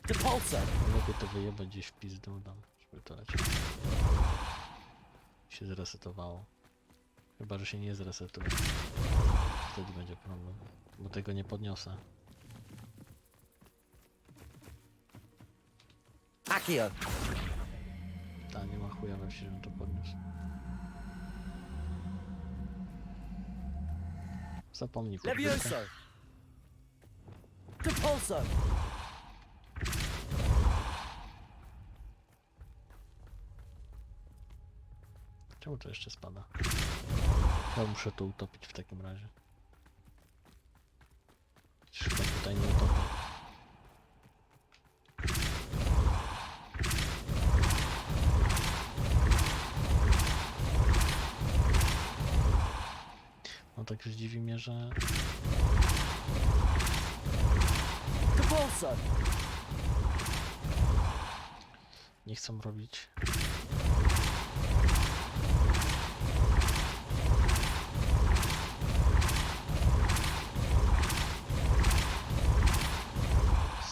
Lepiej to wyjebać gdzieś w pizdu dam, żeby to lecieć. Się zresetowało. Chyba, że się nie zresetuje. Wtedy będzie problem, bo tego nie podniosę. Ta, nie ma chuja we wsi, żebym to podniósł. Zapomnij podwórkę. Czemu to jeszcze spada? Ja muszę to utopić w takim razie. Chyba tutaj nie utopię. No tak już dziwi mnie, że... Nie chcą robić...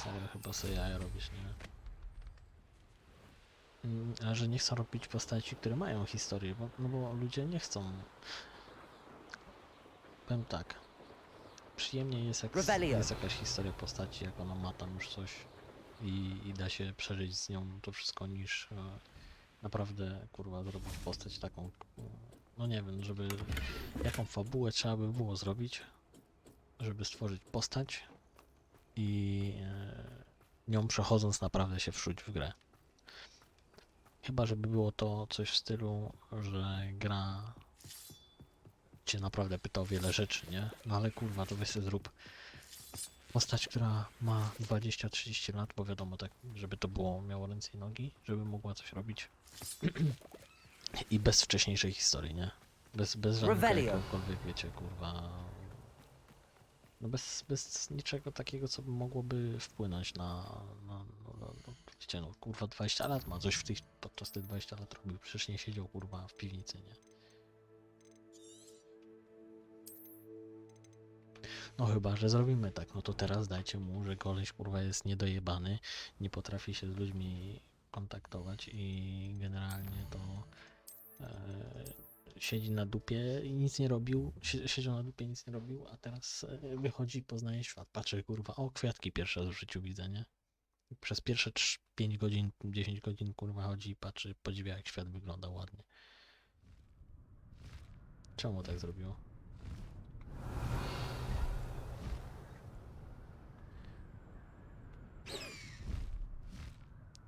Serio, chyba sobie jaja robisz, nie? A że nie chcą robić postaci, które mają historię, no bo ludzie nie chcą. Powiem tak. Przyjemniej jest jak jest jakaś historia postaci, jak ona ma tam już coś i da się przeżyć z nią to wszystko, niż naprawdę kurwa zrobić postać taką, no nie wiem, żeby jaką fabułę trzeba by było zrobić, żeby stworzyć postać i nią przechodząc naprawdę się wczuć w grę. Chyba, żeby było to coś w stylu, że gra cię naprawdę pyta o wiele rzeczy, nie? No ale kurwa, to weź sobie zrób postać, która ma 20-30 lat, bo wiadomo, tak, żeby to było, miało ręce i nogi, żeby mogła coś robić. I bez wcześniejszej historii, nie? Bez żadnego jakiegokolwiek, wiecie, kurwa... No bez niczego takiego, co mogłoby wpłynąć wiecie, no kurwa 20 lat ma, coś podczas tych 20 lat robił, przecież nie siedział kurwa w piwnicy, nie? No chyba, że zrobimy tak, no to teraz dajcie mu, że koleś kurwa jest niedojebany, nie potrafi się z ludźmi kontaktować i generalnie to siedzi na dupie i nic nie robił, siedział na dupie i nic nie robił, a teraz wychodzi i poznaje świat. Patrzę kurwa, o kwiatki pierwszy raz w życiu widzę, nie? Przez pierwsze 5 godzin, 10 godzin kurwa chodzi i patrzy, podziwia jak świat wygląda ładnie. Czemu tak zrobiło?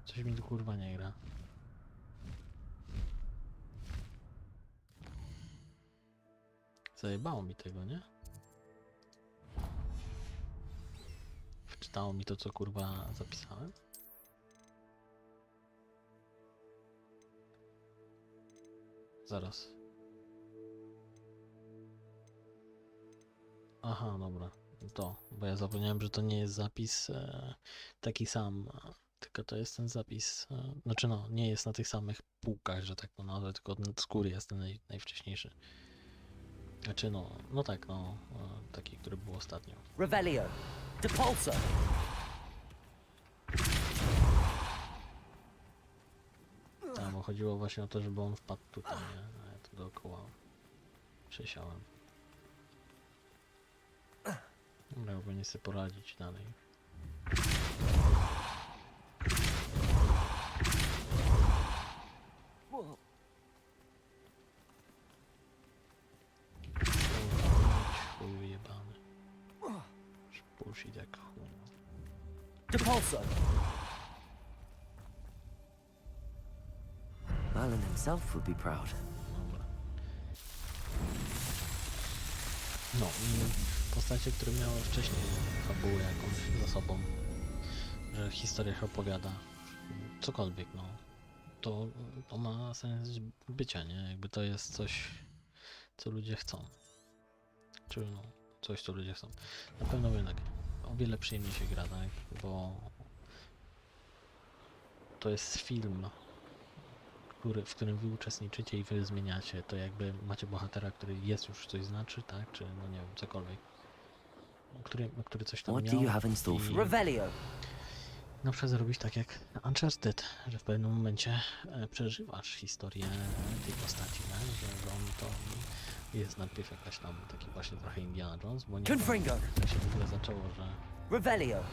Coś mi tu kurwa nie gra. Zajebało mi tego, nie? Wczytało mi to, co kurwa zapisałem? Zaraz. Aha, dobra. To, bo ja zapomniałem, że to nie jest zapis taki sam, tylko to jest ten zapis, znaczy no, nie jest na tych samych półkach, że tak to nazwę, tylko z góry jest ten najwcześniejszy. Znaczy no tak, taki, który był ostatnio. Revelio. Depulso. Tak, bo chodziło właśnie o to, żeby on wpadł tutaj, nie? A ja tu dookoła przesiałem. Dobra, powinien sobie poradzić dalej. Chuj jebany. Bullshit jak chuj. Depulso. Merlin himself would be proud. Dobra. No i postacie, które miały wcześniej fabułę jakąś za sobą, że historia się opowiada, cokolwiek, no, to ma sens bycia, nie? Jakby to jest coś, co ludzie chcą. Czy no, coś, co ludzie chcą. Na pewno jednak o wiele przyjemniej się gra, tak? Bo to jest film, w którym wy uczestniczycie i wy zmieniacie, to jakby macie bohatera, który jest już coś znaczy, tak? Czy no nie wiem, cokolwiek. Który coś tam miał. Revelio. Na przykład zrobić tak jak Uncharted, że w pewnym momencie przeżywasz historię tej postaci, nie? Że on to jest najpierw jakaś tam taki właśnie trochę Indiana Jones, bo nie wiem, jak się w ogóle zaczęło, że... Revelio.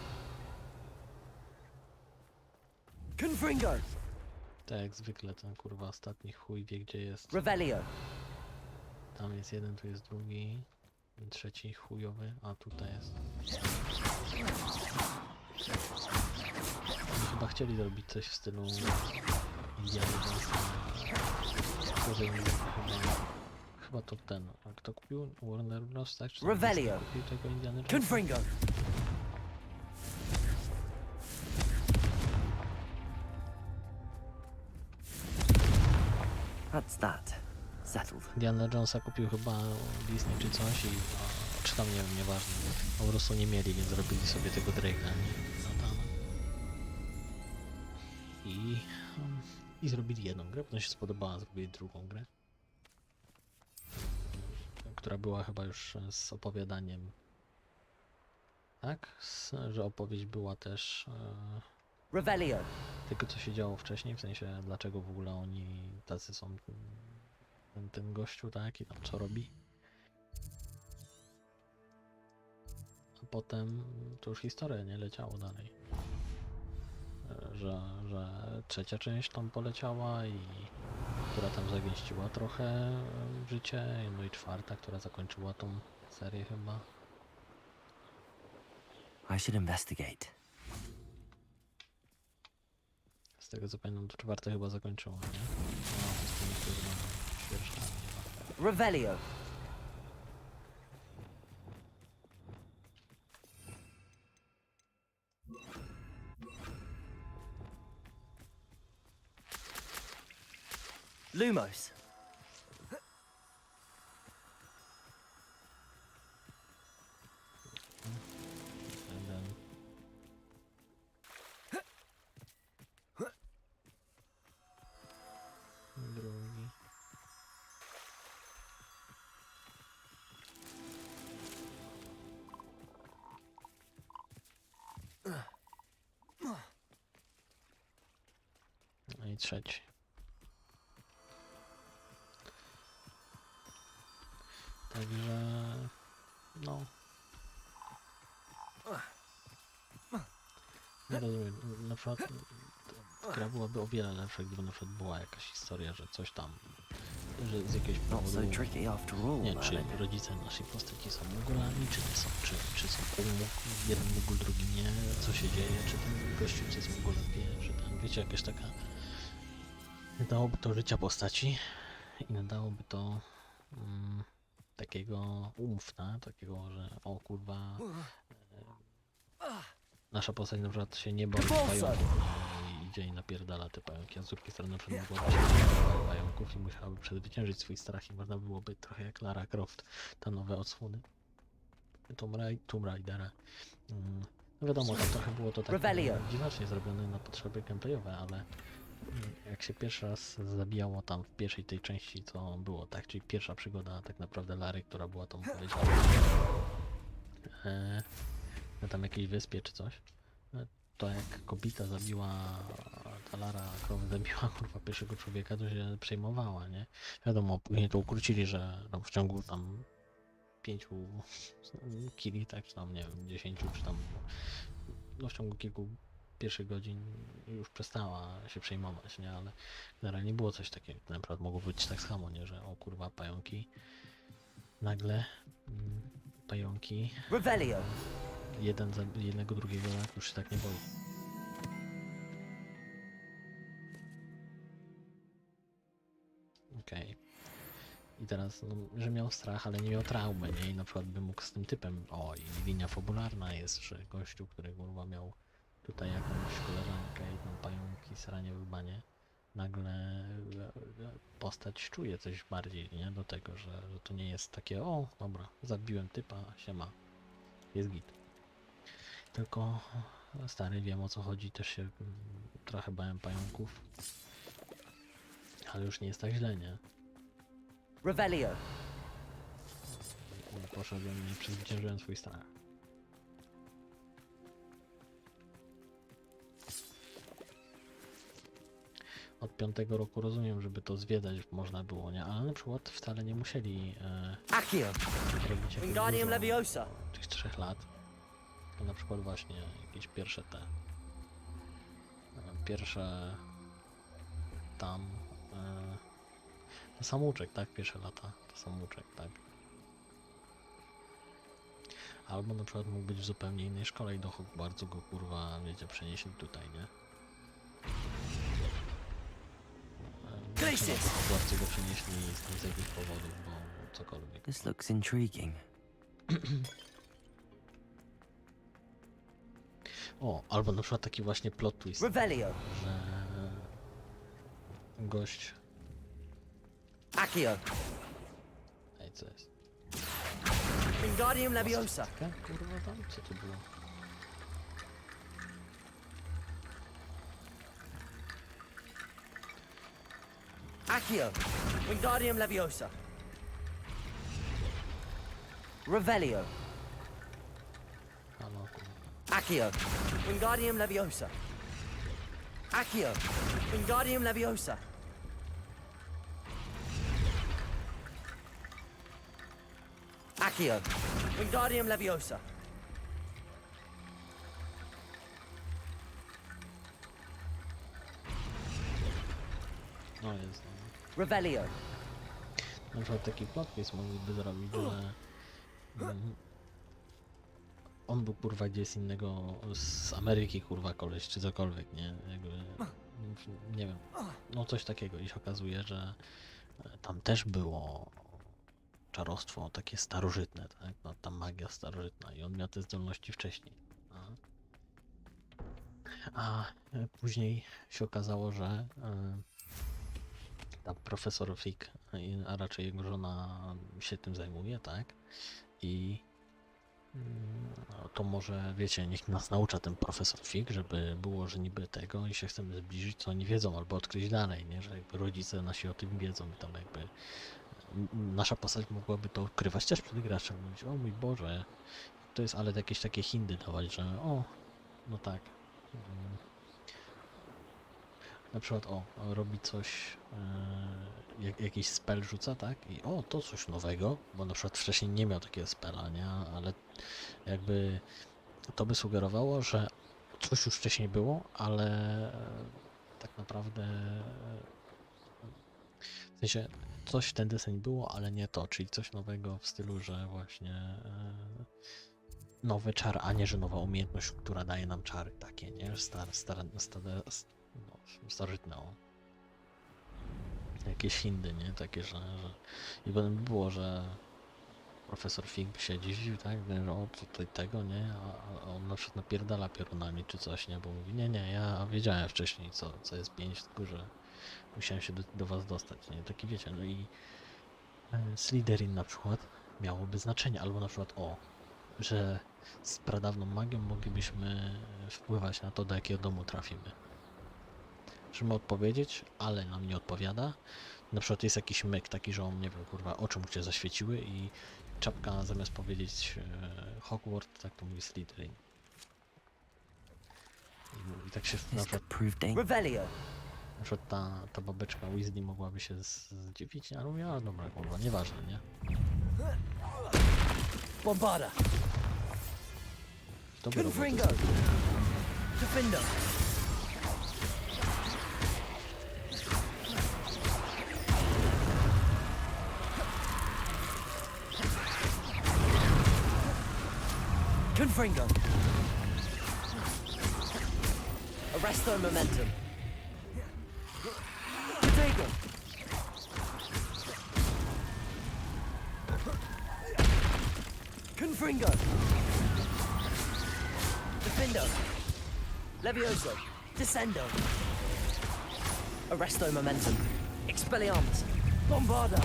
Confringo. Tak jak zwykle ten kurwa ostatni chuj wie gdzie jest. Revelio. Tam jest jeden, tu jest drugi, ten trzeci chujowy, a tutaj jest. Oni chyba chcieli zrobić coś w stylu Indiana Jonesa. Chyba to ten. A kto kupił? Warner Bros. Tak? Czy Revelio. Kupił tego Indiana Jonesa? Confringo. That's that. Settled. Indiana Jonesa kupił chyba Disney czy coś i czy tam nie wiem, nieważne. Po prostu nie mieli, więc zrobili sobie tego Drake'a, nie? No tam. I zrobili jedną grę, potem się spodobała, zrobili drugą grę. Która była chyba już z opowiadaniem. Tak? Że opowieść była też Revelio. tego, co się działo wcześniej, w sensie dlaczego w ogóle oni tacy są, ten gościu, tak? I tam co robi. A potem to już historia nie leciało dalej. Że trzecia część tam poleciała i która tam zagęściła trochę życie, no i czwarta, która zakończyła tą serię chyba. I should investigate. tego co pamiętam, to 4 chyba zakończyło, nie? No, to jest ten, który ma świeższy. Revelio. Lumos. Drugi. No i trzeci. Także no. Nie rozumiem, na przykład gra byłaby o wiele lepsza, gdyby na przykład była jakaś historia, że coś tam, że z jakiegoś powodu, nie, czy rodzice naszej postaci są mugolami, czy nie są, czy są jeden mugol, drugi nie, co się dzieje, czy ten gościu, co jest mugolem wie, czy tam, wiecie, jakaś taka, nadałoby to życia postaci i nadałoby to takiego umówna, takiego, że o kurwa, nasza postać na przykład się nie boi pająków i idzie i napierdala te pająki, a z drugiej strony na przykład mogłaby się bać pająków i musiałaby przezwyciężyć swój strach i można byłoby trochę jak Lara Croft, te nowe odsłony Tomb Raidera. No wiadomo, tam trochę było to tak dziwacznie zrobione na potrzeby gameplayowe, ale jak się pierwszy raz zabijało tam w pierwszej tej części, to było tak, czyli pierwsza przygoda tak naprawdę Lary, która była tą powiedziała na tam jakiejś wyspie czy coś, to jak kobieta zabiła, ta Lara Croft zabiła kurwa pierwszego człowieka, to się przejmowała, nie? Wiadomo, później to ukrócili, że no, w ciągu tam 5 kili, tak, czy tam nie wiem, 10, czy tam no w ciągu kilku pierwszych godzin już przestała się przejmować, nie? Ale generalnie było coś takiego, na przykład mogło być tak samo, nie? Że o kurwa pająki, nagle pająki jednego drugiego już się tak nie boi. Okej. I teraz, no, że miał strach, ale nie miał traumy, nie? I na przykład by mógł z tym typem, o, i linia fabularna jest, że gościu, który kurwa miał tutaj jakąś koleżankę i tam pająki, sranie w banie, nagle postać czuje coś bardziej, nie? Do tego, że to nie jest takie, o, dobra, zabiłem typa, siema, jest git. Tylko stary, wiem o co chodzi, też się trochę bałem pająków, ale już nie jest tak źle, nie? Revelio. Poszedłem i przezwyciężyłem swój strach. Od 5 roku rozumiem, żeby to zwiedzać można było, nie? Ale na przykład wcale nie musieli robić Wingardium Leviosa. tych 3 lat. To na przykład właśnie jakieś pierwsze tam to samouczek, tak? Pierwsze lata to samouczek, tak? Albo na przykład mógł być w zupełnie innej szkole i do Hogwartu go kurwa, wiecie, przenieśli tutaj, nie? Do Hogwartu go przenieśli z jakichś powodów, bo cokolwiek. This looks intriguing. O, albo na przykład taki właśnie plot twist, Revelio. że gość... Accio. Ej, co jest? Wingardium Leviosa. Kurwa tam, co to było? Accio. Wingardium Leviosa. Revelio. Halo, Accio. Wingardium Leviosa. Accio. Wingardium Leviosa. Accio. Wingardium Leviosa. no jest, no. Revelio. Na przykład taki plot twist mogliby zrobić, że on był kurwa gdzieś z innego, z Ameryki kurwa koleś, czy cokolwiek, nie? Jakby Nie wiem, no coś takiego i się okazuje, że tam też było czarostwo takie starożytne, tak? No, ta magia starożytna i on miał te zdolności wcześniej. A później się okazało, że tam profesor Fick, a raczej jego żona się tym zajmuje, tak? I no, to może, wiecie, niech nas naucza ten profesor Fick, żeby było, że niby tego i się chcemy zbliżyć, co oni wiedzą, albo odkryć dalej, nie? Że jakby rodzice nasi o tym wiedzą i tam jakby nasza postać mogłaby to odkrywać też przed graczem, mówić, o mój Boże, to jest, ale jakieś takie hindy dawać, że o, no tak. Na przykład, o, robi coś, jakiś spell rzuca, tak? I o, to coś nowego, bo na przykład wcześniej nie miał takiego spella, nie? Ale jakby to by sugerowało, że coś już wcześniej było, ale tak naprawdę w sensie coś w ten deseń było, ale nie to, czyli coś nowego w stylu, że właśnie nowy czar, a nie, że nowa umiejętność, która daje nam czary takie, nie? Starożytne, o. Jakieś hindy, nie? Takie, że... I potem było, że profesor Fink się dziwił, tak? Że o, tutaj tego, nie? A on na przykład napierdala piorunami czy coś, nie? Bo mówi, nie, ja wiedziałem wcześniej, co jest pięć, tylko że musiałem się do was dostać, nie? Taki wiecie, no i Slytherin na przykład miałoby znaczenie, albo na przykład o, że z pradawną magią moglibyśmy wpływać na to, do jakiego domu trafimy. Możemy odpowiedzieć, ale nam nie odpowiada. Na przykład jest jakiś myk taki, że on, nie wiem, kurwa, oczy mu się zaświeciły i czapka zamiast powiedzieć Hogwart, tak to mówi Slytherin. I tak się na przykład... Na przykład ta babeczka Weasley mogłaby się zdziwić, ale mówiła, dobra, kurwa, nieważne, nie? Bombarda. Confringo. Defender. Confringo. Arrest their momentum. Potato. Confringo. Defendo. Levioso. Descendo. Arresto momentum. Expelliarmus. Bombarda.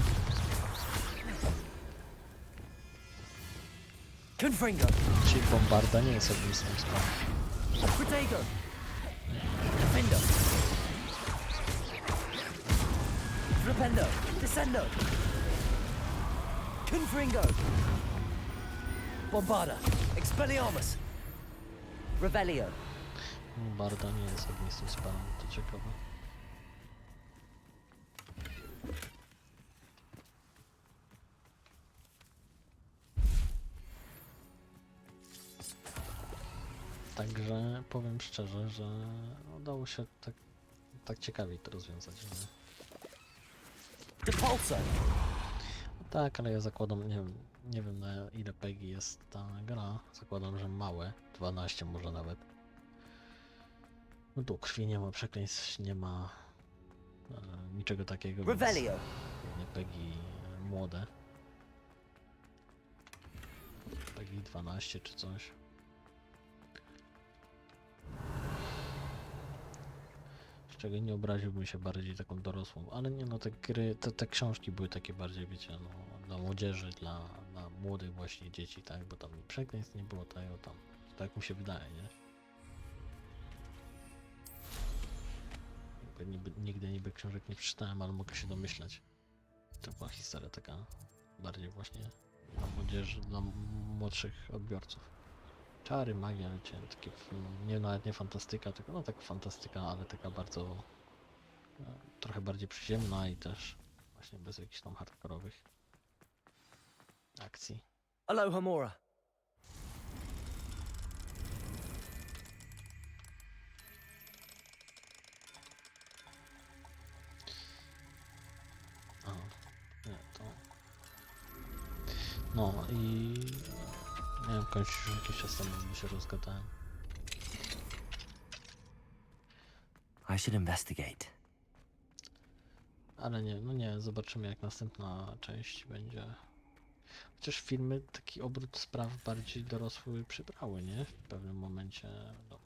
Confringo. Czyli bombarda nie jest oczywistą sprawą. Protego. Defendo. Flipendo. Descendo. Confringo. Bombarda. Expelliarmus. Revelio. Bombarda nie jest oczywistą sprawą, to ciekawe. Także powiem szczerze, że udało się tak ciekawie to rozwiązać. Że... Tak, ale ja zakładam, nie wiem na ile PEGI jest ta gra. Zakładam, że małe, 12 może nawet. No tu krwi nie ma, przekleństw nie ma, niczego takiego. Revelio. Nie PEGI młode. PEGI 12 czy coś. Z czego nie obraziłbym się bardziej taką dorosłą, ale nie no, te gry, te książki były takie bardziej, wiecie, no, dla młodzieży, dla młodych właśnie dzieci, tak, bo tam przekleństw nie było tego tam, tak mi się wydaje, nie? Nigdy niby książek nie przeczytałem, ale mogę się domyślać. To była historia taka bardziej właśnie dla młodzieży, dla młodszych odbiorców. Czary, magia, wiecie, takie, nawet nie fantastyka, tylko no taka fantastyka, ale taka bardzo, trochę bardziej przyziemna i też właśnie bez jakichś tam hardkorowych akcji. Aloha Mora. A, nie, to... No i... Nie wiem, kończyć jakiś czas temu się rozgadałem. I I should investigate. Ale nie, no nie, zobaczymy jak następna część będzie. Chociaż filmy taki obrót spraw bardziej dorosły przybrały, nie? W pewnym momencie, no,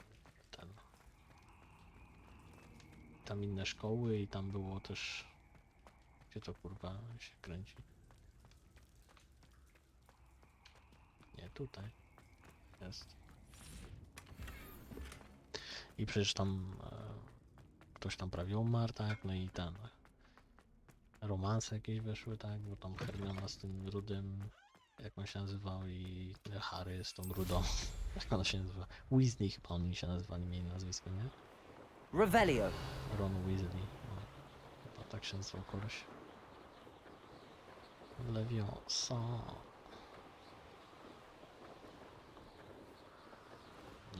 tam inne szkoły i tam było też... Gdzie to kurwa się kręci? Nie, tutaj. Jest. I przecież tam ktoś tam prawie umarł, tak? No i ten... Romanse jakieś weszły, tak? Bo tam Hermiona z tym rudym... Jak on się nazywał i Harry z tą rudą. Jak ona się nazywa? Weasley chyba oni się nazywali, mieli nazwisko, nie? Revelio. Ron Weasley. No. Chyba tak się nazywał koleś. Leviosa.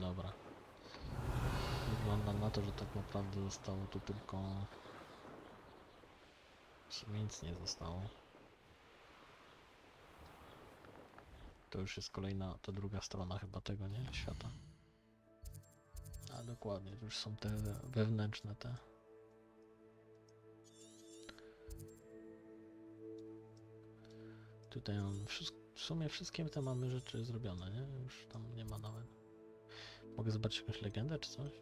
Dobra. Wygląda na to, że tak naprawdę zostało tu tylko... W sumie nic nie zostało. To już jest kolejna, ta druga strona chyba tego, nie? Świata. A dokładnie, to już są te wewnętrzne te. Tutaj mam w sumie wszystkie te mamy rzeczy zrobione, nie? Już tam nie ma nawet. Mogę zobaczyć jakąś legendę czy coś?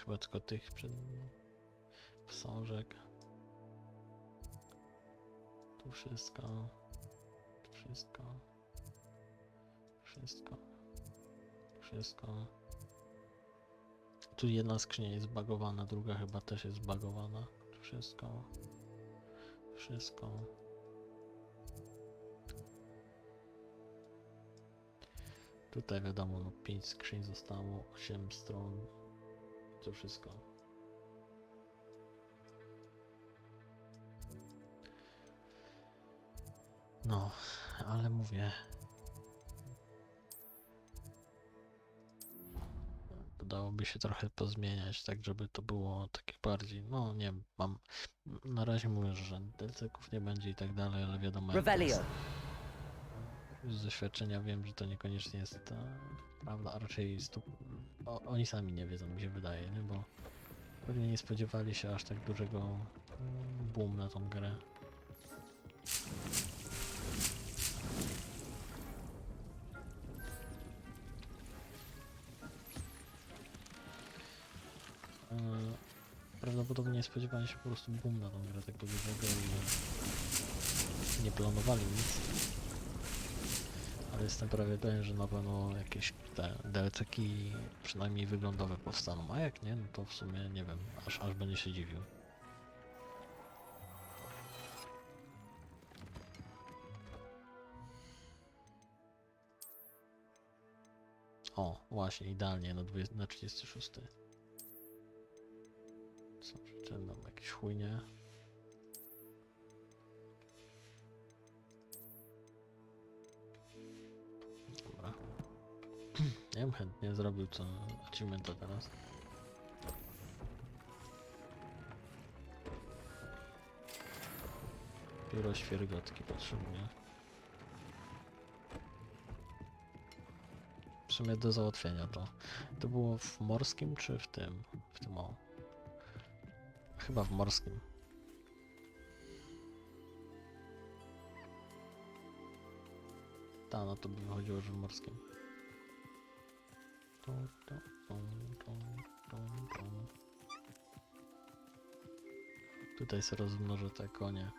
Chyba tylko tych książek. Tu wszystko. Tu wszystko. Wszystko. Wszystko. Tu jedna skrzynia jest zbagowana, druga chyba też jest zbagowana. Tu wszystko. Wszystko. Tutaj wiadomo, no 5 skrzyń zostało, 8 stron. To wszystko. No, ale mówię. Dałoby się trochę pozmieniać, tak żeby to było takie bardziej, no nie wiem, mam na razie mówię, że DLC-ków nie będzie i tak dalej, ale wiadomo jak to jest. Z doświadczenia wiem, że to niekoniecznie jest prawda, a raczej oni sami nie wiedzą, mi się wydaje, nie? Bo pewnie nie spodziewali się aż tak dużego boom na tą grę. Prawdopodobnie nie spodziewali się po prostu boom na tą grę tego dużego i nie planowali nic. Ale jestem prawie pewien, że na pewno jakieś te DLC-ki przynajmniej wyglądowe powstaną, a jak nie, no to w sumie nie wiem, aż będę się dziwił. O, właśnie, idealnie na 36. Co przeczytam? Jakieś chujnie. Dobra. Ja bym chętnie zrobił co achievementa teraz. Pióro świergotki potrzebuję. W sumie do załatwienia to. To było w morskim czy w tym? W tym o. Chyba w morskim. Ta, no to by wychodziło, że w morskim. Tutaj sobie rozmnożę te konie.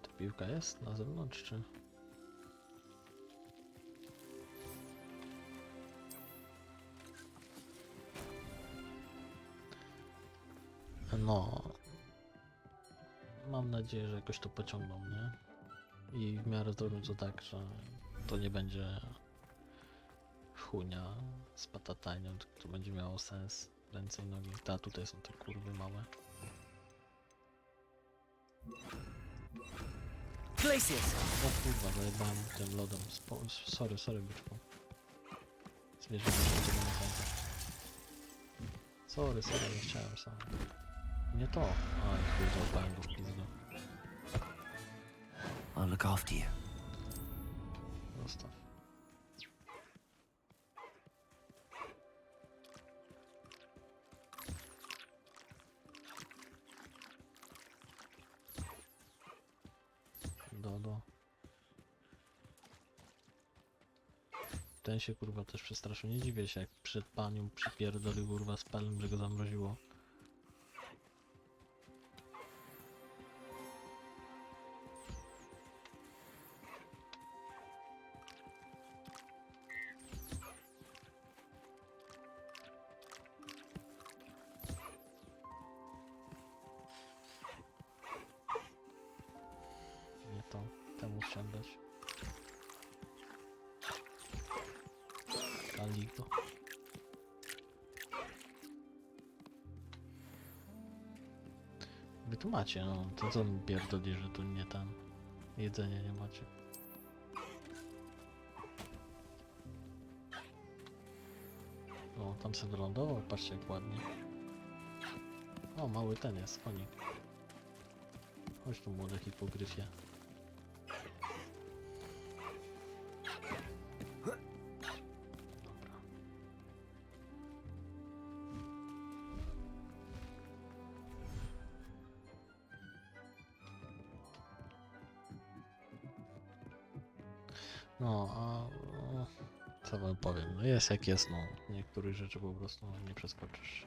Ta piłka jest na zewnątrz, czy? No, mam nadzieję, że jakoś to pociągną, nie? I w miarę zrobią to tak, że to nie będzie chunia z patatajnią, to będzie miało sens. Ręce i nogi. Ta, tutaj są te kurwy małe. O kurwa, zajebałem tym lodem. Sorry, byczku. Zwierzę, że ciebie nie pamiętam. Sorry, nie chciałem sam. Nie to. A, już złapałem go w pizdu. I'll look after you. Zostaw. Dodo. Ten się kurwa też przestraszył. Nie dziwię się, jak przed panią przypierdolił kurwa z palem, że go zamroziło. Nie to, temu ściągać. Aligo. Wy tu macie, no. To co mi pierdoli, że tu nie tam jedzenia nie macie. O, tam sobie wylądował, patrzcie jak ładnie. O, mały ten jest, konik. Chodź tu młody hipogryfie. No, a co wam powiem, no jest jak jest, no. Niektórych rzeczy po prostu nie przeskoczysz.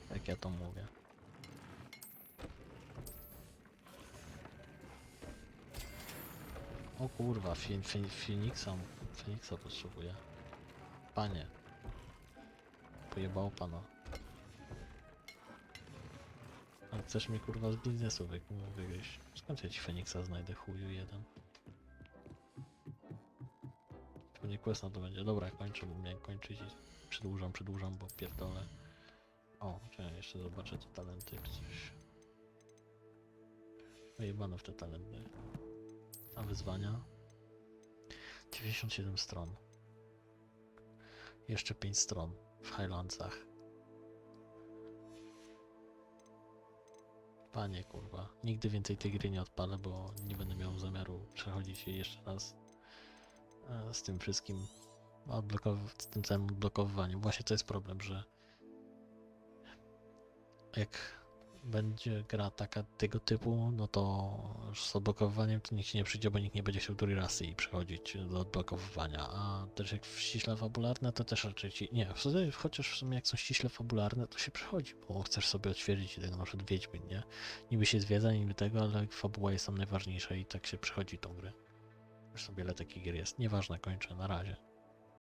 Jak ja to mówię. O kurwa, Feniksa potrzebuję. Panie. Pojebało pana. A chcesz mnie kurwa z biznesu wygryźć? Skąd ja ci Feniksa znajdę, chuju jeden? Pewnie quest na to będzie. Dobra, kończę, bo miałem kończyć i przedłużam, bo pierdolę. O, czekaj, jeszcze zobaczę te talenty, czy coś. Wyjebano w te talenty. A wyzwania? 97 stron. Jeszcze 5 stron w Highlandsach. Panie kurwa, nigdy więcej tej gry nie odpalę, bo nie będę miał zamiaru przechodzić jej jeszcze raz z tym wszystkim, z tym całym odblokowywaniem. Właśnie to jest problem, że jak będzie gra tego typu, no to już z odblokowywaniem to nikt się nie przyjdzie, bo nikt nie będzie chciał drugiej rasy i przechodzić do odblokowywania, a też jak ściśle fabularne, to też raczej nie, chociaż w sumie jak są ściśle fabularne, to się przechodzi, bo chcesz sobie odświeżyć tego, na przykład Wiedźmin, nie? Niby się zwiedza, niby tego, ale fabuła jest tam najważniejsza i tak się przechodzi tą grę. Już sobie ile takich gier jest, nieważne, kończę, na razie.